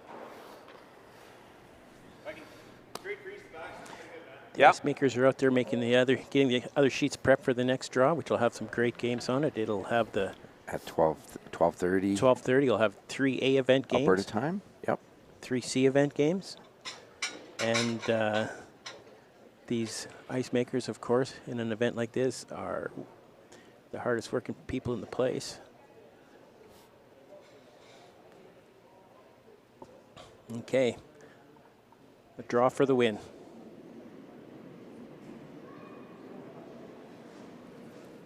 The ice makers are out there getting the other sheets prepped for the next draw, which will have some great games on it. It'll have the at 12:30. 12:30. You'll have 3 A event games. Alberta time. Yep. 3 C event games, and these ice makers, of course, in an event like this, are the hardest working people in the place. Okay. A draw for the win.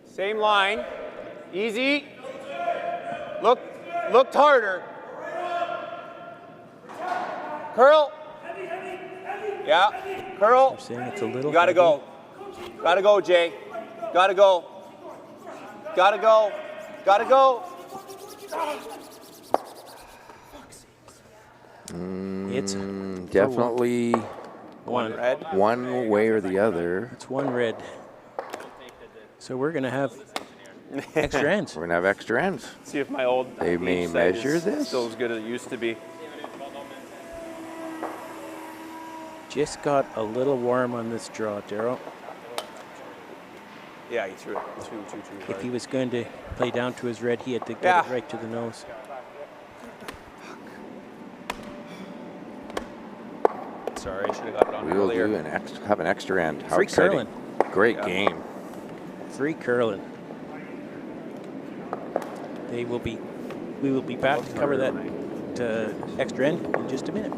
Same line. Easy. Looked harder. Curl. Yeah. Curl. They're saying it's a little. You gotta go. Gotta go, Jay. Gotta go. Gotta go. Gotta go. It's definitely one red. One way or the other. It's one red. So we're going to have extra ends. We're going to have extra ends. See if my old They may measure this. Still as good as it used to be. Just got a little warm on this draw, Darryl. Yeah, he threw it too If he was going to play down to his red, he had to get it right to the nose. Sorry, I should have got it on We will earlier. have an extra end. How Free exciting. curling. Great game. Free curling. We will be back to cover that extra end in just a minute.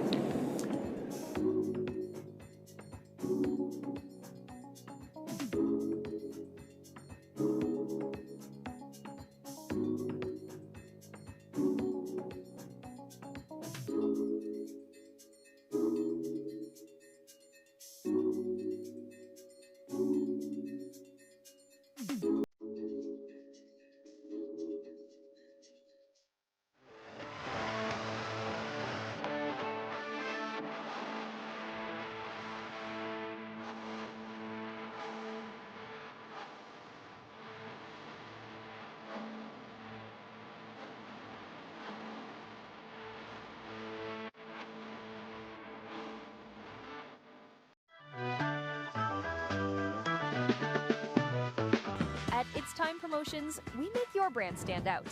At It's Time Promotions, we make your brand stand out.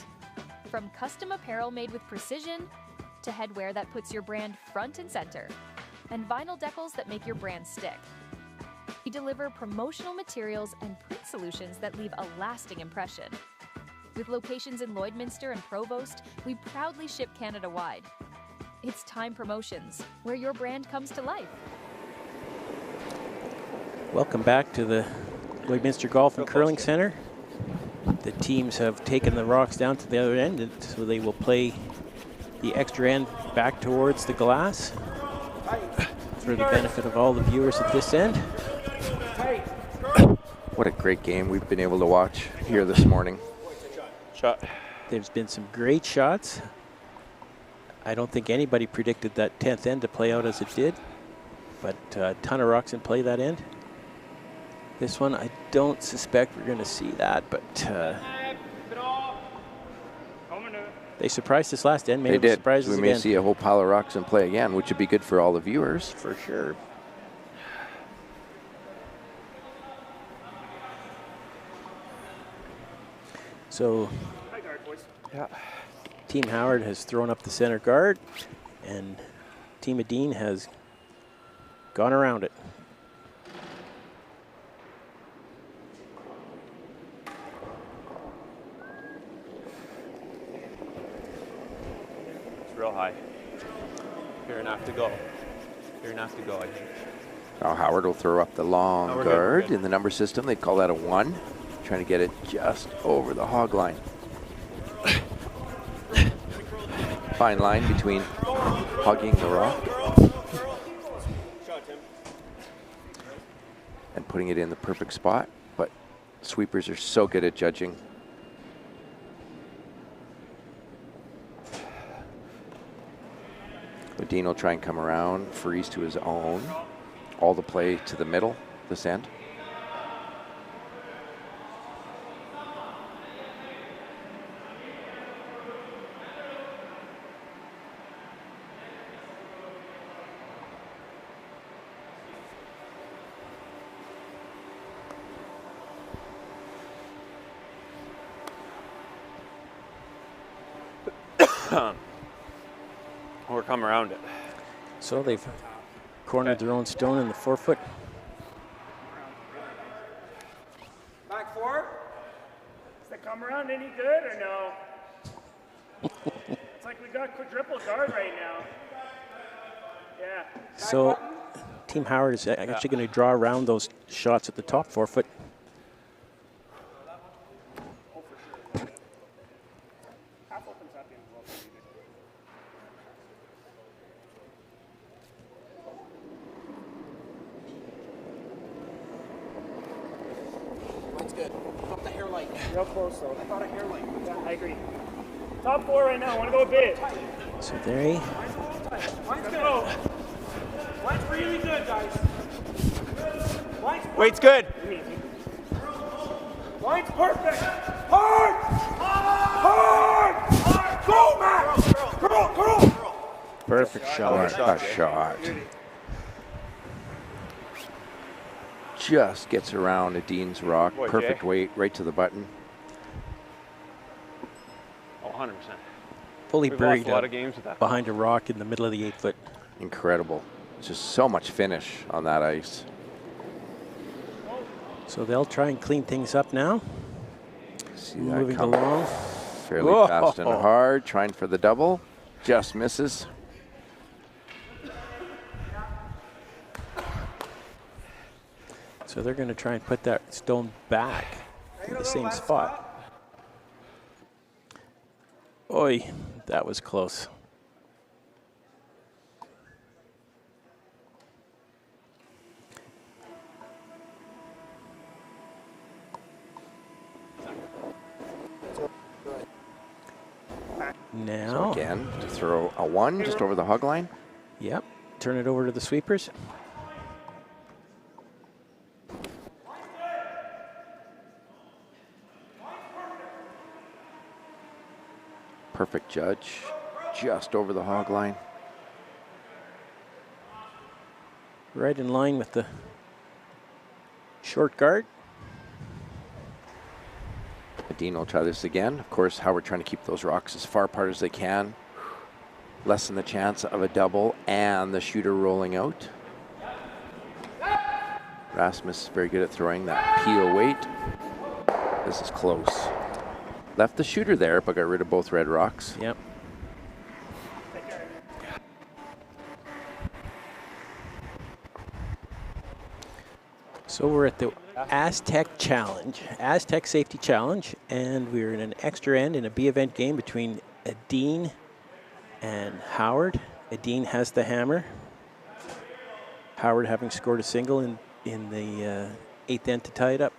From custom apparel made with precision, to headwear that puts your brand front and center, and vinyl decals that make your brand stick. We deliver promotional materials and print solutions that leave a lasting impression. With locations in Lloydminster and Provost, we proudly ship Canada-wide. It's Time Promotions, where your brand comes to life. Welcome back to the Lloydminster Golf and Curling Center. The teams have taken the rocks down to the other end, and so they will play the extra end back towards the glass for the benefit of all the viewers at this end. What a great game we've been able to watch here this morning. There's been some great shots. I don't think anybody predicted that 10th end to play out as it did, but a ton of rocks in play that end. This one, I don't suspect we're going to see that, but they surprised us last end. Maybe They did. surprise us We may again. see a whole pile of rocks in play again, which would be good for all the viewers. For sure. So, Team Howard has thrown up the center guard, and Team Edin has gone around it. It's real high. Fair enough to go. You're gonna have to go, I think. Now Howard will throw up the long No, we're good, we're guard good. in the number system. They'd call that a 1. Trying to get it just over the hog line. Fine line between hugging the rock and putting it in the perfect spot, but sweepers are so good at judging. Dean will try and come around, freeze to his own. All the play to the middle, this end. Or come around it. So they've cornered their own stone in the 4-foot. Back 4? Does that come around any good or no? It's like we got quadruple guard right now. Yeah. So Team Howard is actually going to draw around those shots at the top 4-foot. Half opens up in well, pretty good. Mine's good. Top the hairline. Real close though. I thought a hairline. Yeah, I agree. Top 4 right now. Want to go big. So there he. Mine's good. Mine's really good, guys. Mine's perfect. Weight's good. Mine's perfect. Hard! Hard! Hard! Go, Matt! Girl! Perfect shot. What a shot. Just gets around Dean's rock. Boy, Perfect Jay. weight, right to the button. Oh, 100%. Fully We've buried lost a lot of games with that. behind a rock in the middle of the 8-foot. Incredible. Just so much finish on that ice. So they'll try and clean things up now. See that Moving come along. fairly fast and hard, trying for the double. Just misses. So they're going to try and put that stone back in the same spot. Oi, that was close. Now. So again, to throw a 1 just over the hog line. Yep. Turn it over to the sweepers. Perfect judge, just over the hog line. Right in line with the short guard. Dean will try this again. Of course, Howard trying to keep those rocks as far apart as they can. Lessen the chance of a double and the shooter rolling out. Rasmus is very good at throwing that peel weight. This is close. Left the shooter there, but got rid of both red rocks. Yep. So we're at the Astec Challenge, Astec Safety Challenge, and we're in an extra end in a B event game between Edin and Howard. Edin has the hammer. Howard having scored a single in the 8th end to tie it up.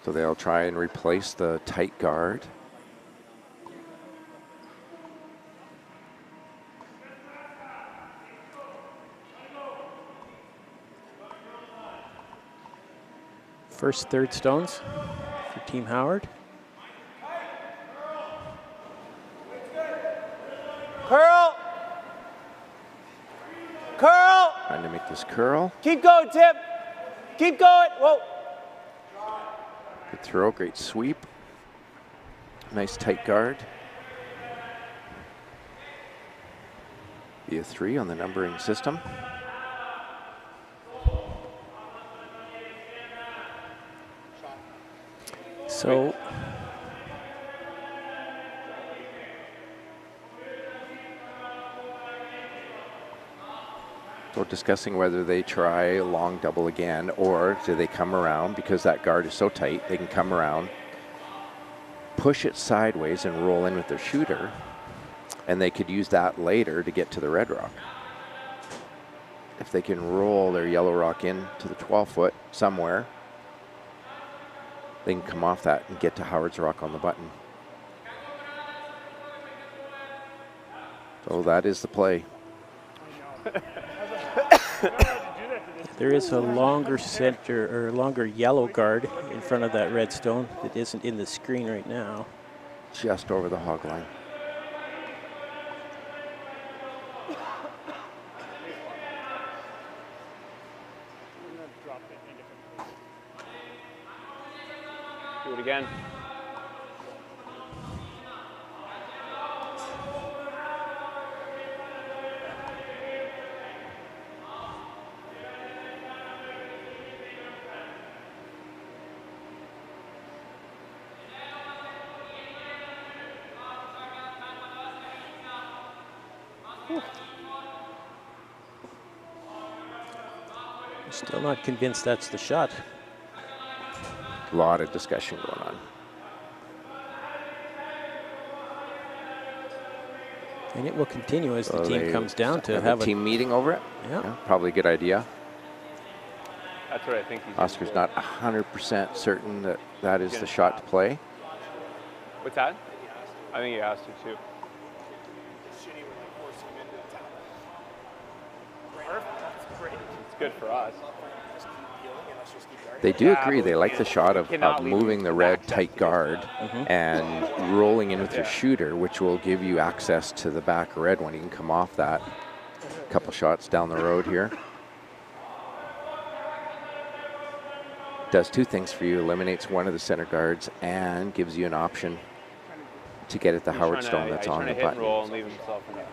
So they'll try and replace the tight guard. First 3rd stones for Team Howard. Curl! Curl! Trying to make this curl. Keep going, Tip! Keep going! Whoa! Good throw, great sweep. Nice tight guard. Be a 3 on the numbering system. So So discussing whether they try a long double again, or do they come around, because that guard is so tight, they can come around, push it sideways and roll in with their shooter, and they could use that later to get to the red rock. If they can roll their yellow rock in to the 12-foot somewhere, they can come off that and get to Howard's Rock on the button. So that is the play. There is a longer center or longer yellow guard in front of that red stone that isn't in the screen right now. Just over the hog line. Do it again. Still not convinced that's the shot. A lot of discussion going on. And it will continue as the team comes down to have a team meeting over it. Yeah. Probably a good idea. That's what I think he's Oscar's not 100% certain that that is the shot to play. What's that? I think he has to too. It's good for us. They do agree. They like the shot of moving the red tight guard and rolling in with your shooter, which will give you access to the back red one. You can come off that. A couple shots down the road here. Does two things for you. Eliminates one of the center guards and gives you an option to get at the Howard Stone that's on the hit button. And roll and leave himself enough.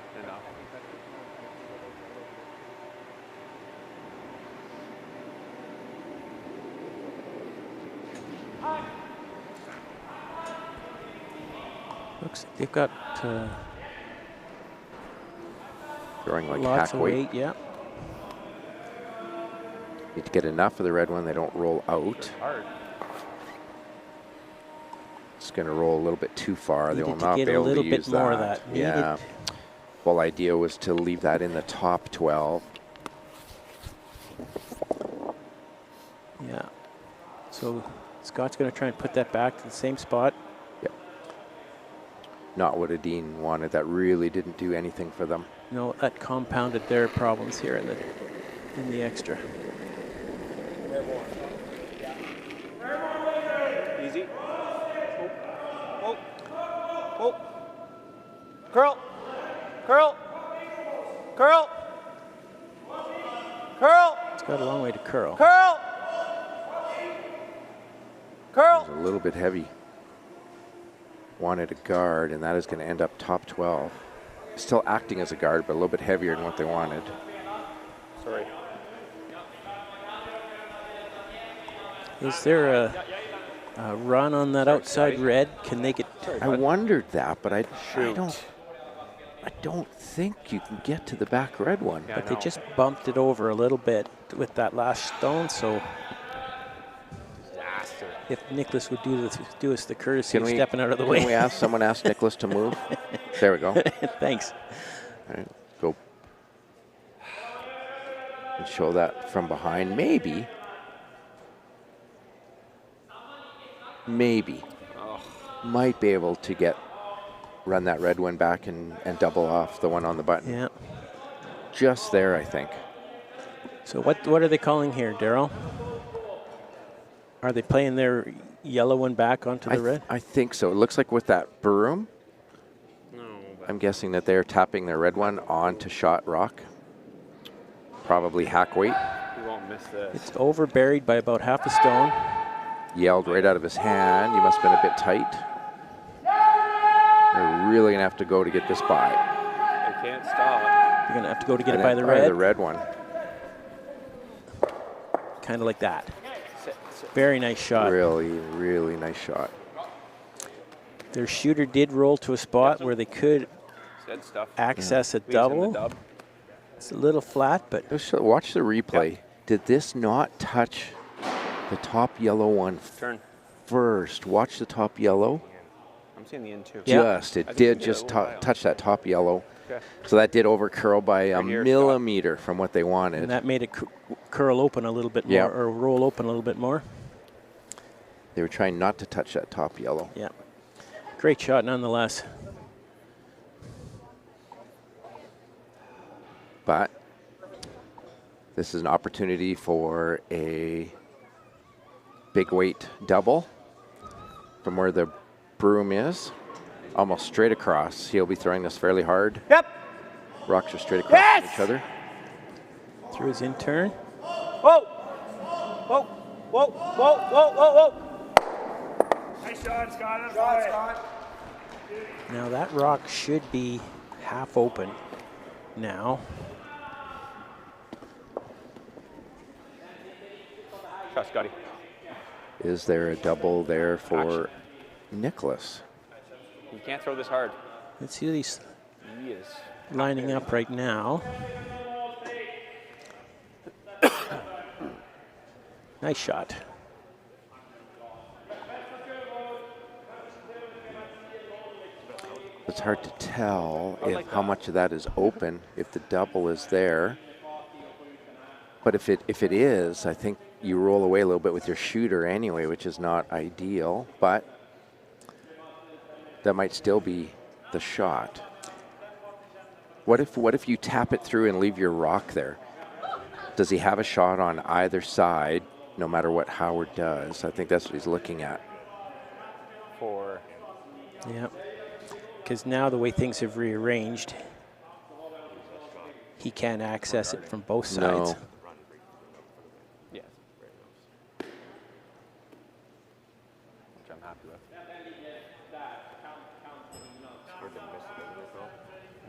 Looks like they've got throwing like lots hack of weight, yeah. Need to get enough of the red one. They don't roll out. Hard. It's going to roll a little bit too far. They will not be get a able to little use bit more of that. that. Yeah. Whole idea was to leave that in the top 12. Yeah. So Scott's going to try and put that back to the same spot. Yep. Not what Edin wanted. That really didn't do anything for them. No, that compounded their problems here in the extra. Easy. Oh. Oh. Curl. Curl. Curl. Curl. It's got a long way to curl. Curl. Curl. It's a little bit heavy. Wanted a guard, and that is going to end up top 12. Still acting as a guard, but a little bit heavier than what they wanted. Sorry. Is there a run on that outside red? Can they get? I wondered that, but I don't think you can get to the back red one. But they just bumped it over a little bit with that last stone, so if Niklas would do us the courtesy of stepping out of the way. Can we ask someone ask Niklas to move? There we go. Thanks. All right, go and show that from behind. Maybe. Might be able to run that red one back and double off the one on the button. Yeah. Just there, I think. So what are they calling here, Daryl? Are they playing their yellow one back onto the red? I think so. It looks like with that broom, I'm guessing that they're tapping their red one onto shot rock. Probably hack weight. You won't miss this. It's over buried by about half a stone. Yelled right out of his hand. You must have been a bit tight. They're really going to have to go to get this by. They can't stop. You're going to have to go to get it by the red. The red one. Kind of like that. Very nice shot. Really, really nice shot. Their shooter did roll to a spot where they could access a double. It's a little flat, but watch the replay. Did this not touch the top yellow one first? Watch the top yellow. I'm seeing the end too. It did just touch that top yellow. Okay. So that did over curl by a millimeter from what they wanted. And that made it curl open a little bit more, or roll open a little bit more. They were trying not to touch that top yellow. Yeah. Great shot nonetheless. But this is an opportunity for a big weight double from where the broom is, almost straight across. He'll be throwing this fairly hard. Yep. Rocks are straight across from each other. Through his in turn. Whoa! Whoa! Whoa! Whoa! Whoa! Whoa! Whoa! Nice shot, Scott. Now that rock should be half open now. Shot, Scotty. Is there a double there for Niklas? You can't throw this hard. Let's see these He is lining up right now. Nice shot. It's hard to tell how much of that is open if the double is there. But if it is, I think you roll away a little bit with your shooter anyway, which is not ideal. But that might still be the shot. What if you tap it through and leave your rock there? Does he have a shot on either side, no matter what Howard does? I think that's what he's looking at. Yeah. Because now the way things have rearranged, he can't access it from both sides. No. Yes. Which I'm happy with.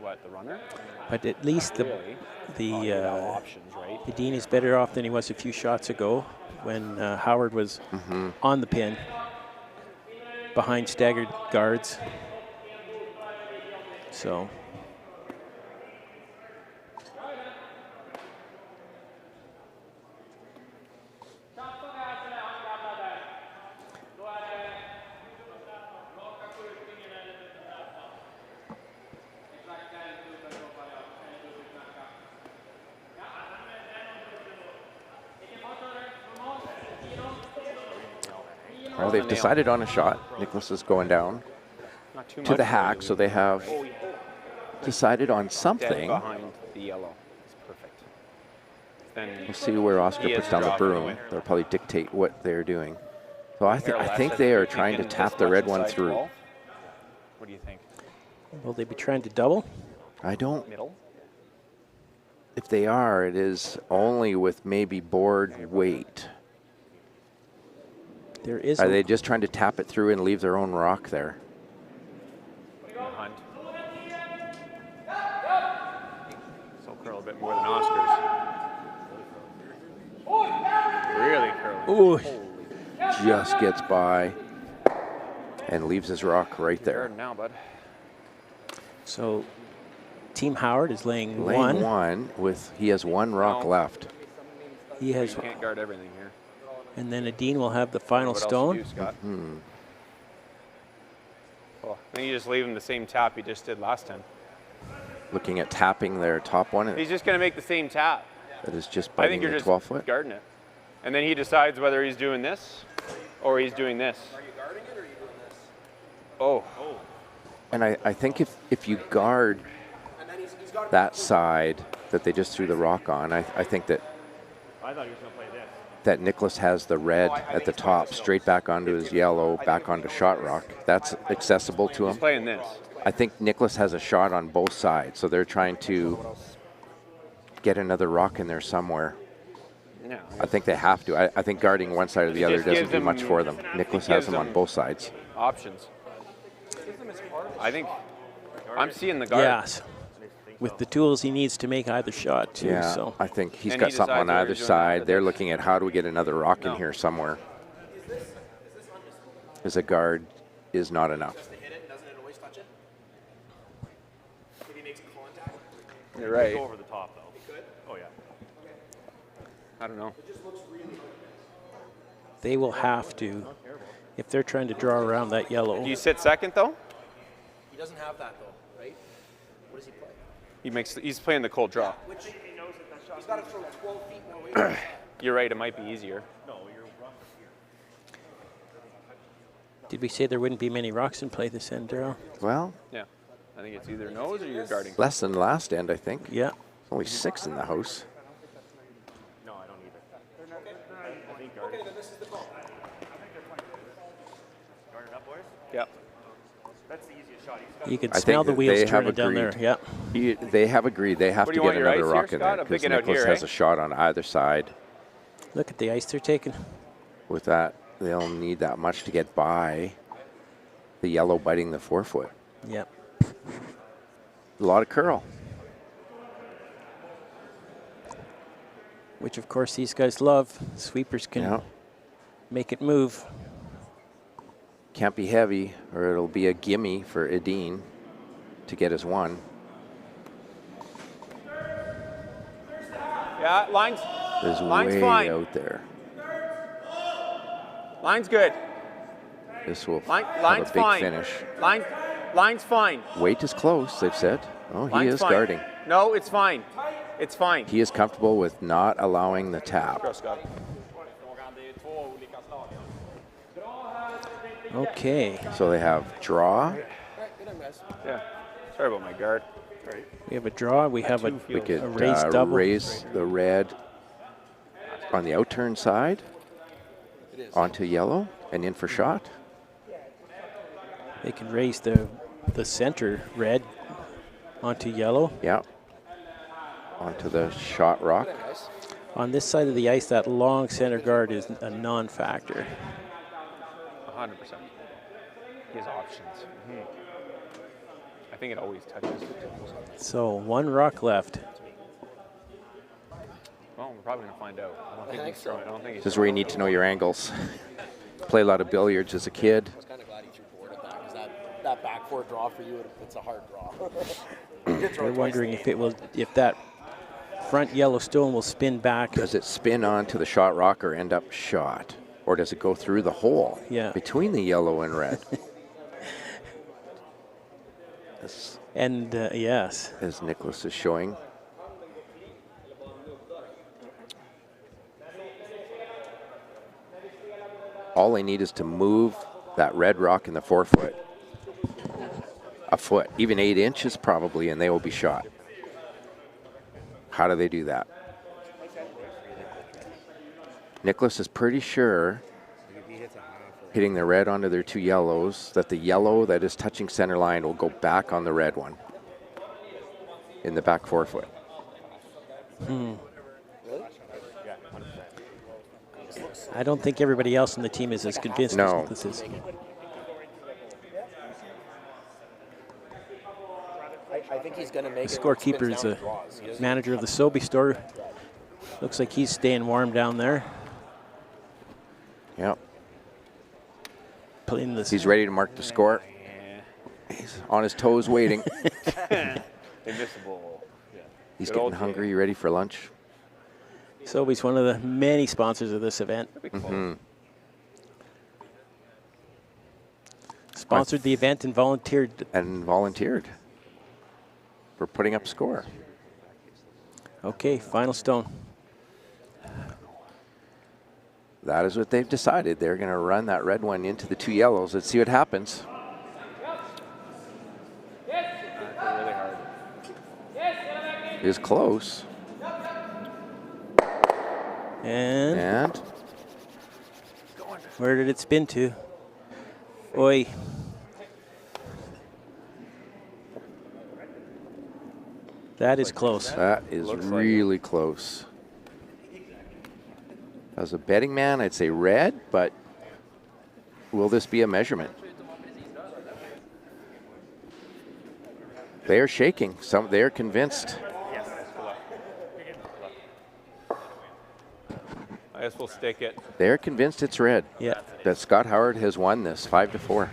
What, the runner? But at least options, right? Edin is better off than he was a few shots ago when Howard was on the pin behind staggered guards. So well, they've decided on a shot. Niklas is going down to the hack, so they have decided on something. Behind the yellow. It's perfect. Then We'll see where Oscar puts down the broom. They'll probably dictate what they're doing. So I think they are trying to tap the red one through. What do you think? will they be trying to double? I don't. Middle? If they are, it is only with maybe board weight. There is. Are they just trying to tap it through and leave their own rock there? Hunt. So curl a bit more than Oscar's. Really curly. Ooh. Just gets by and leaves his rock right there. Now, bud. So Team Howard is laying one with, he has one rock left. He has. You can't guard everything here. And then Edin will have the final stone. Well, I think you just leave him the same tap he just did last time. Looking at tapping their top one. He's just going to make the same tap. That is just I think biting you're the just 12 foot. guarding it. And then he decides whether he's doing this or he's doing this. Are you guarding it or are you doing this? Oh. And I think if you guard that side that they just threw the rock on, I think that I thought he was going to play this. that Niklas has the red at the top, straight back onto his yellow, back onto shot rock. That's accessible to him. He's playing this. I think Niklas has a shot on both sides, so they're trying to get another rock in there somewhere. No. I think they have to. I think guarding one side or the other doesn't do much for them. Niklas has them on both sides. Options. I think I'm seeing the guard. Yes. With the tools he needs to make either shot too. Yeah, So I think he's And got he something on decides whether either he's doing side. They're looking at how do we get another rock in here somewhere. As a guard is not enough. Just to hit it, doesn't it always touch it? If he makes contact? You're right. Go over the top though. I don't know. They will have to, if they're trying to draw around that yellow. Do you sit second though? He doesn't have that though, right? What does he play? He's playing the cold draw. Which he's got to throw 12 feet more weight. You're right, it might be easier. No, you're wrong here. Did we say there wouldn't be many rocks in play this end, Daryl? Well, Yeah. I think it's either nose or you're guarding. less than last end, I think. Yeah. Only 6 in the house. No, I don't either. I think guard. Okay, then this is the call. Guard it up, boys. Yep. That's the easiest shot. He's got You can I smell think the that wheels they have turning down there. agreed. Yeah. They have agreed. They have What to do you get want, your another ice here, rock in Scott? there I'm because picking out Nicholas here, has eh? a shot on either side. Look at the ice they're taking. With that, they'll need that much to get by the yellow biting the 4-foot. Yep. A lot of curl. Which, of course, these guys love. Sweepers can Yeah. make it move. Can't be heavy, or it'll be a gimme for Edin to get his 1. Yeah, line's Way fine. out there. Line's good. This will Line's have a big fine. finish. Line's fine. Weight is close, they've said. Oh, he Line's is fine. guarding. No, it's fine. It's fine. He is comfortable with not allowing the tap. Go, Scott. Okay. So they have draw. Yeah. Sorry about my guard. We have a draw. We have a, We could a raised double. raise the red on the outturn side onto yellow and in for shot. They can raise the center red onto yellow. Yeah. Onto the shot rock. On this side of the ice, that long center guard is a non-factor. 100%. He has options. I think it always touches. So 1 rock left. Well, we're probably going to find out. I don't think he's throwing. I don't think he's This is where you need to know your angles. Play a lot of billiards as a kid. I was kind of glad he threw board at that because that back four draw for you, it's a hard draw. They're wondering if that front yellow stone will spin back. Does it spin onto the shot rock or end up shot? Or does it go through the hole between the yellow and red? And yes. As Nicholas is showing. All they need is to move that red rock in the 4-foot. A foot, even 8 inches probably, and they will be shot. How do they do that? Nicholas is pretty sure, hitting the red onto their 2 yellows, that the yellow that is touching center line will go back on the red one in the back 4-foot. I don't think everybody else in the team is as convinced as Nicholas is. I think he's going to make The scorekeeper is a manager of the Sobe store. Looks like he's staying warm down there. Yep. Playing this. He's ready to mark the score. He's on his toes waiting. Invisible. He's getting hungry, ready for lunch. Sobe's one of the many sponsors of this event. Sponsored the event and volunteered. For putting up score. Okay, final stone. That is what they've decided. They're going to run that red one into the 2 yellows. Let's see what happens. Really hard. It is close. And where did it spin to? Oi. That is close. That is really close. As a betting man, I'd say red, but will this be a measurement? They are shaking. They are convinced. I guess we'll stick it. They are convinced it's red. Yeah. That Scott Howard has won this 5-4.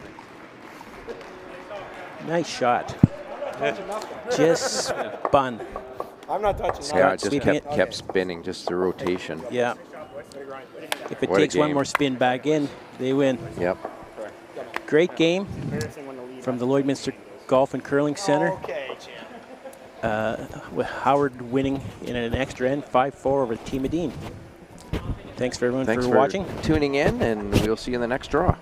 Nice shot. Just spun. I'm not touching that. Yeah, it just kept spinning, just the rotation. Yeah. If it What a takes one game. more spin back in, they win. Yep. Great game from the Lloydminster Golf and Curling Center. With Howard winning in an extra end, 5-4 over Team Edin. Thanks for everyone Thanks for watching. Tuning in, and we'll see you in the next draw.